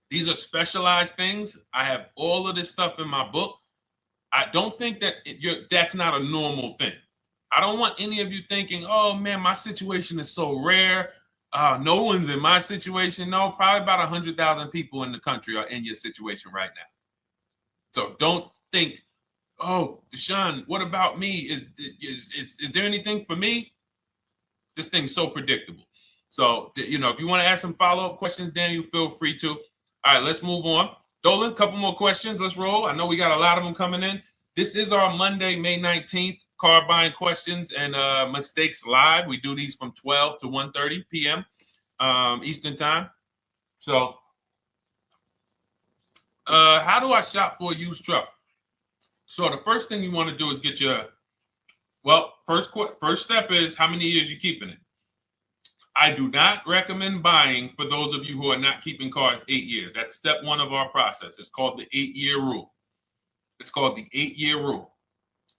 these are specialized things. I have all of this stuff in my book. I don't think that that's not a normal thing. I don't want any of you thinking, oh man, my situation is so rare. No one's in my situation. No, probably about 100,000 people in the country are in your situation right now. So don't think, oh, Deshone, what about me? Is there anything for me? This thing's so predictable. So, if you want to ask some follow-up questions, Daniel, feel free to. All right, let's move on. Dolan, a couple more questions. Let's roll. I know we got a lot of them coming in. This is our Monday, May 19th, car buying questions and mistakes live. We do these from 12 to 1:30 p.m. Eastern time. So, how do I shop for a used truck? So the first thing you want to do is get your, first step is how many years you're keeping it. I do not recommend buying for those of you who are not keeping cars 8 years. That's step one of our process. It's called the 8-year rule. It's called the 8-year rule.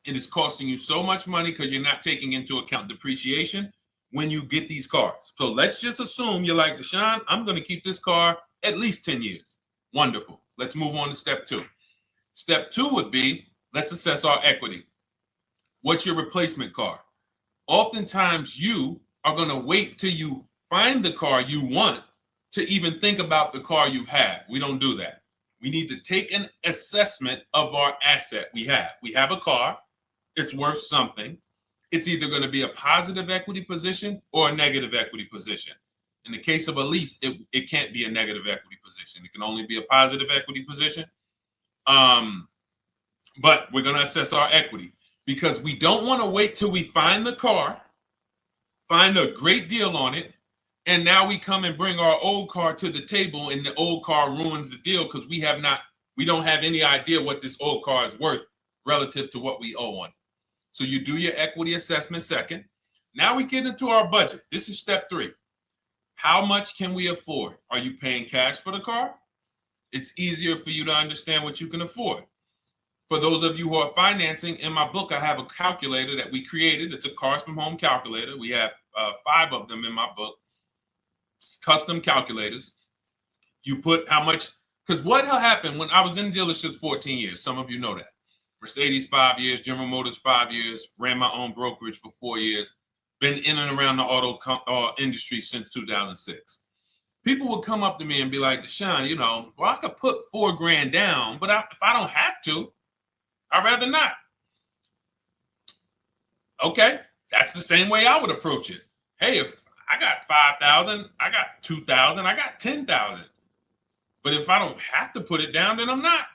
It is costing you so much money because you're not taking into account depreciation when you get these cars. So let's just assume you're like, Deshone, I'm going to keep this car at least 10 years. Wonderful. Let's move on to step two. Step two would be, let's assess our equity. What's your replacement car? Oftentimes you are going to wait till you find the car you want to even think about the car you have. We don't do that. We need to take an assessment of our asset we have. We have a car. It's worth something. It's either going to be a positive equity position or a negative equity position. In the case of a lease, it can't be a negative equity position. It can only be a positive equity position. But we're going to assess our equity because we don't want to wait till we find the car, find a great deal on it, and now we come and bring our old car to the table and the old car ruins the deal because we don't have any idea what this old car is worth relative to what we owe on it. So you do your equity assessment second. Now we get into our budget. This is step three. How much can we afford? Are you paying cash for the car? It's easier for you to understand what you can afford. For those of you who are financing, in my book, I have a calculator that we created. It's a Cars from Home calculator. We have 5 of them in my book, custom calculators. You put how much, because what happened when I was in dealerships 14 years, some of you know that. Mercedes 5 years, General Motors 5 years, ran my own brokerage for 4 years, been in and around the auto industry since 2006. People would come up to me and be like, Deshone, I could put $4,000 down, but if I don't have to, I'd rather not. Okay, that's the same way I would approach it. Hey, if I got 5,000, I got 2,000, I got 10,000. But if I don't have to put it down, then I'm not.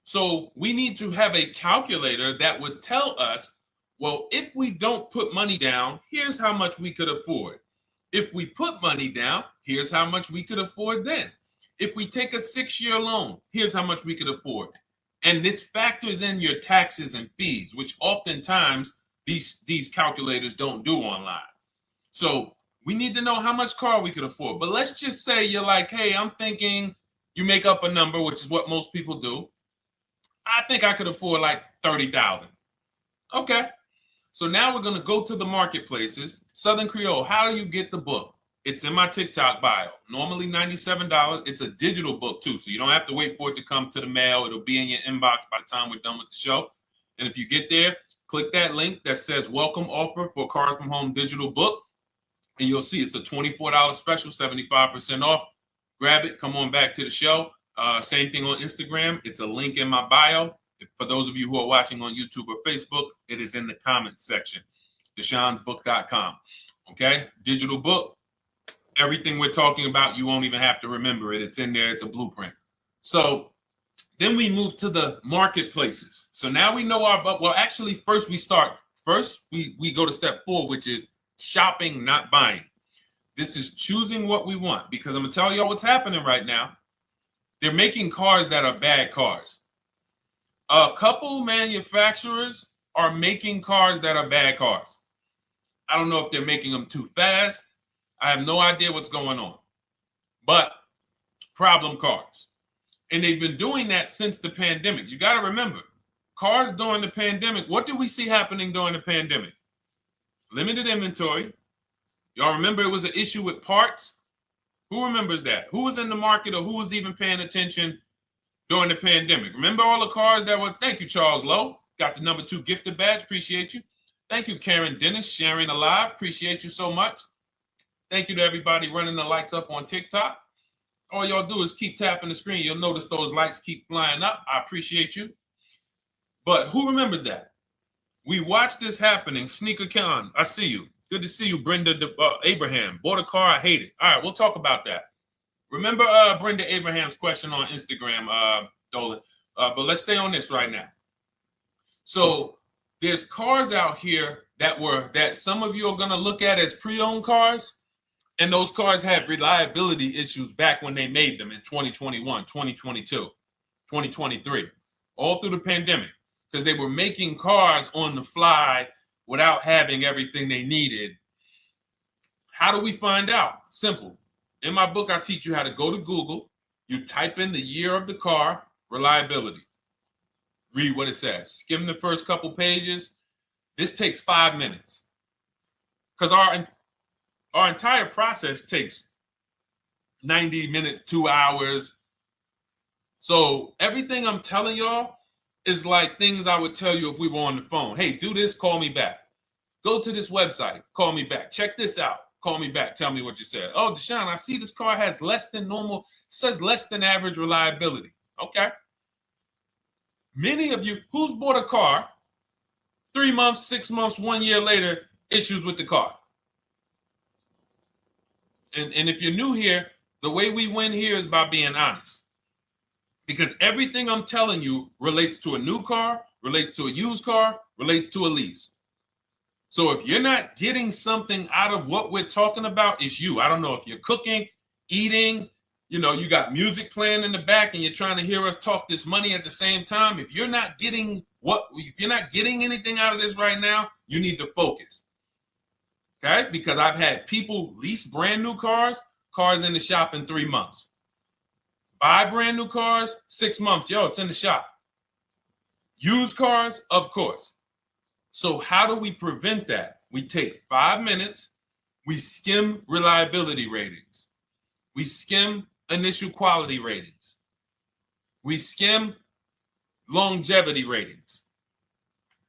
So we need to have a calculator that would tell us, well, if we don't put money down, here's how much we could afford. If we put money down, here's how much we could afford then. If we take a 6-year loan, here's how much we could afford. And this factors in your taxes and fees, which oftentimes these calculators don't do online. So we need to know how much car we could afford. But let's just say you're like, hey, I'm thinking, you make up a number, which is what most people do. I think I could afford like 30,000. Okay. So now we're going to go to the marketplaces. Southern Creole, how do you get the book? It's in my TikTok bio. Normally $97. It's a digital book too, so you don't have to wait for it to come to the mail. It'll be in your inbox by the time we're done with the show. And if you get there, click that link that says welcome offer for Cars from Home digital book. And you'll see it's a $24 special, 75% off. Grab it. Come on back to the show. Same thing on Instagram. It's a link in my bio. For those of you who are watching on YouTube or Facebook, it is in the comments section. DeshonesBook.com. Okay? Digital book. Everything we're talking about, you won't even have to remember it. It's in there. It's a blueprint. So then we move to the marketplaces. So now we know actually first we go to step 4, which is shopping, not buying. This is choosing what we want, because I'm gonna tell y'all what's happening right now. They're making cars that are bad cars. A couple manufacturers are making cars that are bad cars. I don't know if they're making them too fast. I have no idea what's going on, but problem cars. And they've been doing that since the pandemic. You got to remember, cars during the pandemic, what did we see happening during the pandemic? Limited inventory. Y'all remember it was an issue with parts? Who remembers that? Who was in the market or who was even paying attention during the pandemic? Remember all the cars that were, thank you, Charles Lowe. Got the #2 gifted badge, appreciate you. Thank you, Karen Dennis, sharing alive, appreciate you so much. Thank you to everybody running the likes up on TikTok. All y'all do is keep tapping the screen. You'll notice those likes keep flying up. I appreciate you. But who remembers that? We watched this happening. Sneaker Con, I see you. Good to see you, Brenda Abraham. Bought a car, I hate it. All right, we'll talk about that. Remember Brenda Abraham's question on Instagram, Dolan. But let's stay on this right now. So there's cars out here that some of you are going to look at as pre-owned cars. And those cars had reliability issues back when they made them in 2021, 2022, 2023, all through the pandemic, because they were making cars on the fly without having everything they needed. How do we find out? Simple. In my book, I teach you how to go to Google. You type in the year of the car, reliability. Read what it says. Skim the first couple pages. This takes 5 minutes. Because our entire process takes 90 minutes, 2 hours. So everything I'm telling y'all is like things I would tell you if we were on the phone. Hey, do this, call me back. Go to this website, call me back. Check this out, call me back. Tell me what you said. Oh, Deshone, I see this car has less than normal, says less than average reliability. Okay. Many of you, who's bought a car 3 months, 6 months, 1 year later, issues with the car? And if you're new here, the way we win here is by being honest. Because everything I'm telling you relates to a new car, relates to a used car, relates to a lease. So if you're not getting something out of what we're talking about, it's you. I don't know if you're cooking, eating, you got music playing in the back and you're trying to hear us talk this money at the same time. If you're not getting anything out of this right now, you need to focus. Okay? Because I've had people lease brand new cars in the shop in 3 months. Buy brand new cars, 6 months. Yo, it's in the shop. Used cars, of course. So how do we prevent that? We take 5 minutes. We skim reliability ratings. We skim initial quality ratings. We skim longevity ratings.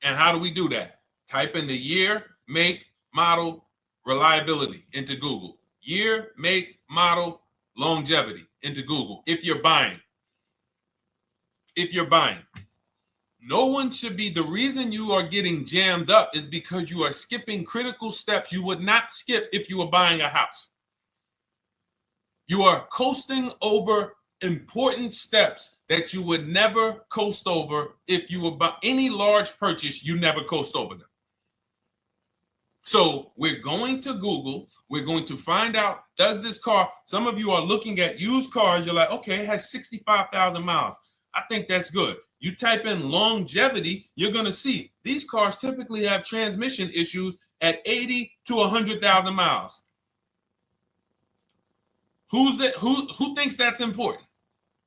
And how do we do that? Type in the year, make, model, reliability into Google. Year, make, model, longevity into Google. If you're buying. No one should be, the reason you are getting jammed up is because you are skipping critical steps you would not skip if you were buying a house. You are coasting over important steps that you would never coast over if you were buying any large purchase, you never coast over them. So we're going to Google, we're going to find out, does this car, some of you are looking at used cars, you're like, okay, it has 65,000 miles. I think that's good. You type in longevity, you're going to see these cars typically have transmission issues at 80 to 100,000 miles. Who thinks that's important?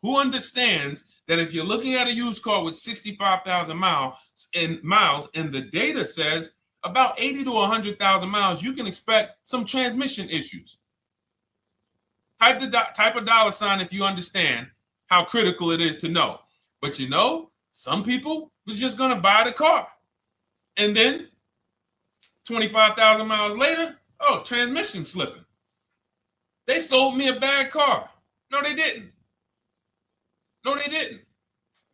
Who understands that if you're looking at a used car with 65,000 miles and the data says about 80 to 100,000 miles, you can expect some transmission issues. Type a dollar sign if you understand how critical it is to know. But some people was just going to buy the car. And then 25,000 miles later, transmission slipping. They sold me a bad car. No, they didn't.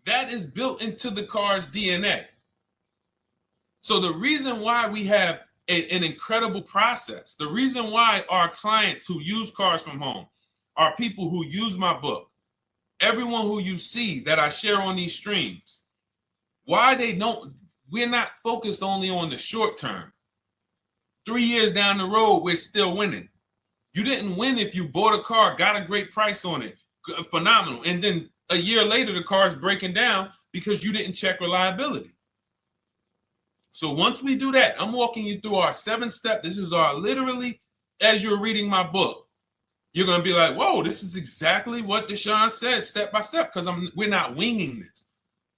That is built into the car's DNA. So the reason why we have an incredible process, the reason why our clients who use cars from home are people who use my book, everyone who you see that I share on these streams, we're not focused only on the short term. 3 years down the road, we're still winning. You didn't win if you bought a car, got a great price on it, phenomenal, and then a year later the car is breaking down because you didn't check reliability. So once we do that, I'm walking you through our 7-step. This is our literally, as you're reading my book, you're going to be like, whoa, this is exactly what Deshone said step by step, because we're not winging this.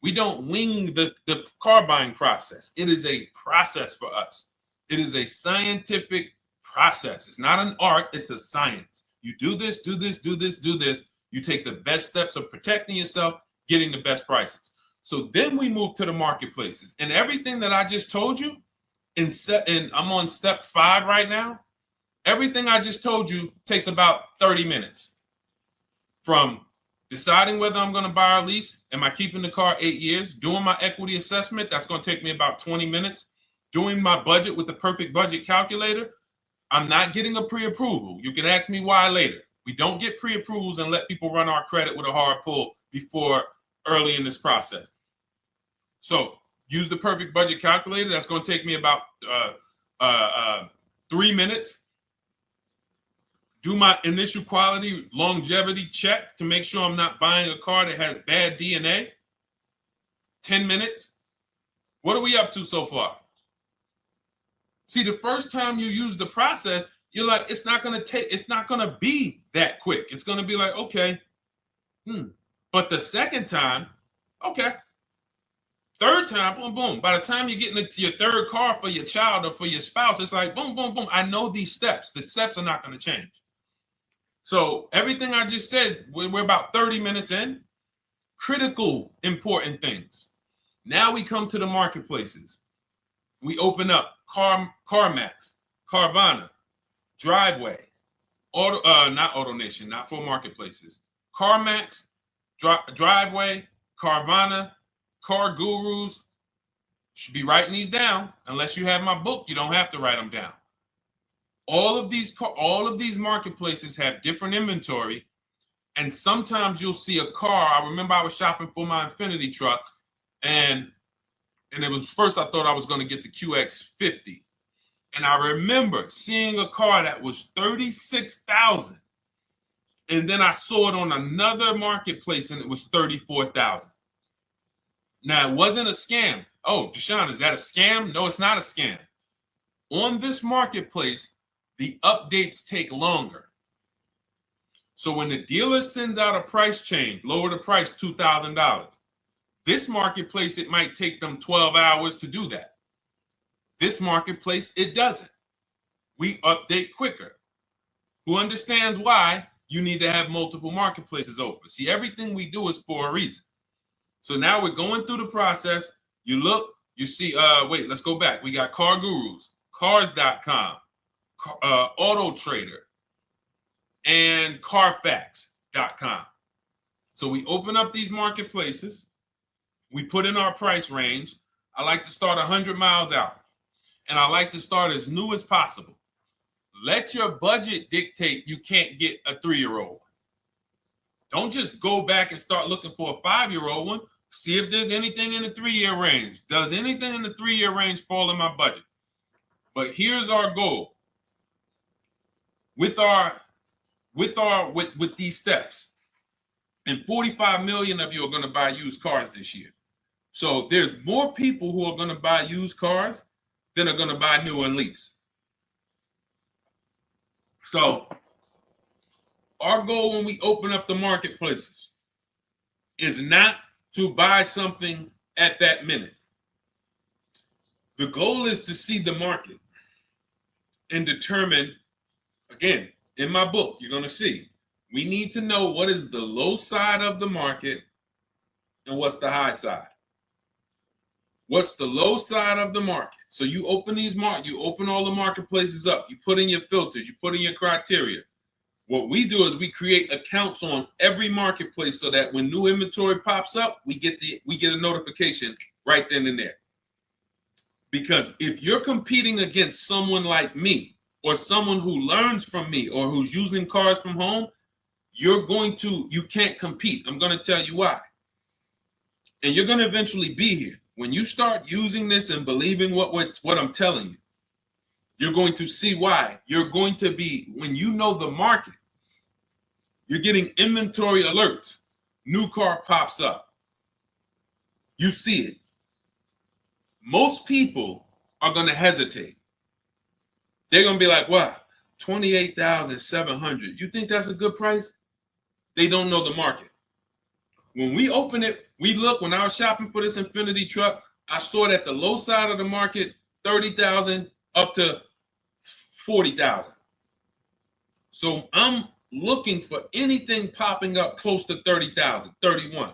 We don't wing the car buying process. It is a process for us. It is a scientific process. It's not an art, it's a science. You do this, do this, do this, do this. You take the best steps of protecting yourself, getting the best prices. So then we move to the marketplaces. And everything that I just told you, and I'm on step 5 right now, everything I just told you takes about 30 minutes. From deciding whether I'm going to buy or lease, am I keeping the car 8 years, doing my equity assessment, that's going to take me about 20 minutes, doing my budget with the perfect budget calculator. I'm not getting a pre-approval. You can ask me why later. We don't get pre-approvals and let people run our credit with a hard pull before early in this process. So use the perfect budget calculator. That's going to take me about 3 minutes. Do my initial quality longevity check to make sure I'm not buying a car that has bad DNA. 10 minutes. What are we up to so far? See, the first time you use the process, you're like, it's not going to be that quick. It's going to be like, okay. But the second time, okay. Third time, boom, boom. By the time you're getting into your third car for your child or for your spouse, it's like, boom, boom, boom. I know these steps. The steps are not going to change. So everything I just said, we're about 30 minutes in. Critical, important things. Now we come to the marketplaces. We open up CarMax, Carvana, Driveway, not AutoNation, not for marketplaces. CarMax, Driveway, Carvana, Car Gurus. Should be writing these down. Unless you have my book, you don't have to write them down. All of these marketplaces have different inventory, and sometimes you'll see a car. I remember I was shopping for my Infinity truck, and it was first I thought I was going to get the QX50, and I remember seeing a car that was $36,000, and then I saw it on another marketplace, and it was $34,000. Now it wasn't a scam. Oh, Deshone, is that a scam? No, it's not a scam. On this marketplace, the updates take longer. So when the dealer sends out a price change, lower the price $2,000. This marketplace, it might take them 12 hours to do that. This marketplace, it doesn't. We update quicker. Who understands why you need to have multiple marketplaces open? See, everything we do is for a reason. So now we're going through the process. You look, you see, wait, let's go back. We got Car Gurus, Cars.com, Auto Trader, and Carfax.com. So we open up these marketplaces. We put in our price range. I like to start 100 miles out, and I like to start as new as possible. Let your budget dictate you can't get a 3-year-old. Don't just go back and start looking for a 5-year-old one. See if there's anything in the 3-year range. Does anything in the 3-year range fall in my budget? But here's our goal. With these steps, and 45 million of you are going to buy used cars this year. So there's more people who are going to buy used cars than are going to buy new and lease. So our goal when we open up the marketplaces is not to buy something at that minute. The goal is to see the market and determine, again, in my book, you're going to see, we need to know what is the low side of the market and what's the high side. What's the low side of the market? So you open you open all the marketplaces up. You put in your filters. You put in your criteria. What we do is we create accounts on every marketplace so that when new inventory pops up, we get a notification right then and there. Because if you're competing against someone like me or someone who learns from me or who's using cars from home, you can't compete. I'm going to tell you why. And you're going to eventually be here. When you start using this and believing what I'm telling you, You're going to see why. You're going to be, when you know the market, you're getting inventory alerts. New car pops up. You see it. Most people are going to hesitate. They're going to be like, wow, 28,700. You think that's a good price? They don't know the market. When we open it, we look, when I was shopping for this Infinity truck, I saw it at the low side of the market, 30,000 up to 40,000. So I'm looking for anything popping up close to 30,000, 31.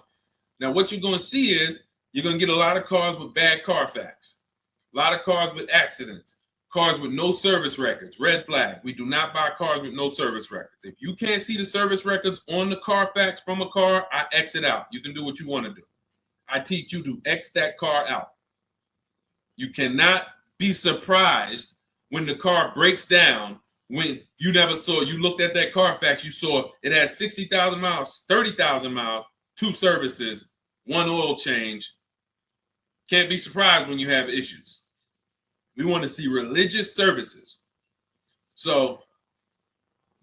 Now, what you're going to see is you're going to get a lot of cars with bad Carfax, a lot of cars with accidents, cars with no service records, red flag. We do not buy cars with no service records. If you can't see the service records on the Carfax from a car, I exit out. You can do what you want to do. I teach you to X that car out. You cannot be surprised when the car breaks down, when you never saw, you looked at that Carfax, you saw it had 60,000 miles, 30,000 miles, 2 services, 1 oil change. Can't be surprised when you have issues. We want to see religious services. So,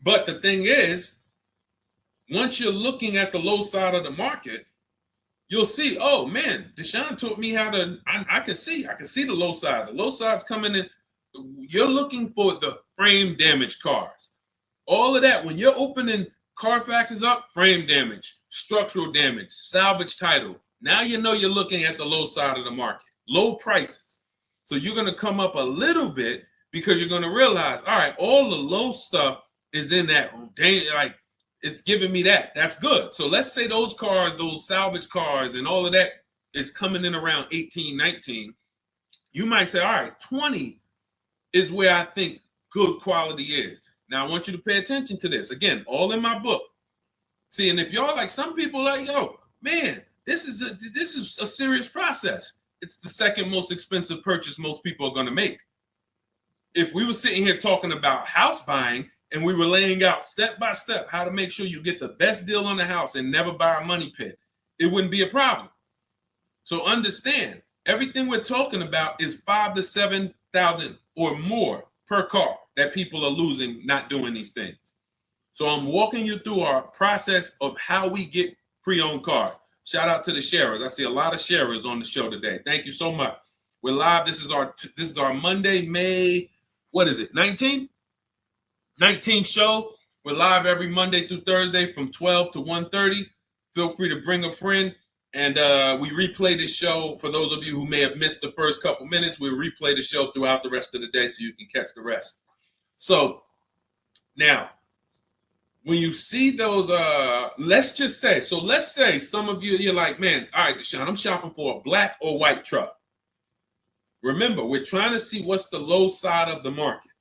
but the thing is, once you're looking at the low side of the market, you'll see, oh man, Deshone taught me how to, I can see the low side. The low side's coming in. You're looking for the frame damage cars. All of that, when you're opening Carfaxes up, frame damage, structural damage, salvage title. Now you know you're looking at the low side of the market, low prices. So you're going to come up a little bit because you're going to realize, all right, all the low stuff is in that, like, it's giving me that. That's good. So let's say those cars, those salvage cars and all of that is coming in around 18, 19. You might say, all right, 20 is where I think good quality is. Now, I want you to pay attention to this. Again, all in my book. See, and if y'all like, some people like, yo, man, this is a serious process. It's the second most expensive purchase most people are going to make. If we were sitting here talking about house buying and we were laying out step by step how to make sure you get the best deal on the house and never buy a money pit, it wouldn't be a problem. So understand, everything we're talking about is 5,000 to 7,000 or more per car that people are losing not doing these things. So I'm walking you through our process of how we get pre-owned cars. Shout out to the sharers. I see a lot of sharers on the show today. Thank you so much. We're live. This is our Monday, May, what is it, 19th? 19th show. We're live every Monday through Thursday from 12 to 1:30. Feel free to bring a friend. And we replay this show. For those of you who may have missed the first couple minutes, we'll replay the show throughout the rest of the day so you can catch the rest. So now, when you see those, let's say some of you, you're like, man, all right, Deshone, I'm shopping for a black or white truck. Remember, we're trying to see what's the low side of the market.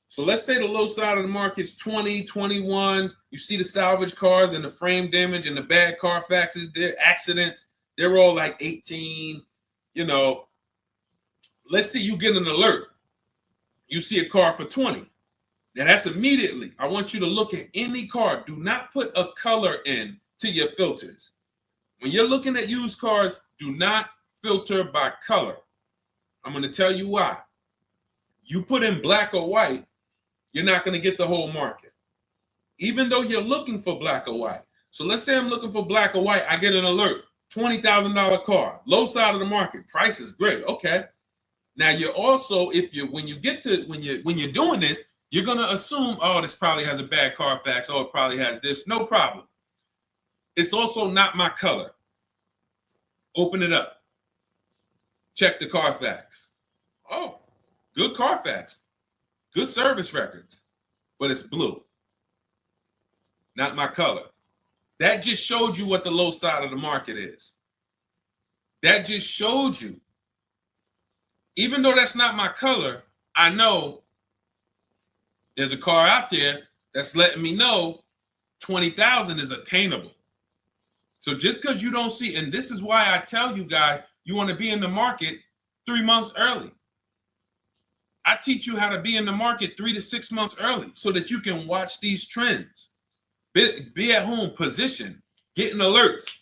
So let's say the low side of the market is 20, 21. You see the salvage cars and the frame damage and the bad Carfaxes, their accidents, they're all like 18, you know. Let's say you get an alert. You see a car for 20. Now that's immediately, I want you to look at any car. Do not put a color in to your filters. When you're looking at used cars, do not filter by color. I'm going to tell you why. You put in black or white, you're not going to get the whole market, even though you're looking for black or white. So let's say I'm looking for black or white. I get an alert, $20,000 car, low side of the market. Price is great. Okay. Now you're also, when you're doing this, you're going to assume, oh, this probably has a bad Carfax. Oh, it probably has this. No problem. It's also not my color. Open it up. Check the Carfax. Oh, good Carfax. Good service records, but it's blue. Not my color. That just showed you what the low side of the market is. That just showed you. Even though that's not my color, I know there's a car out there that's letting me know 20,000 is attainable. So just because you don't see, and this is why I tell you guys, you want to be in the market 3 months early. I teach you how to be in the market 3 to 6 months early so that you can watch these trends. Be at home, position, getting alerts.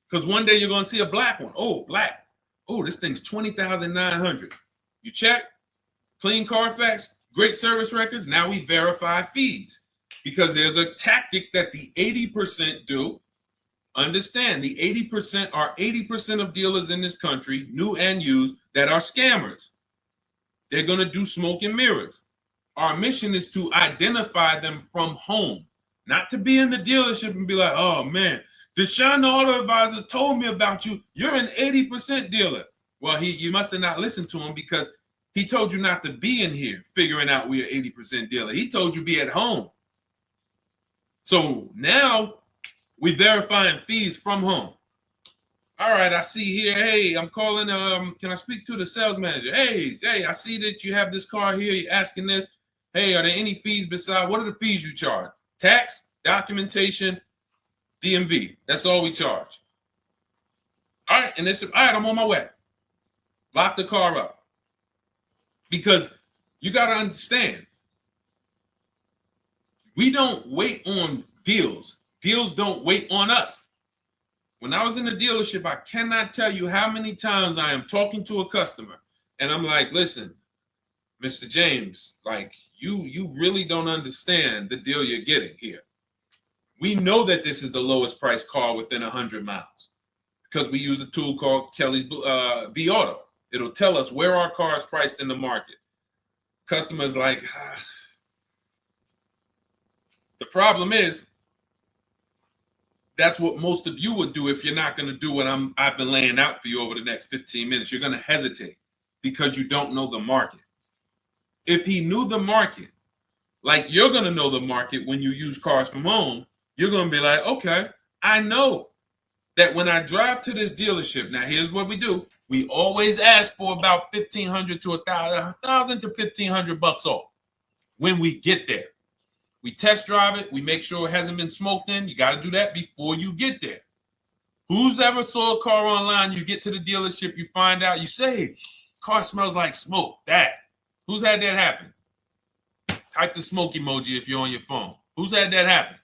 Because one day you're going to see a black one. Oh, black. Oh, this thing's 20,900. You check. clean Carfax, great service records. Now we verify fees because there's a tactic that the 80% do. Understand, the 80% are 80% of dealers in this country, new and used, that are scammers. They're going to do smoke and mirrors. Our mission is to identify them from home, not to be in the dealership and be like, oh man, Deshone the Auto Advisor told me about you. You're an 80% dealer. Well, you must have not listened to him because he told you not to be in here figuring out we're 80% dealer. He told you be at home. So now we verifying fees from home. All right, I see here, hey, I'm calling, can I speak to the sales manager? Hey, I see that you have this car here, you're asking this. Hey, are there any fees besides, what are the fees you charge? Tax, documentation, DMV. That's all we charge. All right, and they said, all right, I'm on my way. Lock the car up. Because you got to understand, we don't wait on deals. Deals don't wait on us. When I was in the dealership, I cannot tell you how many times I am talking to a customer and I'm like, listen, Mr. James, like you really don't understand the deal you're getting here. We know that this is the lowest price car within 100 miles because we use a tool called Kelly's V Auto. It'll tell us where our car is priced in the market. Customers like, the problem is, that's what most of you would do if you're not going to do what I've been laying out for you over the next 15 minutes. You're going to hesitate because you don't know the market. If he knew the market, like you're going to know the market when you use cars from home, you're going to be like, okay, I know that when I drive to this dealership, now here's what we do. We always ask for about $1,500 to $1,000 to $1,500 off when we get there. We test drive it. We make sure it hasn't been smoked in. You got to do that before you get there. Who's ever saw a car online? You get to the dealership, you find out, you say, car smells like smoke. That. Who's had that happen? Type the smoke emoji if you're on your phone. Who's had that happen?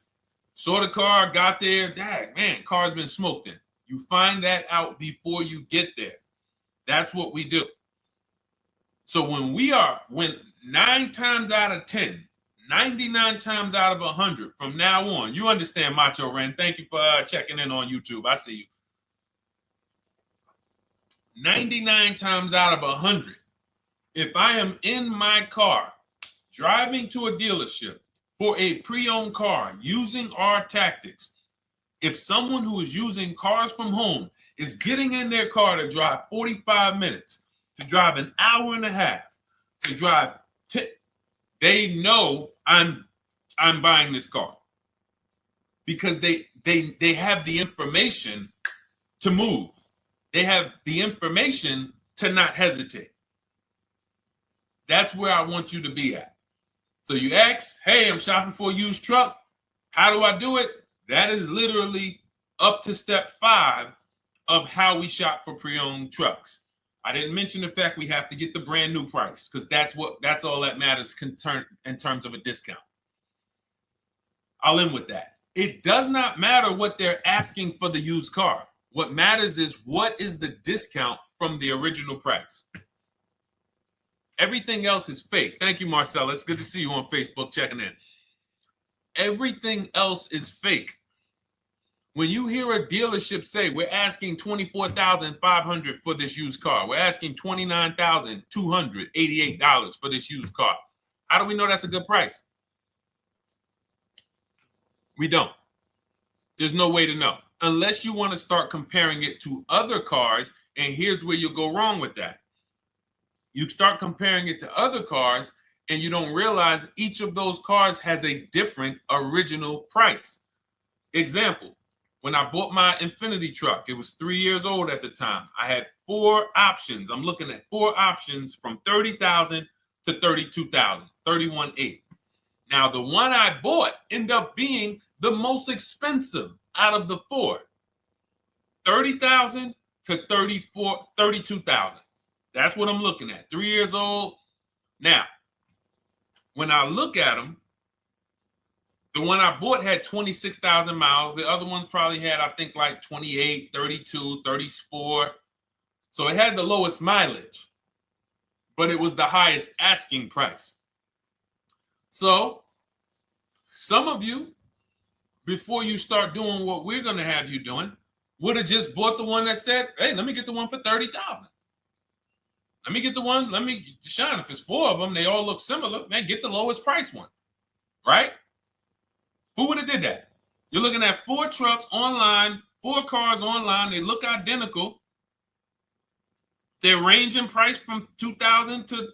Saw the car, got there, dang, man, car's been smoked in. You find that out before you get there. That's what we do. So when 9 times out of 10, 99 times out of 100 from now on, you understand, Macho Ren. Thank you for checking in on YouTube. I see you. 99 times out of 100, if I am in my car driving to a dealership for a pre-owned car using our tactics, if someone who is using cars from home is getting in their car to drive 45 minutes, to drive an hour and a half, to drive, they know I'm buying this car because they have the information to move. They have the information to not hesitate. That's where I want you to be at. So you ask, hey, I'm shopping for a used truck. How do I do it? That is literally up to step 5 of how we shop for pre-owned trucks. I didn't mention the fact we have to get the brand new price because that's all that matters in terms of a discount. I'll end with that. It does not matter what they're asking for the used car. What matters is what is the discount from the original price. Everything else is fake. Thank you, Marcella. It's good to see you on Facebook checking in. Everything else is fake. When you hear a dealership say, we're asking $24,500 for this used car, we're asking $29,288 for this used car, how do we know that's a good price? We don't. There's no way to know. Unless you want to start comparing it to other cars, and here's where you'll go wrong with that. You start comparing it to other cars, and you don't realize each of those cars has a different original price. Example. When I bought my Infinity truck, it was 3 years old at the time. I had 4 options. I'm looking at 4 options from $30,000 to $32,000, $31,800. Now, the one I bought ended up being the most expensive out of the 4. $30,000 to $32,000. That's what I'm looking at. 3 years old. Now, when I look at them, the one I bought had 26,000 miles. The other one probably had, I think, like 28, 32, 34. So it had the lowest mileage. but it was the highest asking price. So some of you, before you start doing what we're going to have you doing, would have just bought the one that said, hey, let me get the one for $30,000. Let me get the one, Deshone, if it's 4 of them, they all look similar, man, get the lowest price one, right? Who would have did that? You're looking at 4 trucks online, 4 cars online, they look identical. They're ranging price from $2,000 to,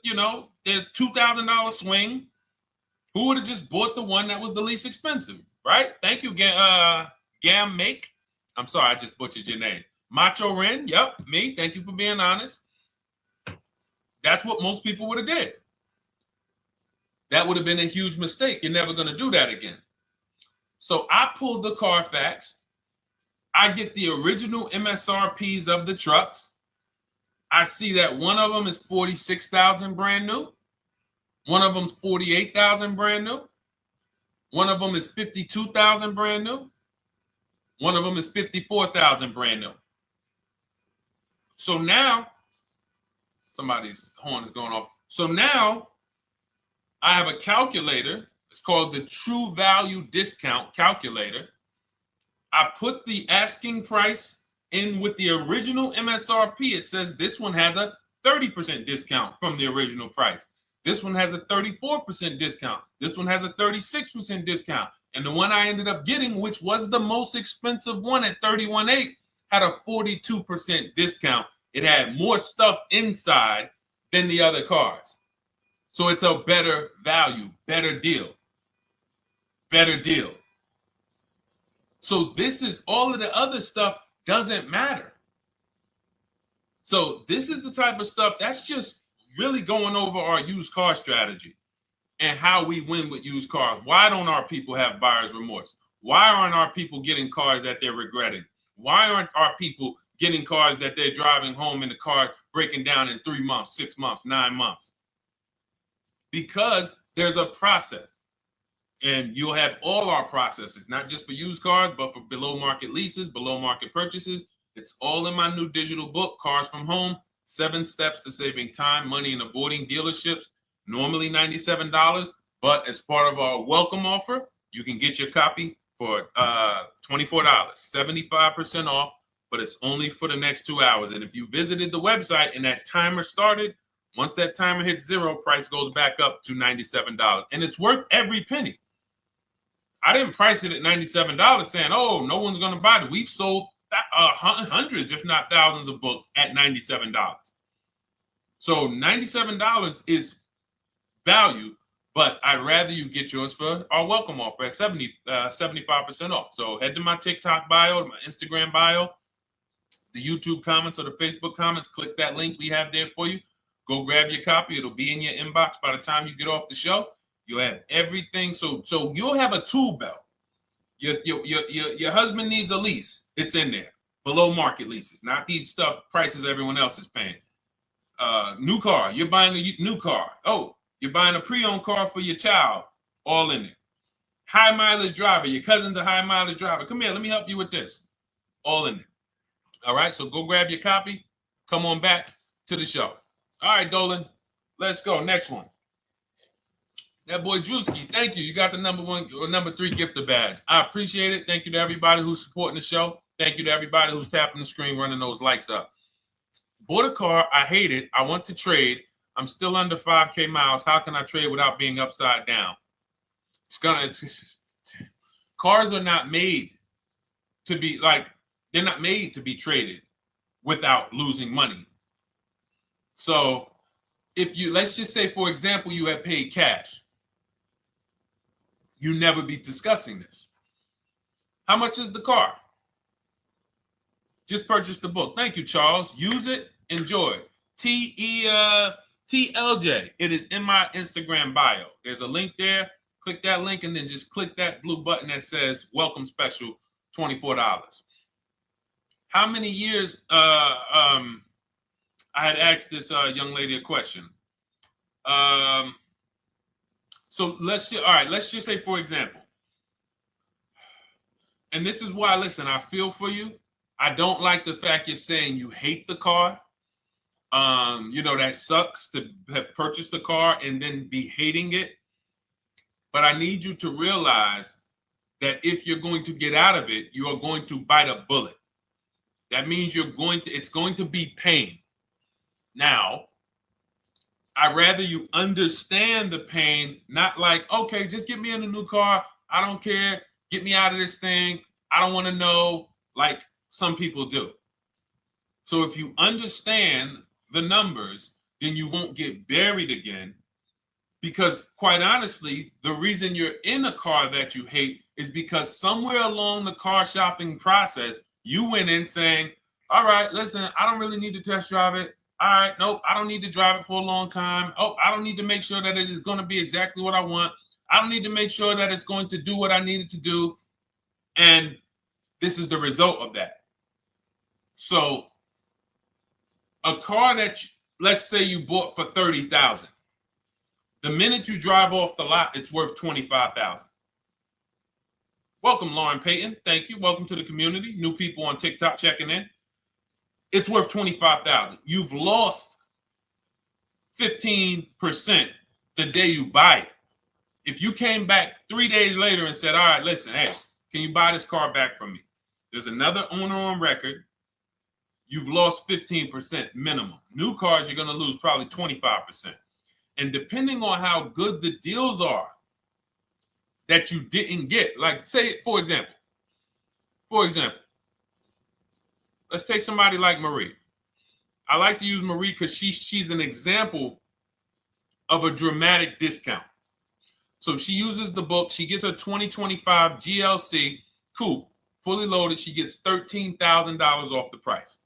their $2,000 swing. Who would have just bought the one that was the least expensive, right? Thank you, Gam Make. I'm sorry, I just butchered your name. Macho Ren, yep, me. Thank you for being honest. That's what most people would have did. That would have been a huge mistake. You're never going to do that again. So I pulled the Carfax. I get the original MSRPs of the trucks. I see that one of them is 46,000 brand new. One of them's 48,000 brand new. One of them is 52,000 brand new. One of them is 54,000 brand new. So now, somebody's horn is going off. So now I have a calculator. It's called the True Value Discount Calculator. I put the asking price in with the original MSRP. It says this one has a 30% discount from the original price. This one has a 34% discount. This one has a 36% discount. And the one I ended up getting, which was the most expensive one at $31,800, had a 42% discount. It had more stuff inside than the other cars. So it's a better value, better deal. Better deal. So this is all of the other stuff doesn't matter. So this is the type of stuff that's just really going over our used car strategy and how we win with used cars. Why don't our people have buyer's remorse? Why aren't our people getting cars that they're regretting? Why aren't our people getting cars that they're driving home and the car breaking down in 3 months, 6 months, 9 months? Because there's a process. And you'll have all our processes, not just for used cars, but for below market leases, below market purchases. It's all in my new digital book, Cars from Home, 7 Steps to Saving Time, Money, and Avoiding Dealerships. Normally $97, but as part of our welcome offer, you can get your copy for $24, 75% off, but it's only for the next 2 hours. And if you visited the website and that timer started, once that timer hits 0, price goes back up to $97. And it's worth every penny. I didn't price it at $97 saying, oh, no one's going to buy it. We've sold hundreds, if not thousands of books at $97. So $97 is value, but I'd rather you get yours for our welcome offer at 75% off. So head to my TikTok bio, my Instagram bio, the YouTube comments or the Facebook comments, click that link we have there for you. Go grab your copy. It'll be in your inbox by the time you get off the show. You'll have everything. So you'll have a tool belt. Your husband needs a lease. It's in there. Below market leases, not these stuff prices everyone else is paying. New car. You're buying a new car. Oh, you're buying a pre-owned car for your child. All in there. High mileage driver. Your cousin's a high mileage driver. Come here. Let me help you with this. All in there. All right. So go grab your copy. Come on back to the show. All right, Dolan. Let's go. Next one. That boy Drewski, thank you. You got the number 1 or number 3 gifter badge. I appreciate it. Thank you to everybody who's supporting the show. Thank you to everybody who's tapping the screen, running those likes up. Bought a car. I hate it. I want to trade. I'm still under 5K miles. How can I trade without being upside down? Cars are not made to be they're not made to be traded without losing money. So if you, let's just say, for example, you have paid cash, you never be discussing this. How much is the car? Just purchase the book. Thank you, Charles. Use it, enjoy it. TLJ. It is in my Instagram bio. There's a link there. Click that link and then just click that blue button that says welcome special, $24. How many years I had asked this young lady a question. So let's just say, for example, and this is why, listen, I feel for you. I don't like the fact you're saying you hate the car. That sucks to have purchased a car and then be hating it. But I need you to realize that if you're going to get out of it, you are going to bite a bullet. That means it's going to be pain. Now, I'd rather you understand the pain, not like, okay, just get me in a new car. I don't care. Get me out of this thing. I don't want to know, like some people do. So if you understand the numbers, then you won't get buried again. Because quite honestly, the reason you're in a car that you hate is because somewhere along the car shopping process, you went in saying, all right, listen, I don't really need to test drive it. All right, nope, I don't need to drive it for a long time. Oh, I don't need to make sure that it is going to be exactly what I want. I don't need to make sure that it's going to do what I need it to do. And this is the result of that. So a car that, let's say you bought for $30,000. The minute you drive off the lot, it's worth $25,000. Welcome, Lauren Payton. Thank you. Welcome to the community. New people on TikTok checking in. It's worth $25,000. You've lost 15% the day you buy it. If you came back 3 days later and said, all right, listen, hey, can you buy this car back from me? There's another owner on record. You've lost 15% minimum. New cars, you're going to lose probably 25%. And depending on how good the deals are that you didn't get, like say, for example, let's take somebody like Marie. I like to use Marie because she's an example of a dramatic discount. So she uses the book. She gets her 2025 GLC coupe, fully loaded. She gets $13,000 off the price.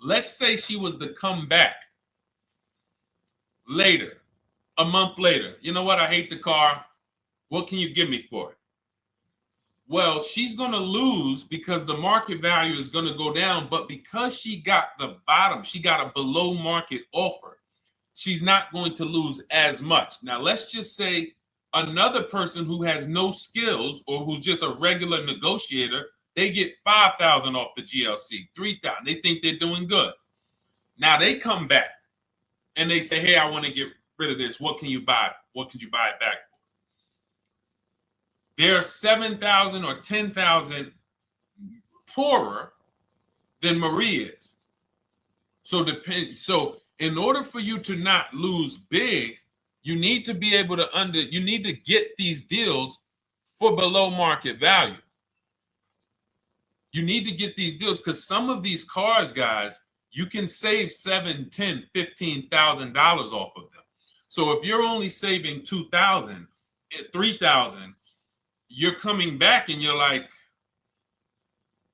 Let's say she was to come back later, a month later. You know what? I hate the car. What can you give me for it? Well, she's going to lose because the market value is going to go down. But because she got the bottom, she got a below market offer, she's not going to lose as much. Now, let's just say another person who has no skills or who's just a regular negotiator, they get $5,000 off the GLC, $3,000. They think they're doing good. Now they come back and they say, hey, I want to get rid of this. What can you buy? What could you buy it back for? They're 7,000 or 10,000 poorer than Marie is. So in order for you to not lose big, you need to be able to you need to get these deals for below market value. You need to get these deals because some of these cars, guys, you can save $7,000, $10,000, $15,000 off of them. So if you're only saving $2,000, $3,000, you're coming back and you're like,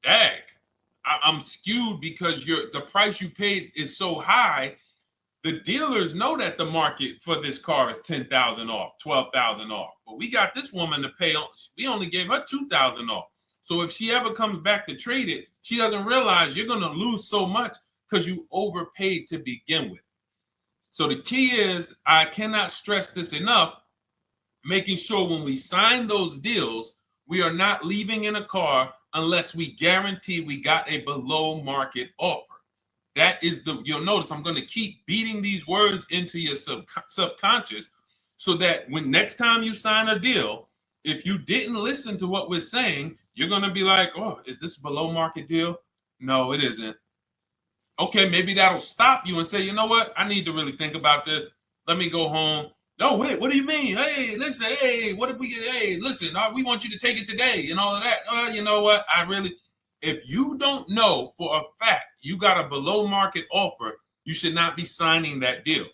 dang, I'm skewed because the price you paid is so high. The dealers know that the market for this car is $10,000 off, $12,000 off. But we got this woman to pay, we only gave her $2,000 off. So if she ever comes back to trade it, she doesn't realize you're going to lose so much because you overpaid to begin with. So the key is, I cannot stress this enough, making sure when we sign those deals, we are not leaving in a car unless we guarantee we got a below market offer. That is you'll notice I'm going to keep beating these words into your subconscious so that when next time you sign a deal, if you didn't listen to what we're saying, you're going to be like, oh, is this a below market deal? No, it isn't. Okay, maybe that'll stop you and say, you know what? I need to really think about this. Let me go home. No, wait, what do you mean? Hey, listen, hey, what if we get, hey, listen, we want you to take it today and all of that. You know what? If you don't know for a fact you got a below market offer, you should not be signing that deal.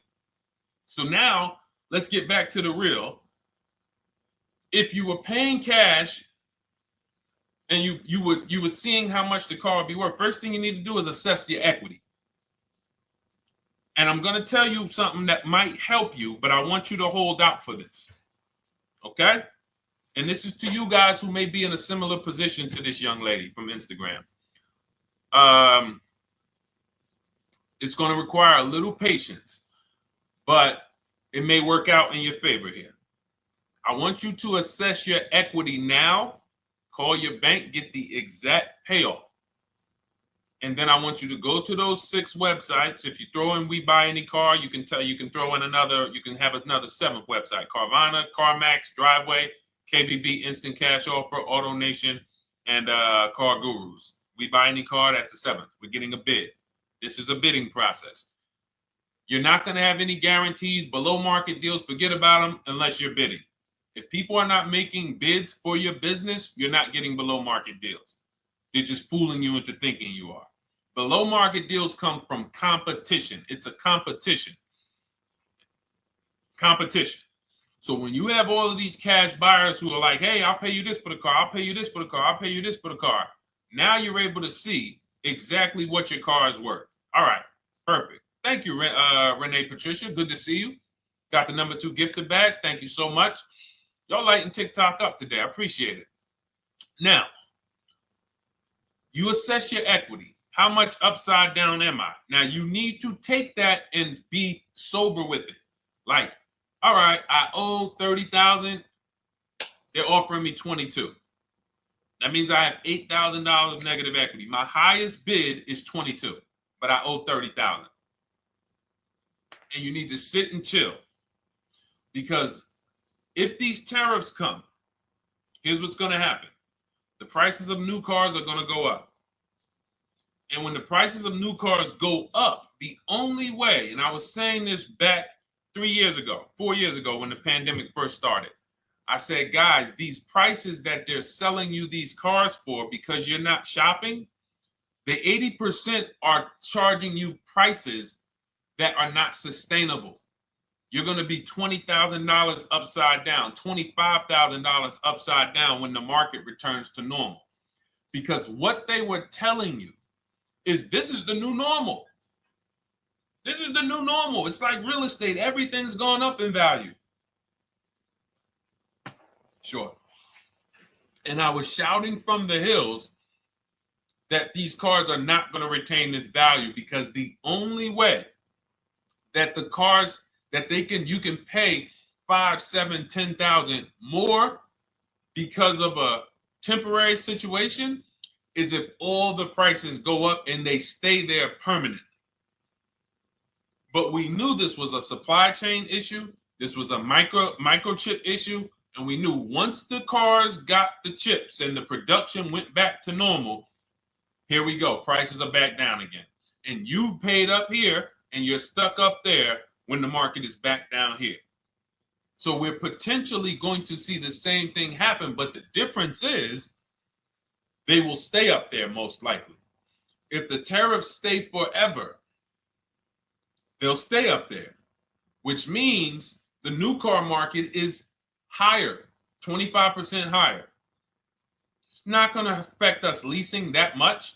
So now let's get back to the real. If you were paying cash and you were seeing how much the car would be worth, first thing you need to do is assess your equity. And I'm going to tell you something that might help you, but I want you to hold out for this. Okay? And this is to you guys who may be in a similar position to this young lady from Instagram. It's going to require a little patience, but it may work out in your favor here. I want you to assess your equity now. Call your bank, get the exact payoff. And then I want you to go to those 6 websites. If you throw in We Buy Any Car, you can throw in you can have another 7th website: Carvana, CarMax, Driveway, KBB, Instant Cash Offer, AutoNation, and Car Gurus. We Buy Any Car, that's the 7th. We're getting a bid. This is a bidding process. You're not going to have any guarantees, below market deals. Forget about them unless you're bidding. If people are not making bids for your business, you're not getting below market deals. They're just fooling you into thinking you are. Below market deals come from competition. It's a competition. Competition. So when you have all of these cash buyers who are like, hey, I'll pay you this for the car, I'll pay you this for the car, I'll pay you this for the car. Now you're able to see exactly what your car is worth. All right, perfect. Thank you, Renee Patricia. Good to see you. Got the number 2 gifted badge. Thank you so much. Y'all lighting TikTok up today. I appreciate it. Now, you assess your equity. How much upside down am I? Now, you need to take that and be sober with it. Like, all right, I owe $30,000. They're offering me 22. That means I have $8,000 negative equity. My highest bid is 22, but I owe 30,000. And you need to sit and chill, because if these tariffs come, here's what's going to happen. The prices of new cars are going to go up. And when the prices of new cars go up, the only way, and I was saying this back 4 years ago, when the pandemic first started, I said, guys, these prices that they're selling you these cars for, because you're not shopping, the 80% are charging you prices that are not sustainable. You're going to be $20,000 upside down, $25,000 upside down when the market returns to normal. Because what they were telling you is this is the new normal. This is the new normal. It's like real estate. Everything's gone up in value. Sure. And I was shouting from the hills that these cars are not going to retain this value, because the only way that the cars that you can pay 5, 7, 10,000 more because of a temporary situation is if all the prices go up and they stay there permanently. But we knew this was a supply chain issue. This was a microchip issue. And we knew once the cars got the chips and the production went back to normal, here we go. Prices are back down again. And you paid up here and you're stuck up there when the market is back down here. So we're potentially going to see the same thing happen. But the difference is they will stay up there most likely. If the tariffs stay forever, they'll stay up there, which means the new car market is higher, 25% higher. It's not going to affect us leasing that much.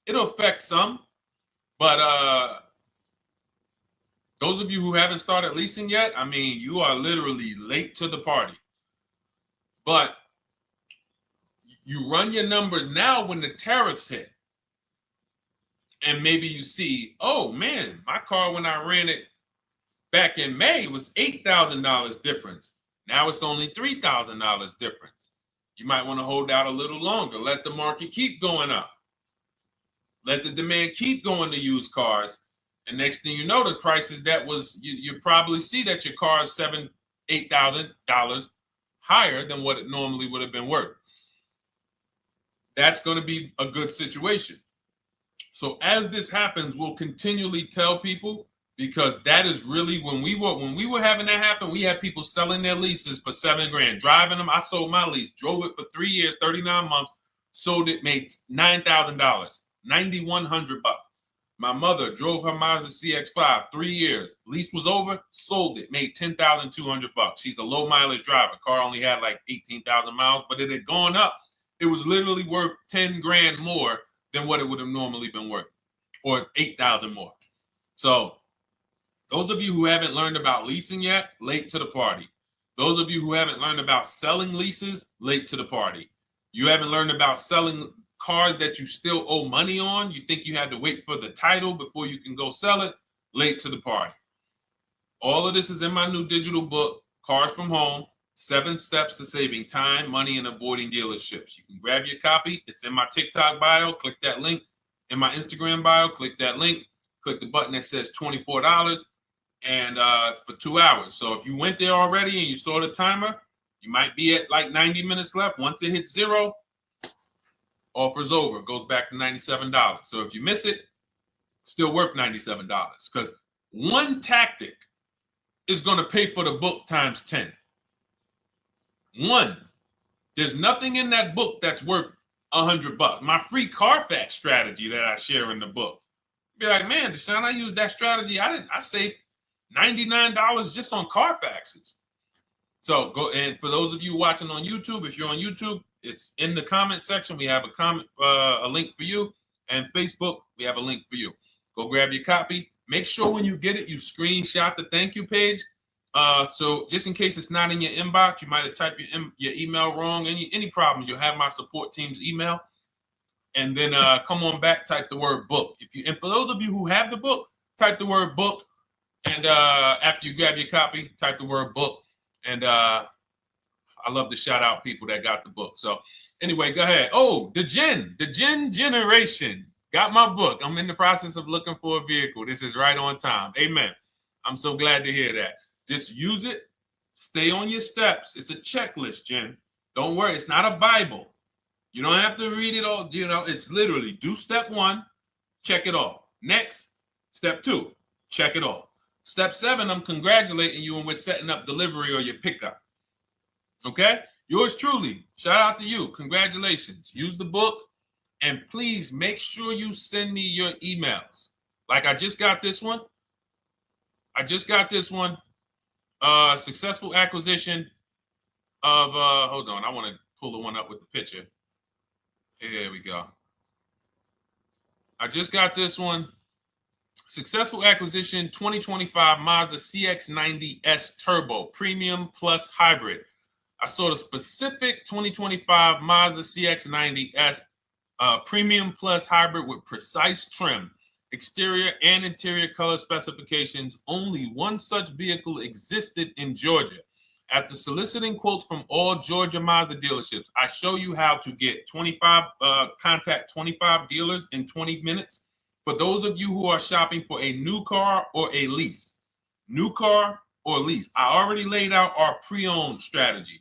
It'll affect some, but those of you who haven't started leasing yet, I mean, you are literally late to the party. But you run your numbers now when the tariffs hit. And maybe you see, oh man, my car when I ran it back in May was $8,000 difference. Now it's only $3,000 difference. You might want to hold out a little longer. Let the market keep going up. Let the demand keep going to used cars. And next thing you know, the prices that was, you probably see that your car is $7,000, $8,000 higher than what it normally would have been worth. That's going to be a good situation. So as this happens, we'll continually tell people, because that is really when we were having that happen, we had people selling their leases for $7,000, driving them. I sold my lease, drove it for 3 years, 39 months, sold it, made $9,000, $9,100. My mother drove her Mazda CX-5, 3 years, lease was over, sold it, made $10,200. She's a low mileage driver. Car only had like 18,000 miles, but it had gone up. It was literally worth $10,000 more than what it would have normally been worth, or 8,000 more. So those of you who haven't learned about leasing yet, late to the party. Those of you who haven't learned about selling leases, late to the party. You haven't learned about selling cars that you still owe money on. You think you had to wait for the title before you can go sell it, late to the party. All of this is in my new digital book, Cars from Home, 7 Steps to Saving Time, Money, and Avoiding Dealerships. You can grab your copy. It's in my TikTok bio. Click that link. in my Instagram bio. Click that link. Click the button that says $24, and it's for 2 hours. So if you went there already and you saw the timer, you might be at like 90 minutes left. Once it hits 0, offer's over. It goes back to $97. So if you miss it, still worth $97, because one tactic is going to pay for the book times 10. One. There's nothing in that book that's worth $100. My free Carfax strategy that I share in the book. Be like, man, Deshone, I used that strategy. I saved $99 just on Carfaxes. So go, and for those of you watching on YouTube, if you're on YouTube, it's in the comment section. We have a link for you, and Facebook, we have a link for you. Go grab your copy. Make sure when you get it, you screenshot the thank you page. So just in case it's not in your inbox, you might have typed your email wrong. Any problems, you'll have my support team's email. And then come on back, type the word book. And for those of you who have the book, type the word book. And after you grab your copy, type the word book. And I love to shout out people that got the book. So anyway, go ahead. Oh, the Gen Generation got my book. I'm in the process of looking for a vehicle. This is right on time. Amen. I'm so glad to hear that. Just use it. Stay on your steps. It's a checklist, Jen. Don't worry. It's not a Bible. You don't have to read it all. You know, it's literally do step 1, check it off. Next, step 2, check it off. Step 7, I'm congratulating you and we're setting up delivery or your pickup. Okay? Yours truly. Shout out to you. Congratulations. Use the book, and please make sure you send me your emails. Like I just got this one. Successful acquisition of, hold on, I want to pull the one up with the picture. Here we go. I just got this one. Successful acquisition 2025 Mazda CX-90S Turbo Premium Plus Hybrid. I saw the specific 2025 Mazda CX-90S Premium Plus Hybrid with precise trim, exterior and interior color specifications. Only one such vehicle existed in Georgia. After soliciting quotes from all Georgia Mazda dealerships, I show you how to get contact 25 dealers in 20 minutes. For those of you who are shopping for a new car or a lease, new car or lease, I already laid out our pre-owned strategy.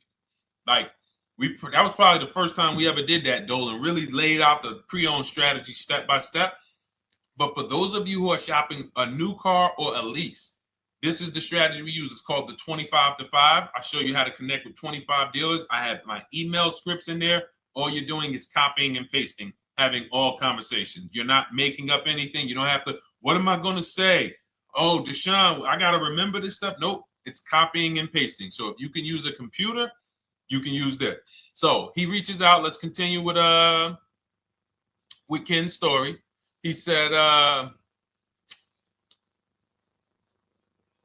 Like that was probably the first time we ever did that, Dolan, really laid out the pre-owned strategy step by step. But for those of you who are shopping a new car or a lease, this is the strategy we use. It's called the 25 to 5. I show you how to connect with 25 dealers. I have my email scripts in there. All you're doing is copying and pasting, having all conversations. You're not making up anything. You don't have to, what am I going to say? Oh, Deshone, I got to remember this stuff. Nope, it's copying and pasting. So if you can use a computer, you can use that. So he reaches out. Let's continue with Ken's story. He said,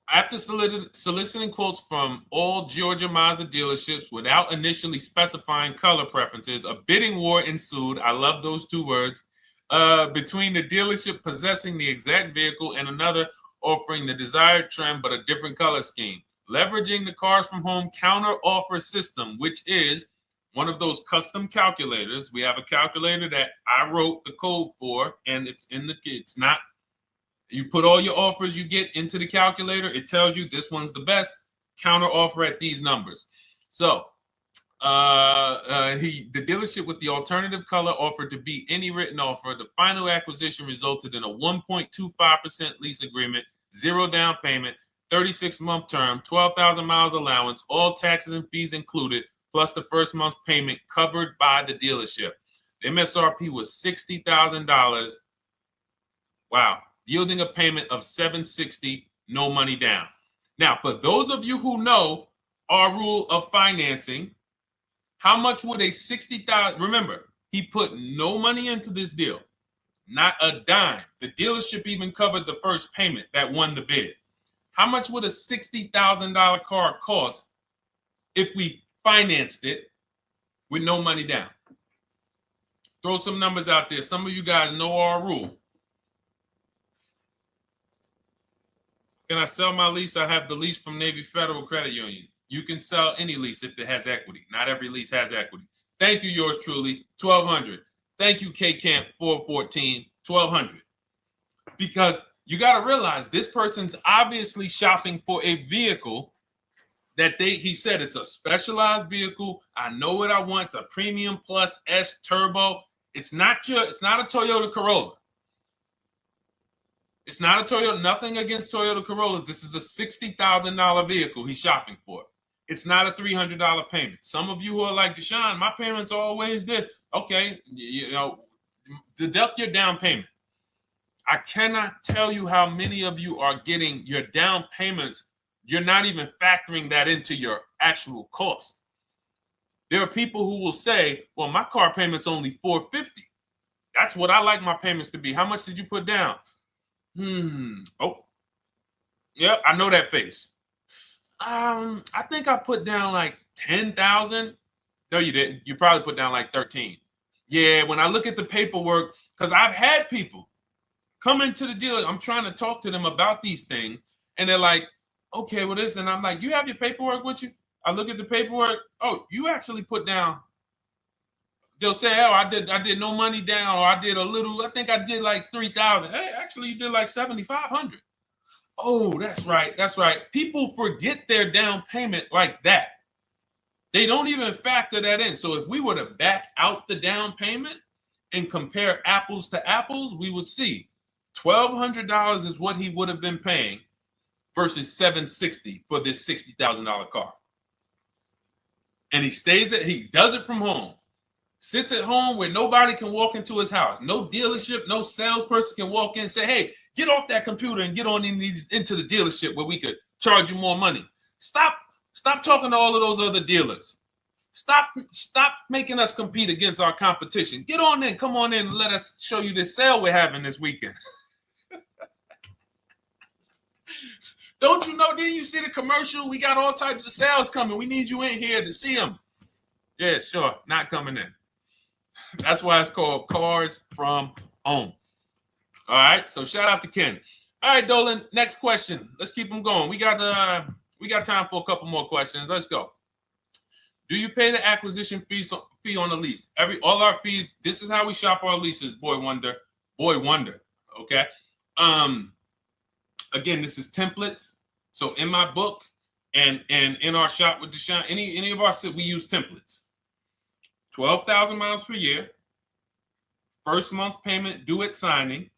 after soliciting quotes from all Georgia Mazda dealerships without initially specifying color preferences, a bidding war ensued. I love those 2 words. Between the dealership possessing the exact vehicle and another offering the desired trim but a different color scheme. Leveraging the Cars from Home counter offer system, which is one of those custom calculators. We have a calculator that I wrote the code for, and it's not. You put all your offers you get into the calculator. It tells you this one's the best. Counter offer at these numbers. So the dealership with the alternative color offered to beat any written offer. The final acquisition resulted in a 1.25% lease agreement, 0 down payment, 36-month term, 12,000 miles allowance, all taxes and fees included, plus the first month's payment covered by the dealership. The MSRP was $60,000. Wow. Yielding a payment of $760, no money down. Now, for those of you who know our rule of financing, how much would a $60,000, remember, he put no money into this deal, not a dime. The dealership even covered the first payment that won the bid. How much would a $60,000 car cost if we financed it with no money down? Throw some numbers out there. Some of you guys know our rule. Can I sell my lease? I have the lease from Navy Federal Credit Union. You can sell any lease if it has equity. Not every lease has equity. Thank you, yours truly, 1200. Thank you, K Camp 414, $1,200. Because you got to realize this person's obviously shopping for a vehicle that he said it's a specialized vehicle. I know what I want. It's a premium plus S turbo. It's not a Toyota Corolla. It's not a Toyota, nothing against Toyota Corollas. This is a $60,000 vehicle he's shopping for. It's not a $300 payment. Some of you who are like, Deshone, my payments are always there. Okay, deduct your down payment. I cannot tell you how many of you are getting your down payments. You're not even factoring that into your actual cost. There are people who will say, well, my car payment's only $450. That's what I like my payments to be. How much did you put down? Oh, yeah, I know that face. I think I put down like 10,000. No, you didn't. You probably put down like 13. Yeah, when I look at the paperwork, because I've had people come into the dealer, I'm trying to talk to them about these things, and they're like, okay, well, this, and I'm like, you have your paperwork with you? I look at the paperwork. Oh, you actually put down. They'll say, oh, I did no money down, or I did a little. I think I did like 3,000. Hey, actually, you did like 7,500. Oh, that's right. That's right. People forget their down payment like that. They don't even factor that in. So if we were to back out the down payment and compare apples to apples, we would see $1,200 is what he would have been paying versus $760 for this $60,000 car. And he does it from home. Sits at home where nobody can walk into his house. No dealership, no salesperson can walk in and say, hey, get off that computer and get on into the dealership where we could charge you more money. Stop talking to all of those other dealers. Stop making us compete against our competition. Get on in, come on in and let us show you this sale we're having this weekend. Don't you know, didn't you see the commercial? We got all types of sales coming. We need you in here to see them. Yeah, sure, not coming in. That's why it's called Cars from Home. All right, so shout out to Ken. All right, Dolan, next question. Let's keep them going. We got time for a couple more questions. Let's go. Do you pay the acquisition fee on the lease? All our fees, this is how we shop our leases, Boy Wonder. Okay. Again, this is templates. So in my book and in our shop with Deshone, any of our we use templates. 12,000 miles per year, first month's payment due at signing,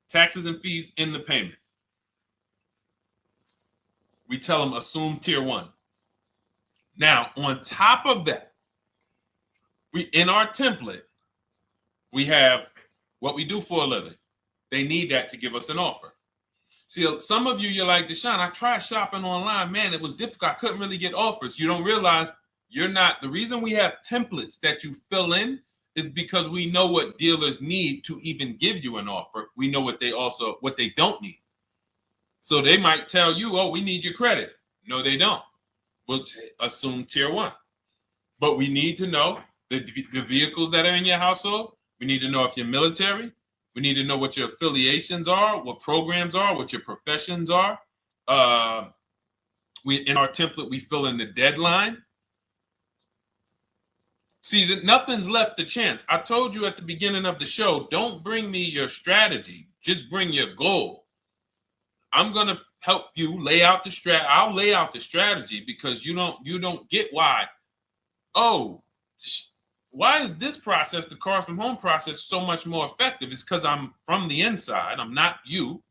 taxes and fees in the payment. We tell them assume tier 1. Now, on top of that, in our template, we have what we do for a living. They need that to give us an offer. See, some of you, you're like, Deshone, I tried shopping online. Man, it was difficult. I couldn't really get offers. You don't realize you're not. The reason we have templates that you fill in is because we know what dealers need to even give you an offer. We know what they don't need. So they might tell you, oh, we need your credit. No, they don't. We'll assume tier 1. But we need to know the vehicles that are in your household. We need to know if you're military. We need to know what your affiliations are, what programs are, what your professions are. In our template, we fill in the deadline. See, nothing's left to chance. I told you at the beginning of the show, don't bring me your strategy. Just bring your goal. I'm going to help you lay out the strat. I'll lay out the strategy because you don't get why. Oh, why is this process, the Cars from Home process, so much more effective? It's because I'm from the inside. I'm not you.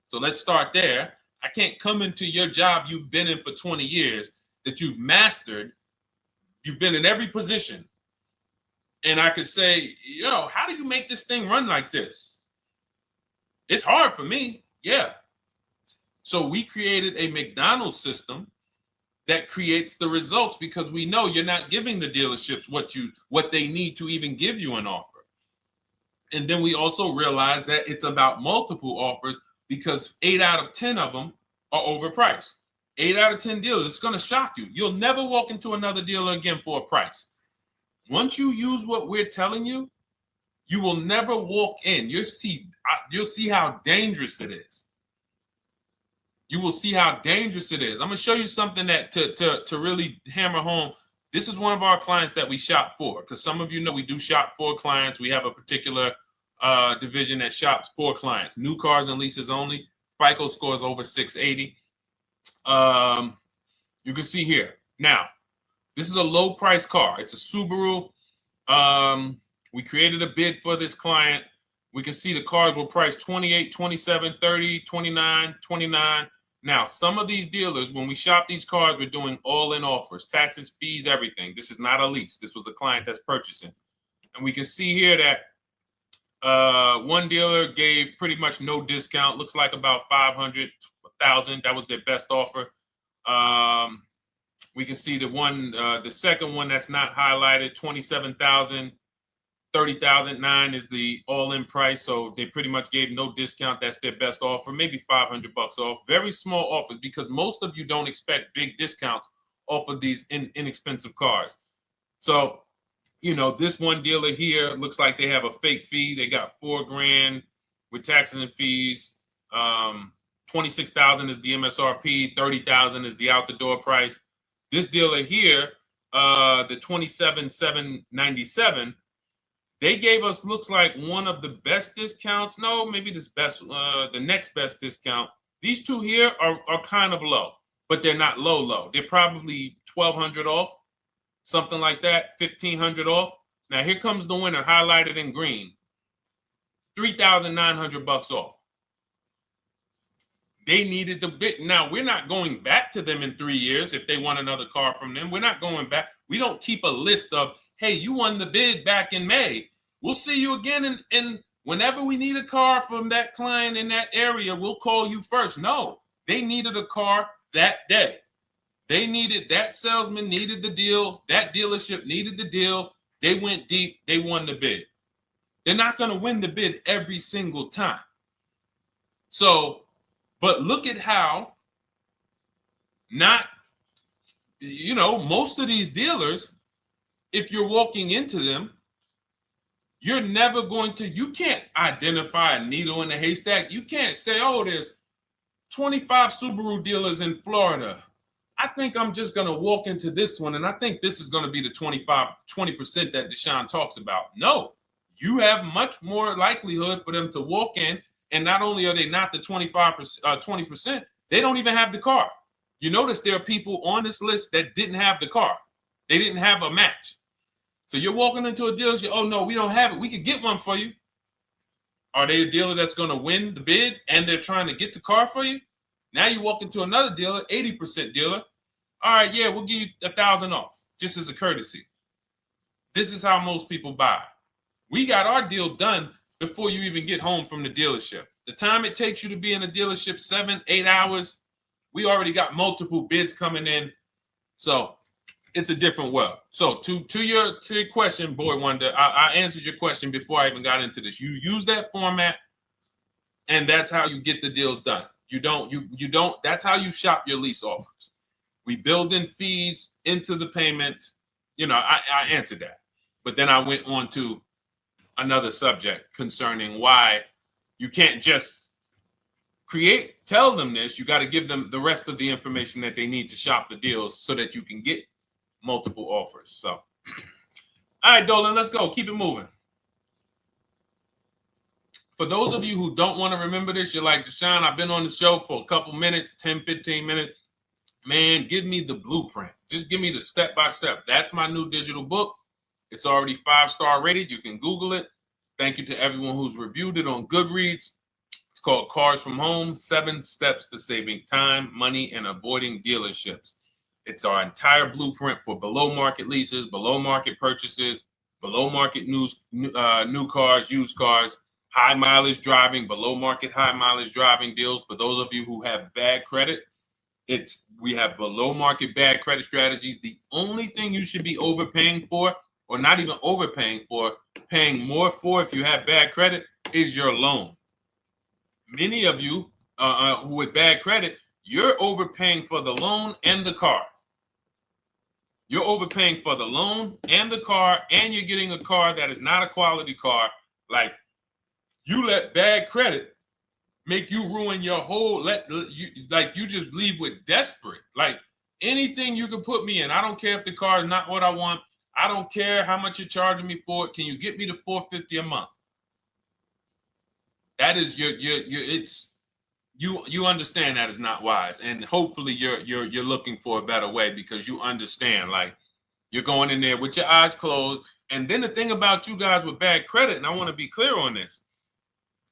So let's start there. I can't come into your job you've been in for 20 years that you've mastered. You've been in every position. And I could say, how do you make this thing run like this? It's hard for me. Yeah. So we created a McDonald's system that creates the results because we know you're not giving the dealerships what they need to even give you an offer. And then we also realize that it's about multiple offers because 8 out of 10 of them are overpriced. 8 out of 10 dealers, it's going to shock you. You'll never walk into another dealer again for a price. Once you use what we're telling you, you will never walk in. You'll see how dangerous it is. You will see how dangerous it is. I'm going to show you something that to really hammer home. This is one of our clients that we shop for because some of you know we do shop for clients. We have a particular division that shops for clients. New cars and leases only. FICO scores over 680. You can see here. Now, this is a low price car. It's a Subaru. We created a bid for this client. We can see the cars were priced 28, 27, 30, 29, 29. Now, some of these dealers, when we shop these cars, we're doing all-in offers, taxes, fees, everything. This is not a lease. This was a client that's purchasing. And we can see here that one dealer gave pretty much no discount. Looks like about 500, 1,000. That was their best offer. We can see the second one that's not highlighted, 27,000. 30,009 is the all-in price, so they pretty much gave no discount. That's their best offer, maybe $500 off. Very small offers because most of you don't expect big discounts off of these inexpensive cars. So, you know, this one dealer here looks like they have a fake fee. They got $4,000 with taxes and fees. 26,000 is the MSRP. 30,000 is the out-the-door price. This dealer here, the 27,797. They gave us, looks like, one of the best discounts. No, maybe the next best discount. These two here are kind of low, but they're not low. They're probably 1,200 off, something like that, 1,500 off. Now here comes the winner, highlighted in green, 3,900 bucks off. They needed the bid. Now we're not going back to them in 3 years if they want another car from them. We're not going back. We don't keep a list of, hey, you won the bid back in May. We'll see you again. And whenever we need a car from that client in that area, we'll call you first. No, they needed a car that day. They needed, that salesman needed the deal. That dealership needed the deal. They went deep. They won the bid. They're not going to win the bid every single time. So, but look at how most of these dealers, if you're walking into them, you're never going to, you can't identify a needle in a haystack. You can't say, oh, there's 25 Subaru dealers in Florida. I think I'm just going to walk into this one, and I think this is going to be the 20% that Deshone talks about. No, you have much more likelihood for them to walk in, and not only are they not the 20%, they don't even have the car. You notice there are people on this list that didn't have the car. They didn't have a match. So you're walking into a dealership, oh no, we don't have it. We could get one for you. Are they a dealer that's going to win the bid and they're trying to get the car for you? Now you walk into another dealer, 80% dealer. All right, yeah, we'll give you 1,000 off, just as a courtesy. This is how most people buy. We got our deal done before you even get home from the dealership. The time it takes you to be in a dealership, 7-8 hours, we already got multiple bids coming in. So it's a different world. So to your question, Boy Wonder, I answered your question before I even got into this. You use that format, and that's how you get the deals done. You don't, that's how you shop your lease offers. We build in fees into the payments. I answered that. But then I went on to another subject concerning why you can't just tell them this. You got to give them the rest of the information that they need to shop the deals so that you can get multiple offers. So, all right, Dolan, let's go. Keep it moving. For those of you who don't want to remember this, you're like, Deshone, I've been on the show for a couple minutes, 10, 15 minutes. Man, give me the blueprint. Just give me the step-by-step. That's my new digital book. It's already 5-star rated. You can Google it. Thank you to everyone who's reviewed it on Goodreads. It's called Cars from Home, 7 Steps to Saving Time, Money, and Avoiding Dealerships. It's our entire blueprint for below market leases, below market purchases, below market new cars, used cars, high mileage driving, below market high mileage driving deals. For those of you who have bad credit, we have below market bad credit strategies. The only thing you should be overpaying for, or not even overpaying for, paying more for if you have bad credit, is your loan. Many of you who with bad credit, you're overpaying for the loan and the car. You're overpaying for the loan and the car, and you're getting a car that is not a quality car. Like, you let bad credit make you ruin your whole, you just leave with desperate. Like, anything you can put me in. I don't care if the car is not what I want. I don't care how much you're charging me for it. Can you get me to $450 a month? That is you understand that is not wise, and hopefully you're looking for a better way, because you understand, like, you're going in there with your eyes closed. And then the thing about you guys with bad credit, and I want to be clear on this,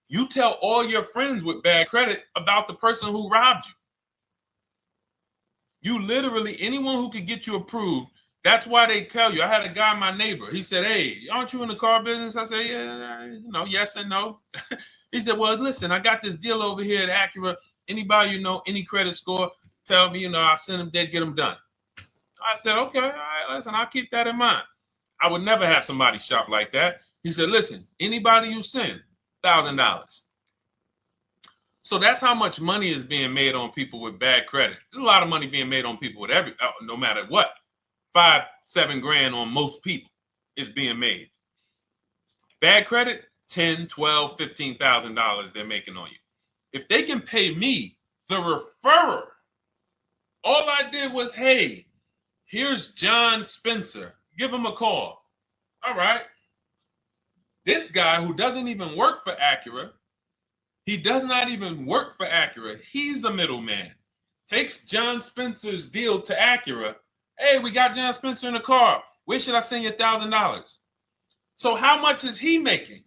you tell all your friends with bad credit about the person who robbed you. You literally, anyone who could get you approved, that's why they tell you. I had a guy, my neighbor, he said, "Hey, aren't you in the car business?" I said, "Yeah, yes and no." He said, "Well, listen, I got this deal over here at Acura. Anybody any credit score, tell me, I'll send them there, get them done." I said, "Okay, all right, listen, I'll keep that in mind." I would never have somebody shop like that. He said, "Listen, anybody you send, $1,000. So that's how much money is being made on people with bad credit. There's a lot of money being made on people with no matter what. 5-7 grand on most people is being made. Bad credit, $10, $12, $15,000 they're making on you. If they can pay me, the referrer, all I did was, hey, here's John Spencer. Give him a call. All right. This guy who doesn't even work for Acura, he does not even work for Acura. He's a middleman. Takes John Spencer's deal to Acura. Hey, we got John Spencer in the car. Where should I send you $1,000? So how much is he making?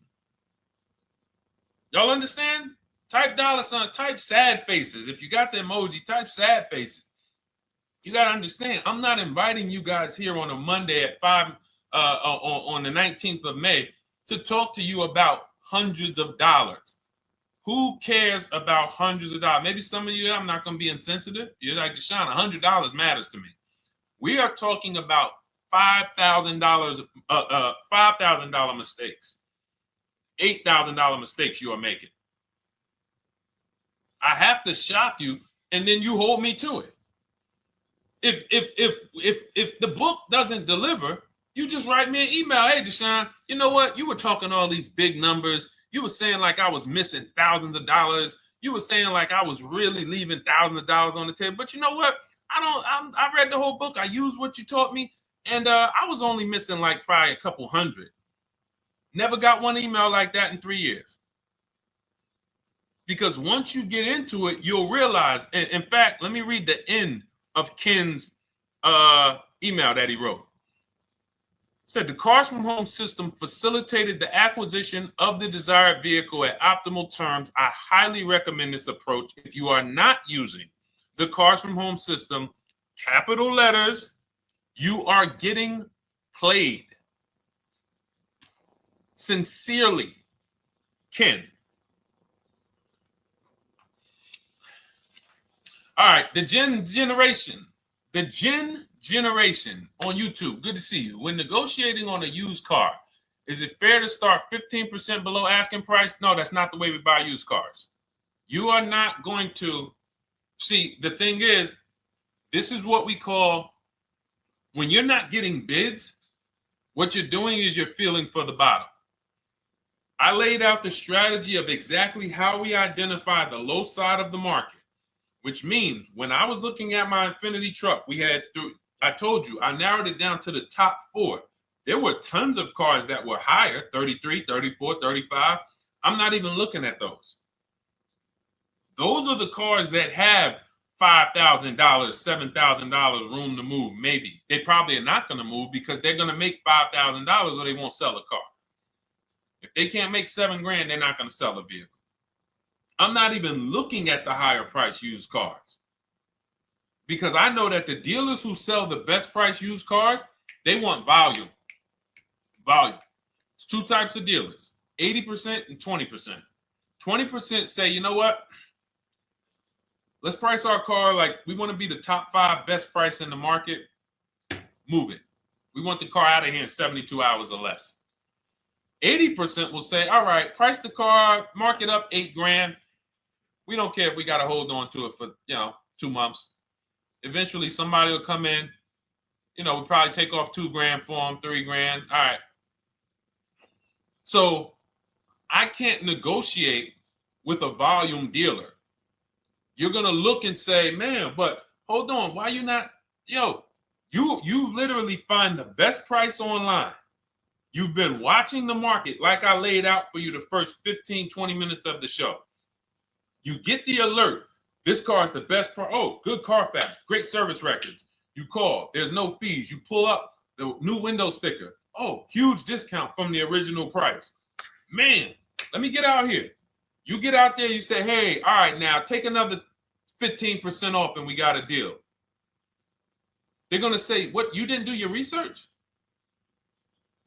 Y'all understand? Type dollar signs, type sad faces. If you got the emoji, type sad faces. You got to understand, I'm not inviting you guys here on a Monday at 5 on the 19th of May to talk to you about hundreds of dollars. Who cares about hundreds of dollars? Maybe some of you, I'm not going to be insensitive. You're like, Deshone, $100 matters to me. We are talking about $5,000 mistakes, $8,000 mistakes you are making. I have to shock you, and then you hold me to it. If the book doesn't deliver, you just write me an email. Hey, Deshone, you know what? You were talking all these big numbers. You were saying like I was missing thousands of dollars. You were saying like I was really leaving thousands of dollars on the table. But you know what? I read the whole book. I used what you taught me, and I was only missing like probably a couple hundred. Never got one email like that in 3 years. Because once you get into it, you'll realize. And in fact, let me read the end of Ken's email that he wrote. It said, the Cars from Home system facilitated the acquisition of the desired vehicle at optimal terms. I highly recommend this approach. If you are not using the Cars from Home system, capital letters, you are getting played. Sincerely, Ken. All right, the Gen Generation on YouTube. Good to see you. When negotiating on a used car, is it fair to start 15% below asking price? No, that's not the way we buy used cars. You are not going to see. The thing is, this is what we call, when you're not getting bids, what you're doing is you're feeling for the bottom. I laid out the strategy of exactly how we identify the low side of the market. Which means when I was looking at my Infinity truck, I told you, I narrowed it down to the top 4. There were tons of cars that were higher, 33, 34, 35. I'm not even looking at those. Those are the cars that have $5,000, $7,000 room to move, maybe. They probably are not going to move because they're going to make $5,000 or they won't sell a car. If they can't make $7 grand, they're not going to sell a vehicle. I'm not even looking at the higher price used cars because I know that the dealers who sell the best price used cars, they want volume. Volume. It's 2 types of dealers, 80% and 20%. 20% say, you know what? Let's price our car like we want to be the top 5 best price in the market. Move it. We want the car out of here in 72 hours or less. 80% will say, all right, price the car, mark it up 8 grand. We don't care if we got to hold on to it for, 2 months. Eventually, somebody will come in. We'll probably take off 2 grand for them, 3 grand. All right. So I can't negotiate with a volume dealer. You're going to look and say, man, but hold on. Why you not? You literally find the best price online. You've been watching the market like I laid out for you the first 15, 20 minutes of the show. You get the alert. This car is the best car. Oh, good Carfax, great service records. You call. There's no fees. You pull up the new window sticker. Oh, huge discount from the original price. Man, let me get out here. You get out there, you say, hey, all right, now take another 15% off and we got a deal. They're going to say, what, you didn't do your research?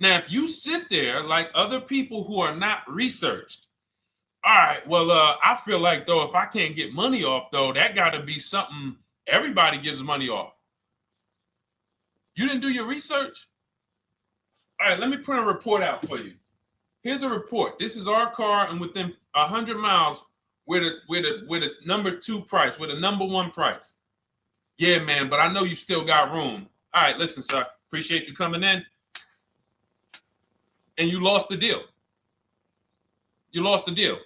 Now, if you sit there like other people who are not researched, all right, well, I feel like, though, if I can't get money off, though, that got to be something everybody gives money off. You didn't do your research? All right, let me print a report out for you. Here's a report. This is our car, and within 100 miles, we're the number 2 price, we're the number 1 price. Yeah, man, but I know you still got room. All right, listen, sir, appreciate you coming in. And you lost the deal. You lost the deal.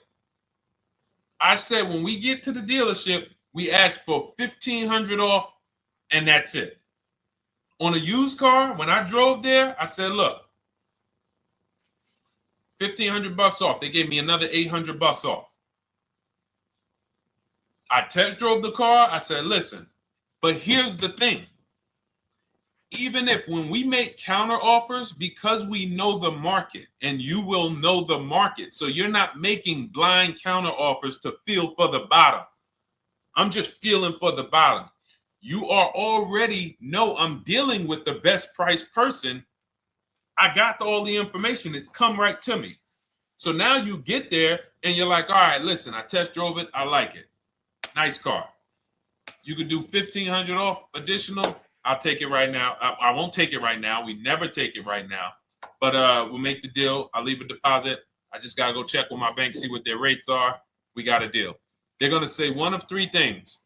I said when we get to the dealership, we ask for $1,500 off, and that's it. On a used car, when I drove there, I said, look, $1,500 off. They gave me another $800 off. I test drove the car. I said, listen, but here's the thing. Even if when we make counter offers, because we know the market, and you will know the market, so you're not making blind counter offers to feel for the bottom. I'm just feeling for the bottom. You are already know I'm dealing with the best price person. I got all the information. It come right to me. So now you get there and you're like, all right, listen, I test drove it. I like it. Nice car. You could do $1,500 off additional. I'll take it right now. I won't take it right now. We never take it right now. But we'll make the deal. I'll leave a deposit. I just got to go check with my bank, see what their rates are. We got a deal. They're going to say one of 3 things.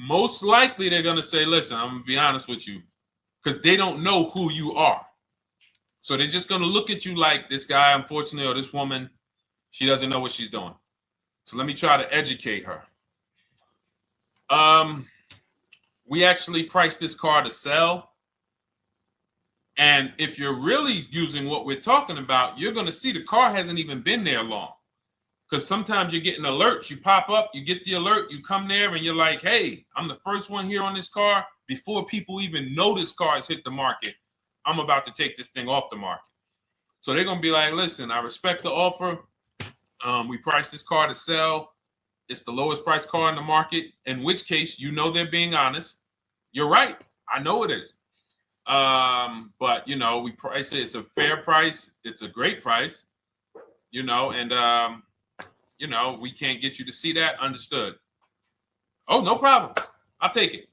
Most likely they're going to say, listen, I'm going to be honest with you, because they don't know who you are. So they're just going to look at you like this guy, unfortunately, or this woman, she doesn't know what she's doing. So let me try to educate her. We actually priced this car to sell. And if you're really using what we're talking about, you're going to see the car hasn't even been there long. Because sometimes you're getting alerts. You pop up, you get the alert, you come there, and you're like, hey, I'm the first one here on this car. Before people even know this car has hit the market, I'm about to take this thing off the market. So they're going to be like, listen, I respect the offer. We priced this car to sell. It's the lowest price car in the market, in which case, you know, they're being honest. You're right. I know it is. But, you know, we price it. It's a fair price. It's a great price, you know, and, you know, we can't get you to see that. Understood. Oh, no problem. I'll take it.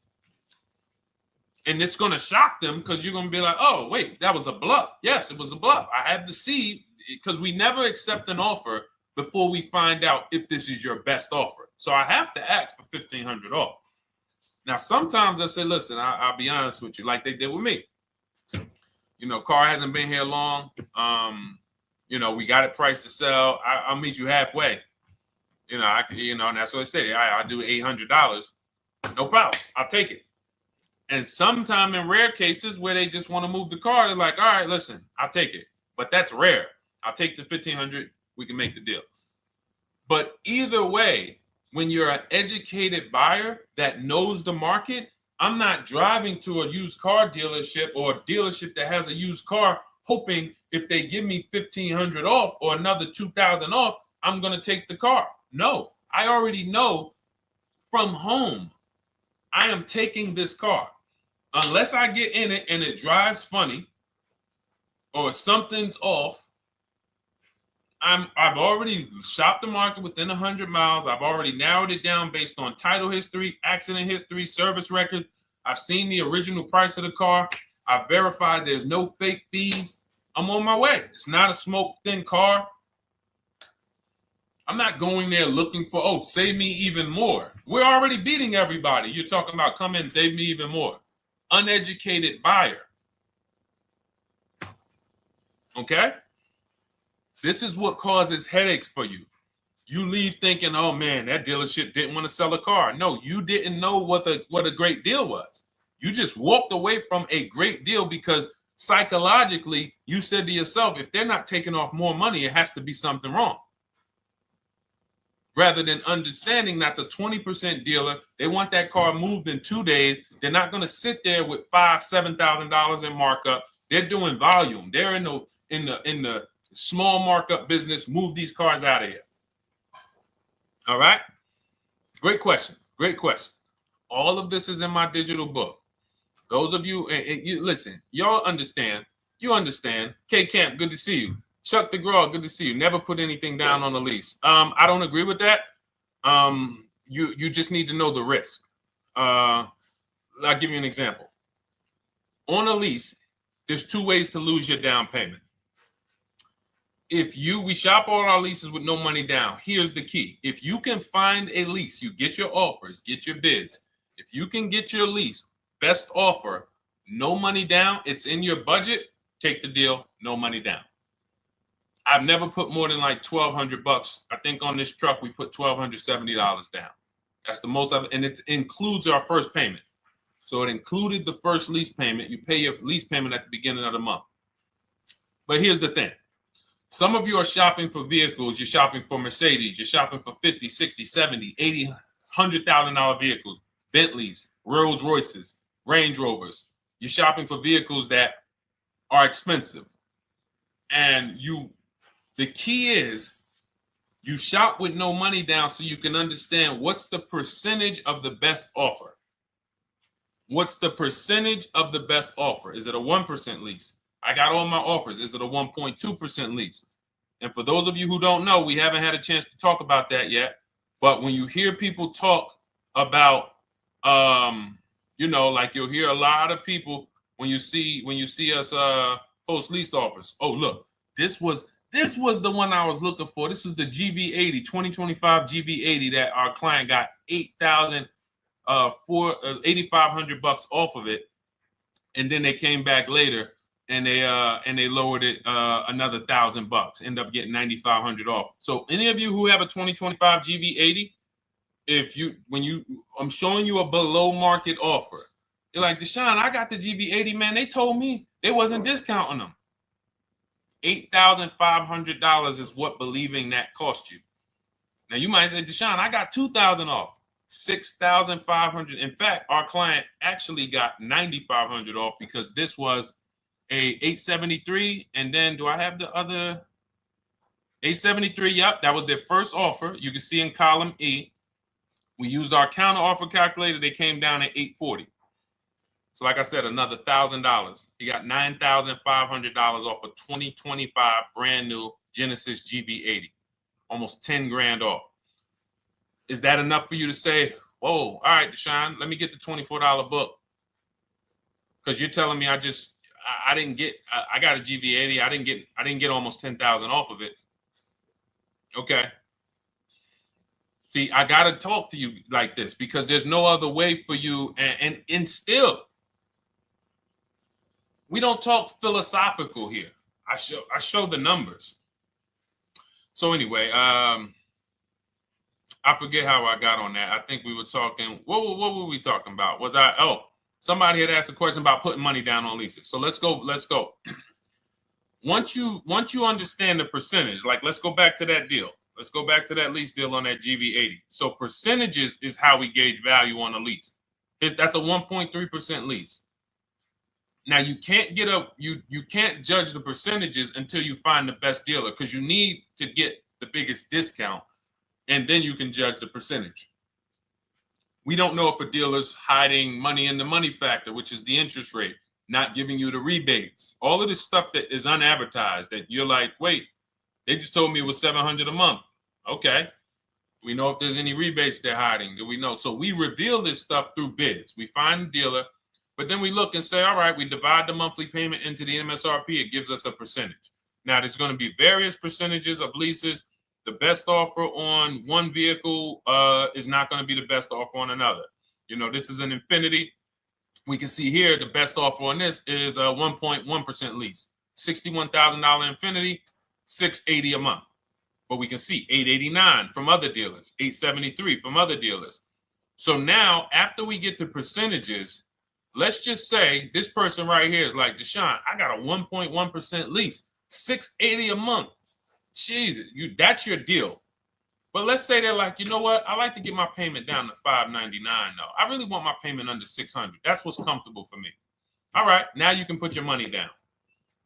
And it's going to shock them because you're going to be like, oh, wait, that was a bluff. Yes, it was a bluff. I had to see, because we never accept an offer before we find out if this is your best offer. So I have to ask for $1,500 off. Now, sometimes I say, listen, I'll be honest with you, like they did with me. You know, car hasn't been here long. You know, we got it priced to sell. I'll meet you halfway. You know, and that's what I say. I do $800. No problem. I'll take it. And sometimes in rare cases where they just want to move the car, they're like, all right, listen, I'll take it. But that's rare. I'll take the $1,500. We can make the deal. But either way, when you're an educated buyer that knows the market, I'm not driving to a used car dealership or a dealership that has a used car hoping if they give me $1,500 off or another $2,000 off, I'm going to take the car. No, I already know from home, I am taking this car. Unless I get in it and it drives funny or something's off, I've already shopped the market within 100 miles. I've already narrowed it down based on title history, accident history, service record. I've seen the original price of the car. I've verified there's no fake fees. I'm on my way. It's not a smoke thin car. I'm not going there looking for, oh, save me even more. We're already beating everybody. You're talking about come in, save me even more. Uneducated buyer. Okay? This is what causes headaches for you. You leave thinking, oh man, that dealership didn't want to sell a car. No, you didn't know what a great deal was. You just walked away from a great deal because psychologically you said to yourself, if they're not taking off more money, it has to be something wrong. Rather than understanding that's a 20% dealer, they want that car moved in 2 days. They're not going to sit there with $5,000-$7,000 in markup. They're doing volume. They're in the small markup business. Move these cars out of here. All right. Great question. Great question. All of this is in my digital book. Those of you, and you listen, y'all understand. You understand. K Camp, good to see you. Chuck DeGraw, good to see you. Never put anything down on a lease. I don't agree with that. You just need to know the risk. I'll give you an example. On a lease, there's 2 ways to lose your down payment. We shop all our leases with no money down. Here's the key. If you can find a lease, you get your offers, get your bids. If you can get your lease, best offer, no money down, it's in your budget, take the deal, no money down. I've never put more than like $1,200. I think on this truck, we put $1,270 down. That's the most of it. And it includes our first payment. So it included the first lease payment. You pay your lease payment at the beginning of the month. But here's the thing. Some of you are shopping for vehicles. You're shopping for Mercedes. You're shopping for 50, 60, 70, 80, $100,000 vehicles, Bentleys, Rolls Royces, Range Rovers. You're shopping for vehicles that are expensive. And the key is you shop with no money down so you can understand what's the percentage of the best offer. What's the percentage of the best offer? Is it a 1% lease? I got all my offers. Is it a 1.2% lease? And for those of you who don't know, we haven't had a chance to talk about that yet. But when you hear people talk about, like you'll hear a lot of people when you see us post lease offers. Oh, look, this was the one I was looking for. This is the GV80, 2025 GV80 that our client got $8,500 off of it, and then they came back later and they lowered it another $1,000. End up getting $9,500 off. So any of you who have a 2025 GV80, I'm showing you a below market offer. You're like, Deshone, I got the GV80, man. They told me they wasn't discounting them. $8,500 is what believing that cost you. Now you might say, Deshone, I got $2,000 off. $6,500. In fact, our client actually got $9,500 off because this was a 873. And then do I have the other 873? Yep, that was their first offer. You can see in column E. We used our counter offer calculator. They came down at 840. So like I said, another $1,000. He got $9,500 off a 2025 brand new Genesis GV80, almost 10 grand off. Is that enough for you to say, whoa, all right, Deshone, let me get the $24 book? Because you're telling me I got a GV80. I didn't get almost 10,000 off of it. Okay. See, I got to talk to you like this because there's no other way for you. And still, we don't talk philosophical here. I show the numbers. So anyway, I forget how I got on that. I think we were talking. What were we talking about? Somebody had asked a question about putting money down on leases. So let's go. Once you understand the percentage, like let's go back to that deal. Let's go back to that lease deal on that GV80. So percentages is how we gauge value on a lease. That's a 1.3% lease. Now you can't you can't judge the percentages until you find the best dealer because you need to get the biggest discount, and then you can judge the percentage. We don't know if a dealer's hiding money in the money factor, which is the interest rate, not giving you the rebates, all of this stuff that is unadvertised that you're like, wait, they just told me it was $700 a month. Okay. We know if there's any rebates they're hiding. Do we know? So we reveal this stuff through bids. We find the dealer, but then we look and say, all right, we divide the monthly payment into the MSRP. It gives us a percentage. Now, there's going to be various percentages of leases. The best offer on one vehicle is not going to be the best offer on another. This is an Infiniti. We can see here the best offer on this is a 1.1% lease. $61,000 Infiniti, $680 a month. But we can see $889 from other dealers, $873 from other dealers. So now, after we get the percentages, let's just say this person right here is like, Deshone, I got a 1.1% lease, $680 a month. Jesus, that's your deal. But let's say they're like, you know what? I like to get my payment down to $599 though. I really want my payment under $600. That's what's comfortable for me. All right, now you can put your money down.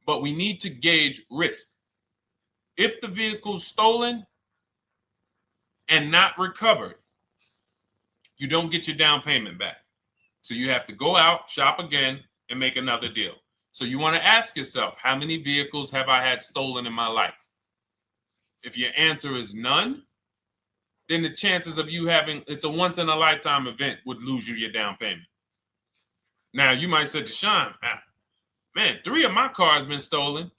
But we need to gauge risk. If the vehicle's stolen and not recovered, you don't get your down payment back. So you have to go out, shop again, and make another deal. So you want to ask yourself, how many vehicles have I had stolen in my life? If your answer is none, then the chances of you having, it's a once in a lifetime event, would lose you your down payment. Now you might say, Deshone, man, 3 of my cars been stolen.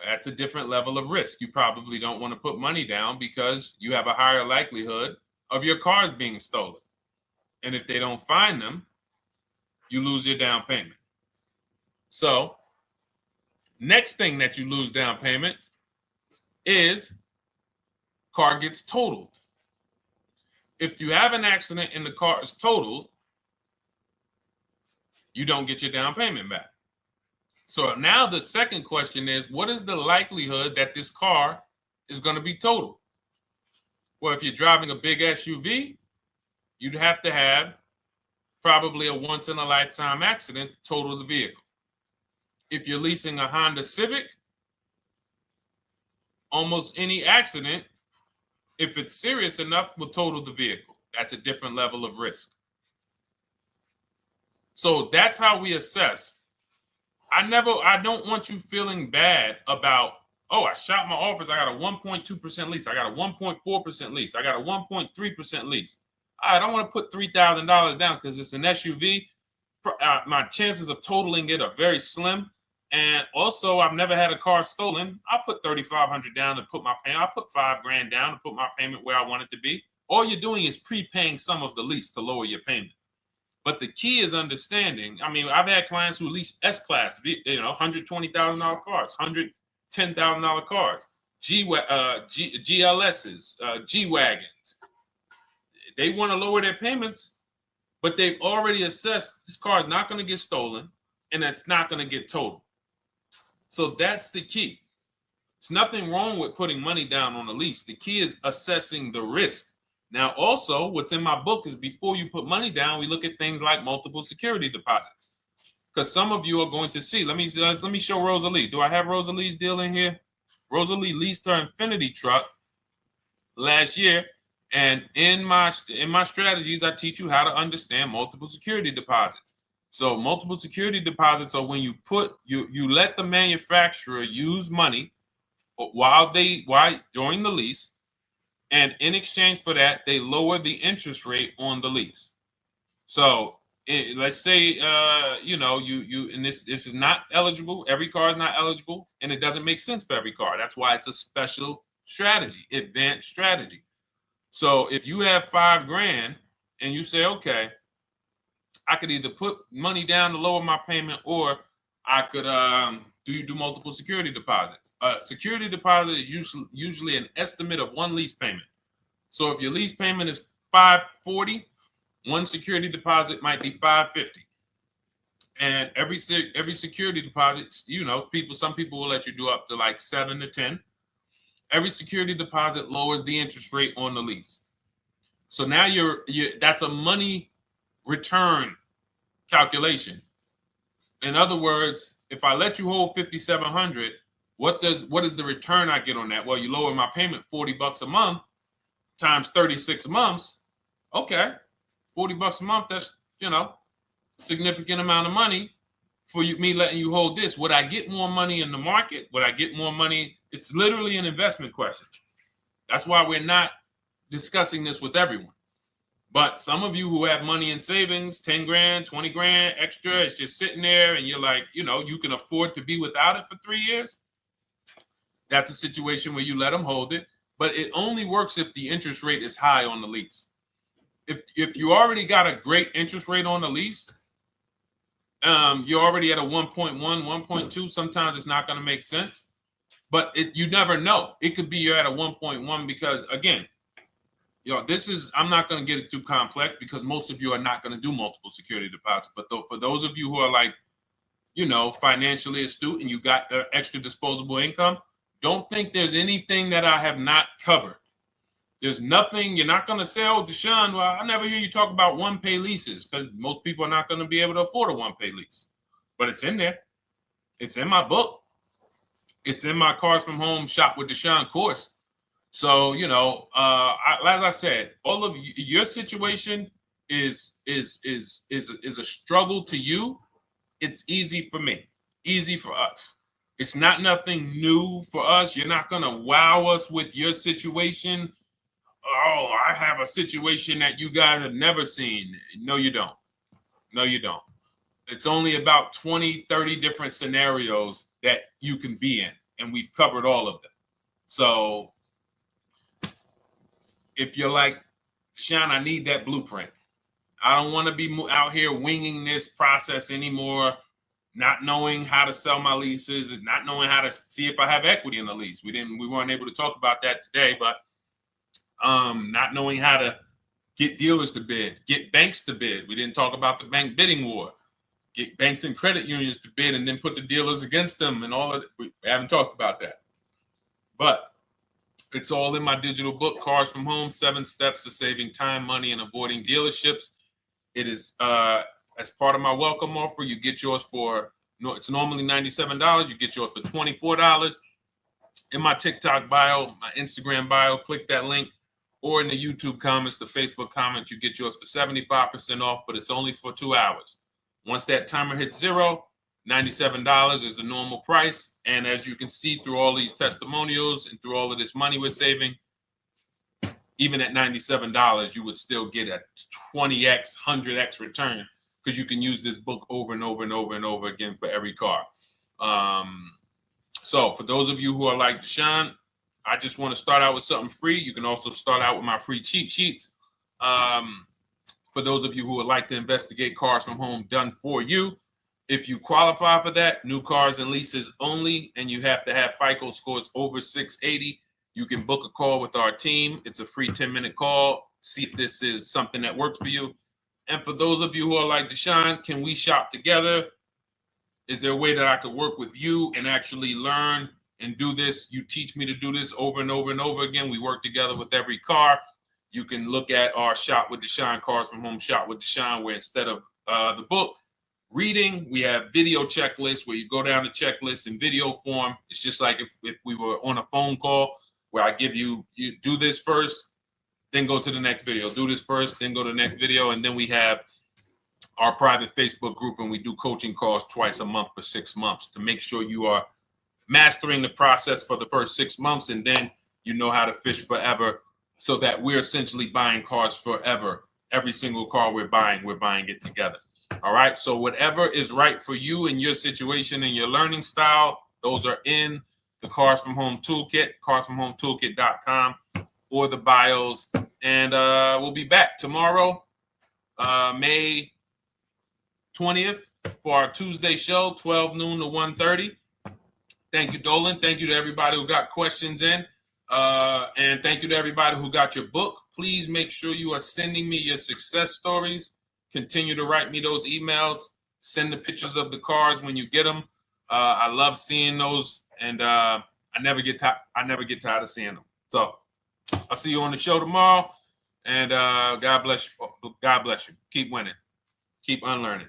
That's a different level of risk. You probably don't want to put money down because you have a higher likelihood of your cars being stolen. And if they don't find them, you lose your down payment. So next thing that you lose down payment is car gets totaled. If you have an accident and the car is totaled, you don't get your down payment back. So now the second question is, what is the likelihood that this car is going to be totaled? Well, if you're driving a big SUV, you'd have to have probably a once in a lifetime accident to total the vehicle. If you're leasing a Honda Civic, almost any accident, if it's serious enough, will total the vehicle. That's a different level of risk. So that's how we assess. I don't want you feeling bad about, oh, I shot my office, I got a 1.2% lease, I got a 1.4% lease, I got a 1.3% lease. I don't want to put $3,000 down because it's an SUV. My chances of totaling it are very slim. And also, I've never had a car stolen. I put $3,500 down to put my payment. I put $5,000 down to put my payment where I want it to be. All you're doing is prepaying some of the lease to lower your payment. But the key is understanding. I mean, I've had clients who lease S-Class, $120,000 cars, $110,000 cars, GLSs, G-Wagons. They want to lower their payments, but they've already assessed this car is not going to get stolen and it's not going to get totaled. So that's the key. It's nothing wrong with putting money down on a lease. The key is assessing the risk. Now, also, what's in my book is before you put money down, we look at things like multiple security deposit. Because some of you are going to see, let me show Rosalie. Do I have Rosalie's deal in here? Rosalie leased her Infinity truck last year. And in my strategies, I teach you how to understand multiple security deposits. So multiple security deposits are when you let the manufacturer use money during the lease, and in exchange for that, they lower the interest rate on the lease. So let's say and this is not eligible. Every car is not eligible, and it doesn't make sense for every car. That's why it's a special strategy, advanced strategy. So if you have $5,000 and you say, okay, I could either put money down to lower my payment, or I could do multiple security deposits. Security deposit is usually an estimate of one lease payment. So if your lease payment is $540, one security deposit might be $550. And every security deposit, some people will let you do up to like 7 to 10. Every security deposit lowers the interest rate on the lease. So now that's a money return calculation. In other words, if I let you hold $5,700, what is the return I get on that? Well, you lower my payment $40 a month times 36 months. Okay, $40 a month. That's significant amount of money for me letting you hold this. Would I get more money in the market? Would I get more money? It's literally an investment question. That's why we're not discussing this with everyone. But some of you who have money in savings, 10 grand, 20 grand extra, it's just sitting there and you're like, you can afford to be without it for 3 years. That's a situation where you let them hold it, but it only works if the interest rate is high on the lease. If you already got a great interest rate on the lease, you're already at a 1.1, 1.2. Sometimes it's not going to make sense, but you never know. It could be you're at a 1.1 because, again, this is, I'm not going to get it too complex because most of you are not going to do multiple security deposits. But for those of you who are like, financially astute and you got extra disposable income, don't think there's anything that I have not covered. There's nothing. You're not going to say, oh, Deshone, well, I never hear you talk about one-pay leases, because most people are not going to be able to afford a one-pay lease. But it's in there. It's in my book. It's in my Cars from Home Shop with Deshone course. So, as I said, all of your situation is a struggle to you. It's easy for me, easy for us. It's not nothing new for us. You're not going to wow us with your situation. Oh, I have a situation that you guys have never seen. No, you don't. No, you don't. It's only about 20, 30 different scenarios that you can be in, and we've covered all of them. So if you're like, Deshone, I need that blueprint. I don't want to be out here winging this process anymore, not knowing how to sell my leases and not knowing how to see if I have equity in the lease. We weren't able to talk about that today, but not knowing how to get dealers to bid, get banks to bid. We didn't talk about the bank bidding war. Get banks and credit unions to bid and then put the dealers against them and all of it. We haven't talked about that. But it's all in my digital book, Cars from Home, 7 Steps to Saving Time, Money, and Avoiding Dealerships. It is as part of my welcome offer. You get yours it's normally $97. You get yours for $24. In my TikTok bio, my Instagram bio, click that link, or in the YouTube comments, the Facebook comments, you get yours for 75% off, but it's only for 2 hours. Once that timer hits 0, $97 is the normal price. And as you can see through all these testimonials and through all of this money we're saving, even at $97, you would still get a 20x, 100x return, because you can use this book over and over and over and over again for every car. So for those of you who are like, Deshone, I just want to start out with something free. You can also start out with my free cheat sheets. For those of you who would like to investigate Cars from Home done for you, if you qualify for that, new cars and leases only, and you have to have FICO scores over 680, you can book a call with our team. It's a free 10-minute call. See if this is something that works for you. And for those of you who are like, Deshone, can we shop together? Is there a way that I could work with you and actually learn and do this? You teach me to do this over and over and over again. We work together with every car. You can look at our Shop with Deshone, Cars from Home Shop with Deshone, where instead of the book reading, we have video checklists where you go down the checklist in video form. It's just like if we were on a phone call, where I give you do this first, then go to the next video. Do this first, then go to the next video. And then we have our private Facebook group, and we do coaching calls twice a month for 6 months to make sure you are mastering the process for the first 6 months, and then you know how to fish forever, so that we're essentially buying cars forever. Every single car we're buying it together. All right. So whatever is right for you and your situation and your learning style, those are in the Cars from Home Toolkit, carsfromhometoolkit.com, or the bios. And we'll be back tomorrow, May 20th, for our Tuesday show, 12 noon to 1:30. Thank you, Dolan. Thank you to everybody who got questions in. And thank you to everybody who got your book. Please make sure you are sending me your success stories. Continue to write me those emails. Send the pictures of the cars when you get them. I love seeing those, and I never get tired of seeing them. So I'll see you on the show tomorrow, and God bless you. God bless you. Keep winning. Keep unlearning.